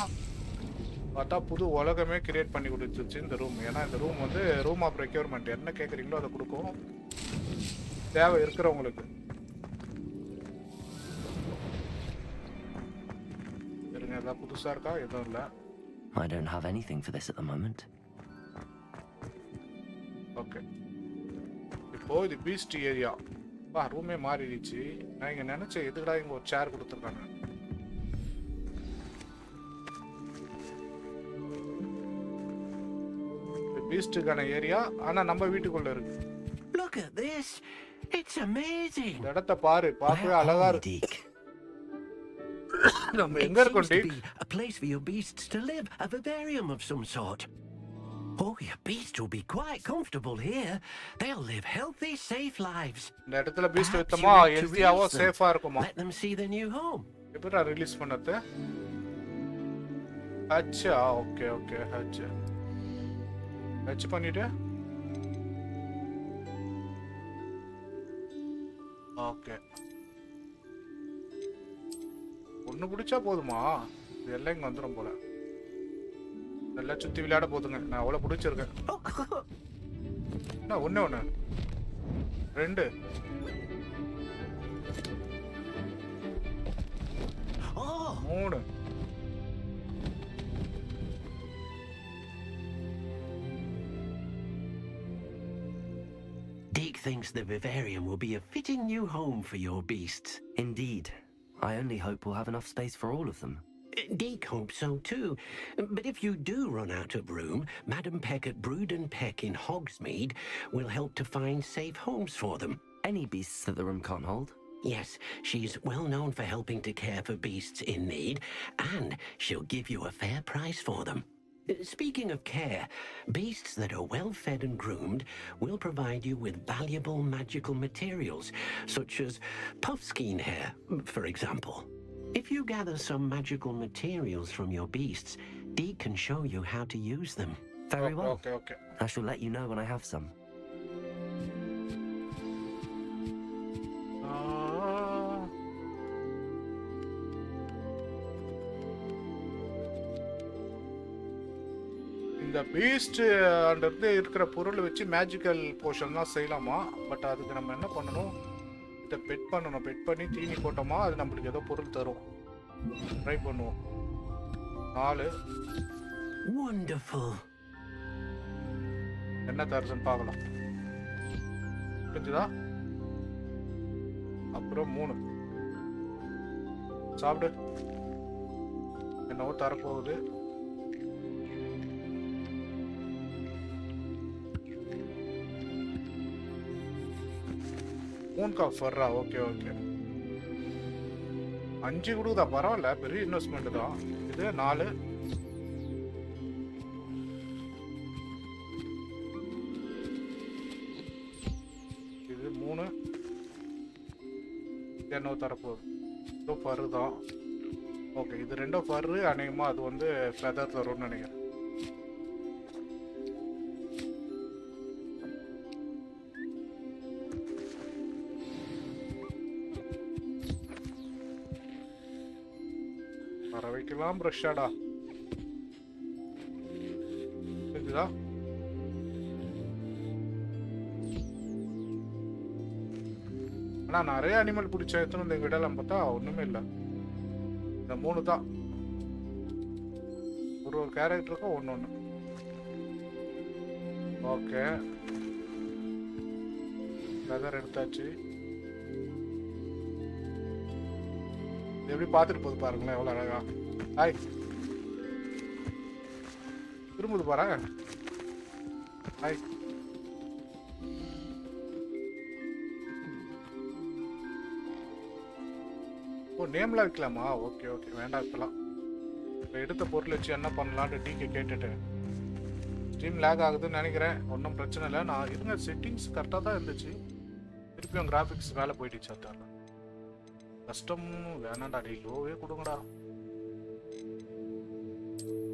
பார்த்தா புது உலகமே கிரியேட் பண்ணி கொடுத்துருச்சு இந்த ரூம். ஏன்னா இந்த ரூம் வந்து ரூம் ஆஃப் ரெக்யூர்மெண்ட். என்ன கேட்குறீங்களோ அதை கொடுக்கும் தேவை இருக்கிறவங்களுக்கு. ஏதாவது புதுசா இருக்கா? எதுவும் இல்லை. I don't have anything for this at the moment. Okay. இப்போ இது பீஸ்ட் ஏரியா. ரூமே மாறிடுச்சு. நான் இங்க நினைச்சேன் எதுக்கடா இங்க ஒரு சேர் கொடுத்துருக்காங்க. பீஸ்டுக்கான ஏரியா. ஆனா நம்ம வீட்டுக்குள்ள இருக்கு. Look at this. It's amazing. இந்த இடத்தை பாரு. பார்க்கவே அழகா இருக்கு. நம்ம It எங்க இருக்கோம் seems to take? be a place for your beasts to live, a vivarium of some sort. Oh, your beasts will be quite comfortable here. They'll live healthy, safe lives. இந்த இடத்துல Beast Perhaps you வித்தமா want to ஹெல்த்தியாவோ release them. சேஃபா இருக்குமா? Let them see their new home. எப்படா release பண்ணது? அச்சா okay okay அச்சா. H பண்ணிட்டு okay. ஒண்ணு பிடிச்சா போதுமா? இதெல்லாம் இங்க வந்துரும் போல. நல்லா சுத்தி விளையாட போதுங்க. நான் அவ்வளவு பிடிச்சிருக்கேன். என்ன ஒண்ணு ரெண்டு. மூணு. Deke thinks the vivarium will be a fitting new home for your beasts. Indeed. I only hope we'll have enough space for all of them. Deke hopes so too. But if you do run out of room, Madam Peck at Brood and Peck in Hogsmeade will help to find safe homes for them. Any beasts that the room can't hold? Yes, she's well known for helping to care for beasts in need, and she'll give you a fair price for them. Speaking of care, beasts that are well fed and groomed will provide you with valuable magical materials, such as puffskein hair, for example. If you gather some magical materials from your beasts, Deke can show you how to use them. Very well. Okay. I shall let you know when I have some. இந்த Beast அந்த இருக்கிற பொருள் வச்சு magical போஷன்லாம் செய்யலாமா? But அதுக்கு நம்ம என்ன பண்ணணும்? இதை பெட் பண்ணணும். பெட் பண்ணி தீனி போட்டோமா அது நம்மளுக்கு ஏதோ பொருள் தரும். ட்ரை பண்ணுவோம். 4. Wonderful. என்ன தருதுன்னு பார்க்கலாம். புரிஞ்சுதா? அப்புறம் 3. சாப்பிடு. என்னவோ தரப்போகுது. மூன்கா ஃபர்ரா. ஓகே 5 கொடுக்குதா? பரவாயில்ல, பெரிய இன்வெஸ்ட்மெண்ட் தான் இது. 4. இது 3. என்ன தரப்போகுது? இதோ ஃபர்ரு தான். ஓகே, இது 2 ஃபர்ரு. அநேகமாக அது வந்து ஃபெதர் தரும்னு நினைக்கிறேன். பறவைக்கெல்லாம் ப்ரஷ்ஷாடா. இருக்குதா? ஆனால் நிறைய அனிமல் பிடிச்ச எடுத்துன்னு இந்த விடலாம் பார்த்தா ஒன்றுமே இல்லை. இந்த 3 தான். ஒரு கேரக்டருக்கும் ஒன்று. ஓகே, வெதர் எடுத்தாச்சு. எப்படி பார்த்துட்டு போகுது பாருங்களேன், எவ்வளோ அழகா. ஹாய், திரும்புது பாரு. ஹாய். ஓ, நேம்லாம் வைக்கலாமா? ஓகே வேண்டாம் இப்போலாம். இப்போ எடுத்த பொருள் வச்சு என்ன பண்ணலான்ட்டு டிகே கேட்டுட்டு ஸ்ட்ரீம் லேக் ஆகுதுன்னு நினைக்கிறேன். ஒன்றும் பிரச்சனை இல்லை. நான் இருங்க, செட்டிங்ஸ் கரெக்டாக தான் இருந்துச்சு. திருப்பியும் கிராஃபிக்ஸ் வேலை போயிடுச்சு. அதான் கஷ்டம் வேணாண்டா. டே லோவே கொடுங்கடா.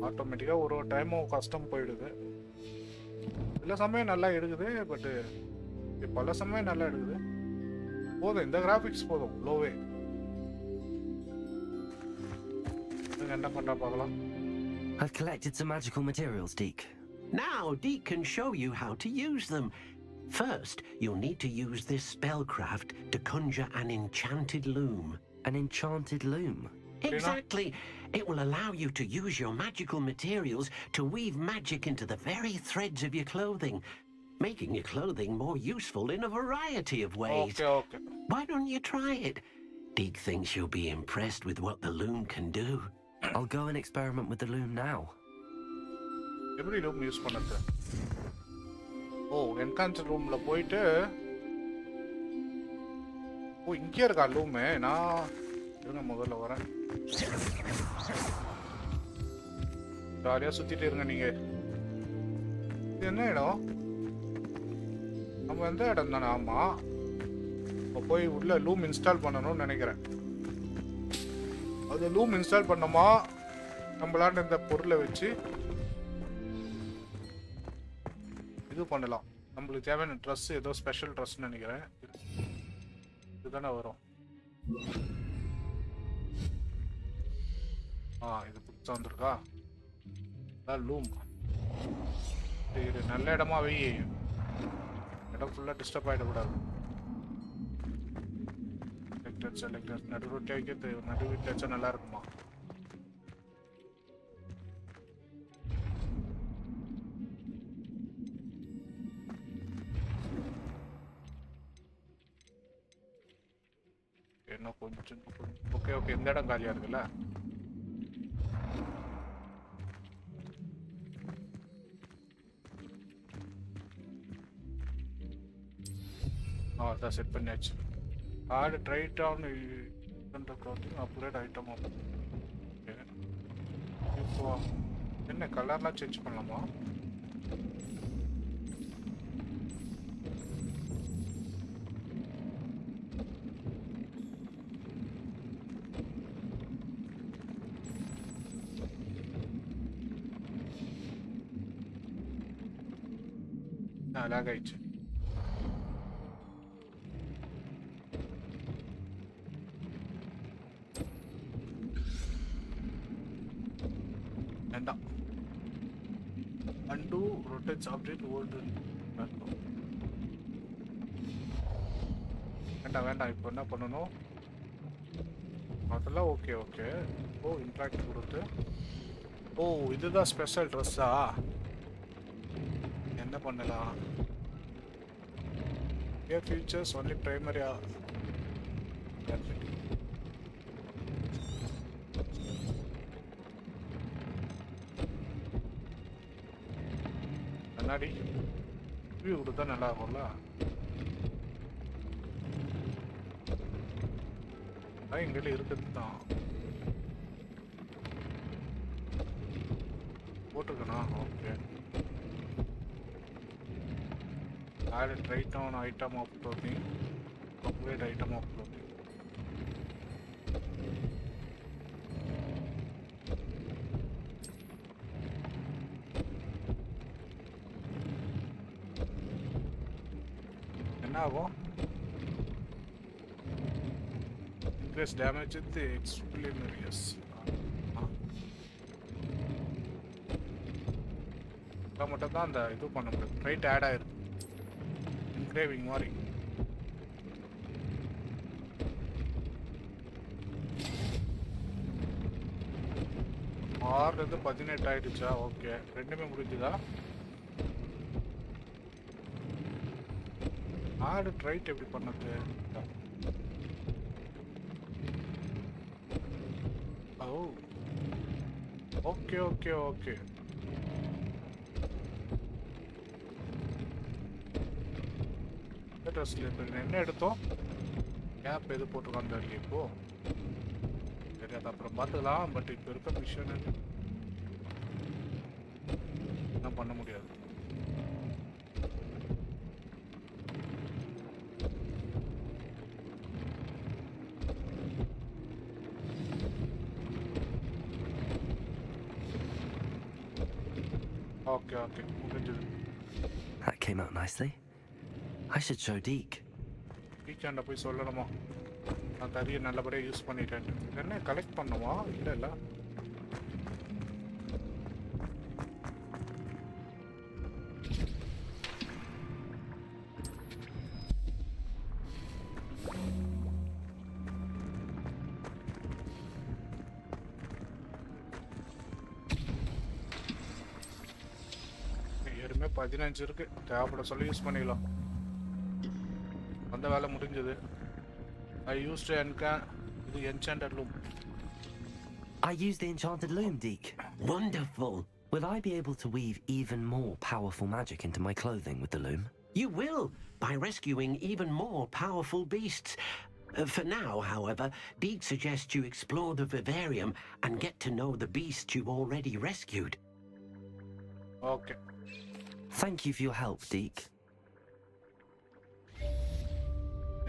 ஆட்டோமேட்டிக்காக ஒரு டைமும் கஷ்டம் போயிடுது. சில சமயம் நல்லா எடுக்குது, பட்டு பல சமயம் நல்லா எடுக்குது. போதும், இந்த கிராஃபிக்ஸ் போதும். லோவே என்ன பண்ணுறா பார்க்கலாம். I've collected some magical materials, Deke. Now Deke can show you how to use them. First, you'll need to use this spellcraft to conjure an enchanted loom. An enchanted loom? Exactly. It will allow you to use your magical materials to weave magic into the very threads of your clothing, making your clothing more useful in a variety of ways. Okay. Why don't you try it? Deke thinks you'll be impressed with what the loom can do. I'll go and experiment with the loom now. எப்படி loom use பண்ணது? ஓ, என்கான்ஸ் ரூம்ல போயிட்டு. ஓ, இங்கே இருக்கா loom? நான் நான் முதல்ல வரேன். ஜாலியாக சுற்றிட்டு இருங்க நீங்கள். இது என்ன இடம்? நம்ம எந்த இடம் தானே? ஆமாம், இப்போ போய் உள்ள லூம் இன்ஸ்டால் பண்ணணும்னு நினைக்கிறேன். அது லூம் இன்ஸ்டால் பண்ணோமா நம்மளாண்ட இந்த பொருளை வச்சு இது பண்ணலாம். நம்மளுக்கு தேவையான ட்ரெஸ் ஏதோ ஸ்பெஷல் ட்ரெஸ்ன்னு நினைக்கிறேன். இதுதானே வரும். இது புதுசாக வந்திருக்கா? லூம். இது நல்ல இடமா வை. இடம் ஃபுல்லாக டிஸ்டர்ப் ஆகிடக்கூடாது. நடு ரொட்டி வைக்கிறது நடு வீட்டில் வச்சா நல்லா இருக்குமா? என்ன கொஞ்சம் ஓகே ஓகே, இந்த இடம் காலியாக இருக்குல்ல. அதான் செட் பண்ணியாச்சு. ஆடு try down upgrade item. Okay, இப்போ என்ன கலர்லாம் சேஞ்ச் பண்ணலாமா? லாக் ஆயிடுச்சு. வேண்டாம். undo rotates update old. வேண்டாம் வேண்டாம். இப்போ என்ன பண்ணணும்? அதெல்லாம் ஓகே ஓகே. ஓ, இம்பாக்ட் கொடுத்து. ஓ, இதுதான் ஸ்பெஷல் ட்ரெஸ்ஸா? என்ன பண்ணலாம்? Features only primary. கண்ணாடி வியூ கொடுத்தா நல்லா இருக்கும்ல. எங்கிட்ட இருக்கிறது தான் போட்டிருக்கேனா? Okay. add try down item of clothing, upgrade item of clothing. என்ன ஆகும்? Increase damage with the explanaries. மட்டும் தான் அந்த இது பண்ண முடியும். ரைட் ஆட் ஆயிருக்கு என்கிரேவிங் மாதிரி. ஆறுலேருந்து 18 ஆயிடுச்சா? ஓகே, ரெண்டுமே முடிஞ்சுதா? ஆடு ரைட் எப்படி பண்ணது? ஓ, ஓகே ஓகே ஓகே. ட்ரெஸ்ல என்ன எடுத்தோம்? கேப் எது போட்டுருக்காங்க இப்போ? சரி, அது அப்புறம் பார்த்துக்கலாம். பட் இப்போ இருக்க மிஷன் என்ன பண்ண முடியாது. ஓகே ஓகே, முடிஞ்சது. That came out nicely. I should show Deke. டீக்காண்ட போய் சொல்லணுமா நான் தறியை நல்லபடியாக யூஸ் பண்ணிட்டேன். என்ன கலெக்ட் பண்ணுமா? இல்லை இல்லை, ஏற்கனவே 15 இருக்கு. தேவைப்பட சொல்லி யூஸ் பண்ணிக்கலாம். அந்த வேலை முடிஞ்சது. I used to the enchanted loom. I used the enchanted loom, Deke. Wonderful. Will I be able to weave even more powerful magic into my clothing with the loom? You will, by rescuing even more powerful beasts. For now, however, Deke suggests you explore the vivarium and get to know the beasts you've already rescued. Okay. Thank you for your help, Deke.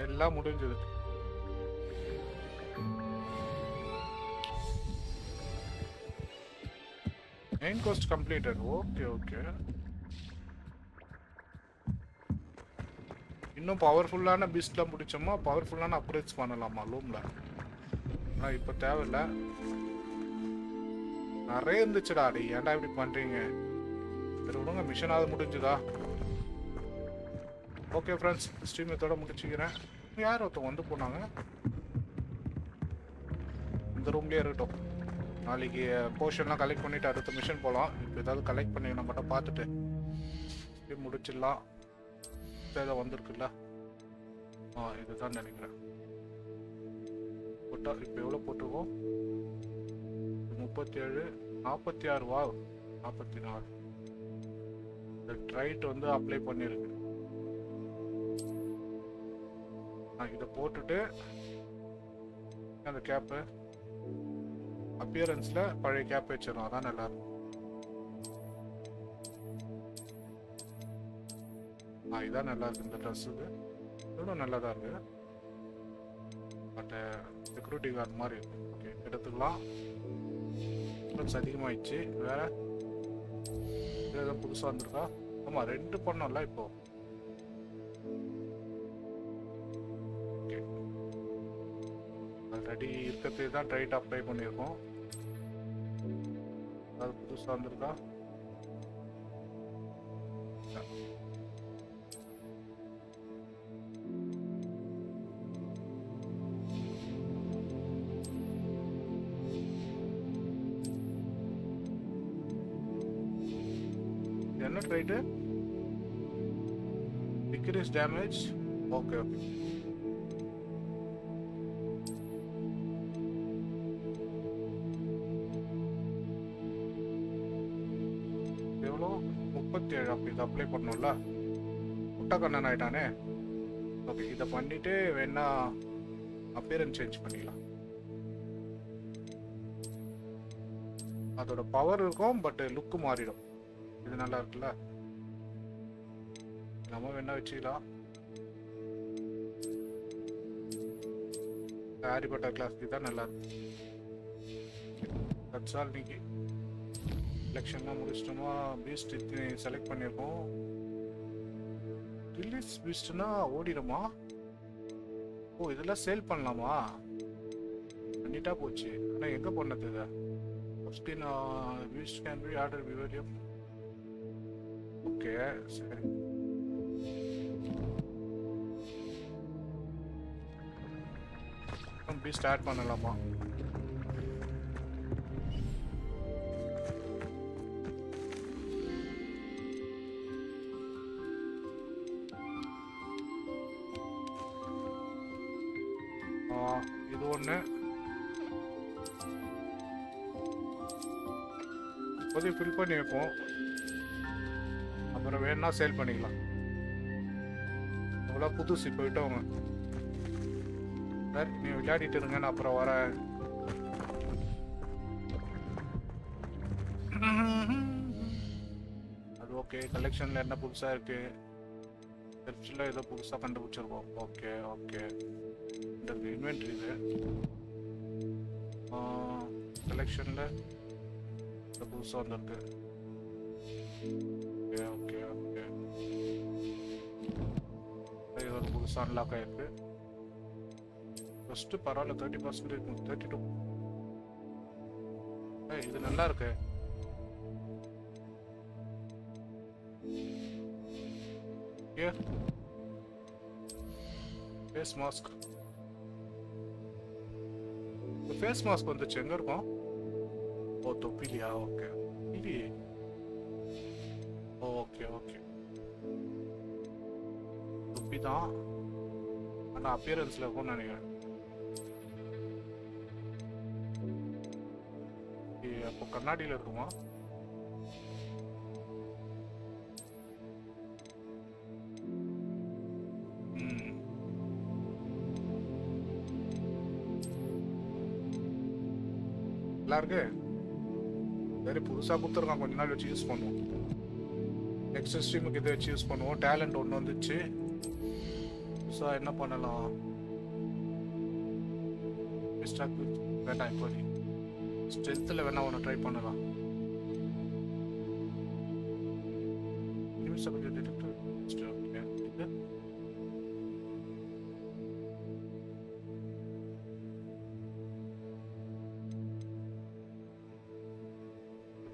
எல்லாம் முடிஞ்சது. Main quest completed. Okay. இன்னும் பவர்ஃபுல்லான பீஸ்ட்லாம் பிடிச்சோமா பவர்ஃபுல்லான upgrades பண்ணலாமா லூம்ல. ஆனால் இப்போ தேவையில்ல. நிறைய இருந்துச்சுடா. அடி ஏன்டா இப்படி பண்ணுறீங்க? சரி விடுங்க, மிஷனாவது முடிஞ்சுதா? ஓகே ஃப்ரெண்ட்ஸ், ஸ்ட்ரீம் இதோட முடிச்சுக்கிறேன். யார் ஒருத்தவங்க வந்து போனாங்க? இந்த ரூம்லேயே இருக்கட்டும். நாளைக்கு போர்ஷன்லாம் கலெக்ட் பண்ணிவிட்டு அடுத்த மிஷன் போகலாம். இப்போ ஏதாவது கலெக்ட் பண்ணி நம்ம மட்டும் பார்த்துட்டு ஸ்ட்ரீம் முடிச்சிடலாம். ஏதோ வந்திருக்குல்ல, இதுதான் நினைக்கிறேன். போட்டா இப்போ எவ்வளோ போட்டிருக்கோம்? 37, 46. வா 44. இந்த ட்ரைட் வந்து அப்ளை பண்ணியிருக்கு. இதை போட்டுட்டு அந்த கேப்பு அப்பியரன்ஸில் பழைய கேப் வச்சிடும். அதான் நல்லா இருக்கும். இதான் நல்லா இருக்கு. இந்த ட்ரெஸ் இது இவ்வளோ நல்லா தான் இருக்கு. பட் செக்யூரிட்டி கார்டு மாதிரி இருக்கு. ஓகே, எடுத்துக்கலாம். ப்ளஸ் அதிகமாகிடுச்சு. வேற ஏதோ புதுசாக வந்திருக்கா? ஆமாம், 2 பண்ணோம்ல இப்போ. ஓகே, ஆல்ரெடி இருக்கிறது தான் ட்ரைட் அப்ளை பண்ணியிருக்கோம். அது புதுசாக வந்திருக்கா? என்ன ட்ரைட்? Degrees damage. ஓகே. எவ்வளோ? 37. அப்போ இதை அப்ளை பண்ணோம்ல. முட்டைக்கண்ணன் ஆயிட்டானே. ஓகே, இதை பண்ணிட்டு வேணா அப்பியரன்ஸ் சேஞ்ச் பண்ணிக்கலாம். அதோட பவர் இருக்கும், பட் லுக்கு மாறிடும். இது நல்லா இருக்குல்ல. நம்ம வேணா வச்சுக்கலாம். ஹாரி பாட்டர் கிளாஸ் தான் நல்லா இருக்கு. That's all. இன்னைக்கு செலெக்ஷன்லாம் முடிச்சிட்டோமா? பீஸ்ட் செலக்ட் பண்ணியிருக்கோம். ரிலீஸ் பீஸ்ட்னா ஓடிடுமா? ஓ, இதெல்லாம் சேல் பண்ணலாமா? பண்ணிட்டா போச்சு. ஆனால் எங்கே பண்ணது இதை? Skin beast can be order vivarium. Okay, சரி. பீஸ்ட் ஆட் பண்ணலாமா? இது ஒன்று. இப்போதைக்கு ஃபில் பண்ணி வைப்போம். அப்புறம் வேணா சேல் பண்ணிக்கலாம். அவ்வளோ புதுசு போயிட்டவங்க. சார், நீ விளையாடிட்டு இருங்க, நான் அப்புறம் வரேன். அது ஓகே. கலெக்ஷனில் என்ன புதுசாக இருக்கு? செர்ச்சில் ஏதோ புதுசாக கண்டுபிடிச்சிருக்கோம். ஓகே. இந்த இன்வென்ட்ரி இது. கலெக்ஷனில் புதுசாக வந்துருக்கு. ஓகே. இது ஒரு புதுசாக அன்லாக் ஆயிருக்கு. ஃபஸ்ட்டு பரவாயில்ல, 30% இருக்கும். 32. இது நல்லா இருக்கு. Face mask. ஃபேஸ் மாஸ்க் வந்துச்சு. எங்க இருக்கும்? ஓ, தொப்பிலியா? ஓகே. இல்லையே. ஓகே. தொப்பி தான், ஆனால் அப்பியரன்ஸில் இருக்கும்னு நினைக்கிறேன். அப்போ கண்ணாடியில் இருக்குமா? நல்லா இருக்கு. சரி புதுசாக கொடுத்துருக்கான், கொஞ்ச நாள் வச்சு யூஸ் பண்ணுவோம். நெக்ஸ்ட் ஸ்ட்ரீமுக்கு இதை வச்சு யூஸ் பண்ணுவோம். டேலண்ட் ஒன்று வந்துச்சு. புதுசாக என்ன பண்ணலாம்? வேண்டாம், இப்போதைக்கு ஸ்ட்ரென்த்தில் வேணா ஒன்று ட்ரை பண்ணலாம்.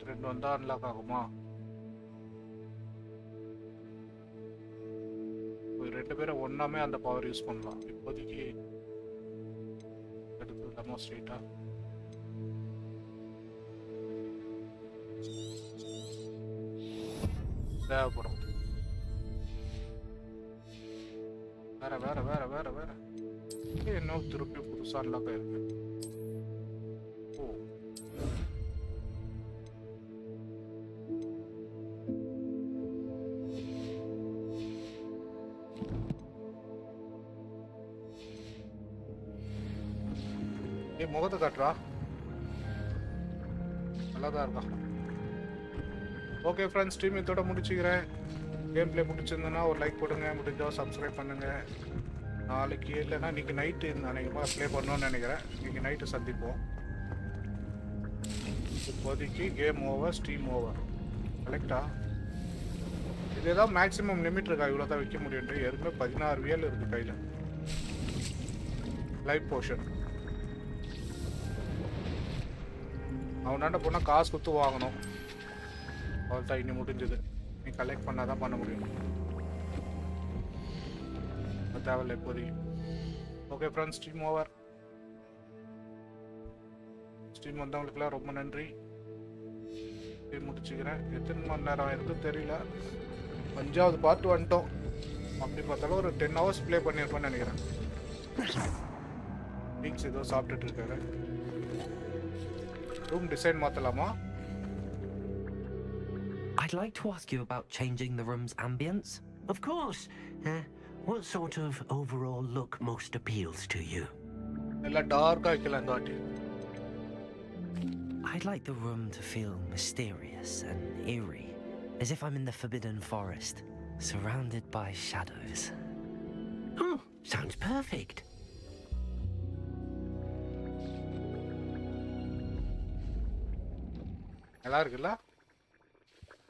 ரெண்டு வந்தா அன்லாக் ஆகுமா? ரெண்டு பேரும் ஒன்னாமே அந்த பவர் யூஸ் பண்ணலாம். இப்போதைக்கு எடுத்துலாமா ஸ்ட்ரெயிட்டா? தேவைப்படும். வேற வேற வேற வேற வேற என்ன திருப்பி புதுசா அன்லாக் ஆயிருக்கு. ஓ முகத்தை காட்டுறா, நல்லாதான் இருக்கா. ஓகே ஃப்ரெண்ட்ஸ், ஸ்ட்ரீம் இதோட முடிச்சுக்கிறேன். கேம் பிளே முடிச்சிருந்தேன்னா ஒரு லைக் போடுங்க, முடிஞ்சா சப்ஸ்கிரைப் பண்ணுங்க. நாளைக்கு இல்லைன்னா இன்னைக்கு நைட்டு அநேகமாக ப்ளே பண்ணணும்னு நினைக்கிறேன். இன்னைக்கு நைட்டு சந்திப்போம். இப்போதைக்கு கேம் ஓவர், ஸ்ட்ரீம் ஓவர். கரெக்டா? இதுதான் மேக்ஸிமம் லிமிட் இருக்கா, இவ்வளோ தான் வைக்க முடியும். ஏற்கனவே 16 வியல் இருக்கு கையில். லைஃப் போர்ஷன் அவனாண்ட போனால் காசு கொடுத்து வாங்கணும். அவள் தான் இன்னும் முடிஞ்சது. நீ கலெக்ட் பண்ணால் தான் பண்ண முடியும். தேவையில்லை இப்போதைக்கு. Okay friends, stream over. Stream வந்தவங்களுக்குலாம் ரொம்ப நன்றி. ஸ்ட்ரீம் முடிச்சுக்கிறேன். எத்தனை மணி நேரம் இருக்குன்னு தெரியல. 5வது பார்ட் வந்துட்டோம். அப்படி பார்த்தாலும் ஒரு 10 hours ப்ளே பண்ணியிருப்பேன்னு நினைக்கிறேன். வீக்ஸ் ஏதோ சாப்பிட்டுட்டு இருக்காரு. ரூம் டிசைன் மாற்றலாமா? I'd like to ask you about changing the room's ambience. Of course. What sort of overall look most appeals to you? I'd like the room to feel mysterious and eerie, as if I'm in the Forbidden Forest, surrounded by shadows. Oh, sounds perfect. நல்லா இருக்குல்ல?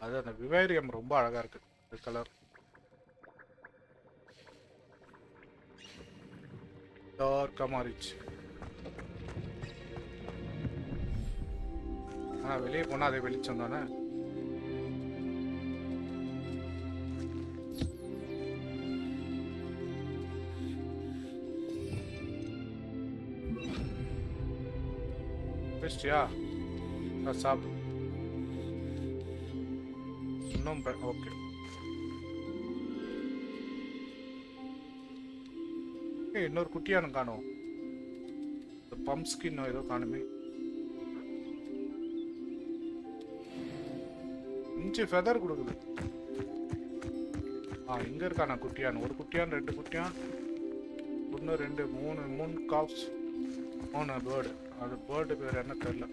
அது அந்த விவேரியம் ரொம்ப அழகா இருக்கு. இந்த colour டார்க்கா மாறிச்சு. ஆனால் வெளியே போனால் அதே வெளிச்சம் தானே. பெஸ்டியா சாப்பிடு. இன்னும் ஓகே. இன்னொரு குட்டியானு காணும். பம்ப் ஸ்கின் ஏதோ காணுமே. இன்ச்சு ஃபெதர் கொடுக்குது. இங்க இருக்கானா குட்டியான்? ஒரு குட்டியான், 2 குட்டியான், 1 2 3 காப்ஸ், 3 பேர்டு. அது பேர்டு பேர் என்ன தெரியல.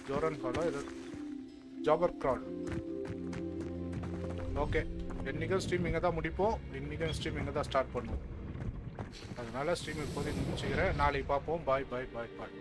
ஜோரன் ஃபாலோ இது ஜாபர் கிரால். ஓகே, இன்னைக்கும் ஸ்ட்ரீம் இங்கே தான் முடிப்போம். இன்னைக்கும் ஸ்ட்ரீம் இங்கே தான் ஸ்டார்ட் பண்ணுவோம். அதனால ஸ்ட்ரீம் இப்போதைக்கு முடிச்சுக்கிறேன். நாளைக்கு பார்ப்போம். பாய் பாய் பாய் பாய்.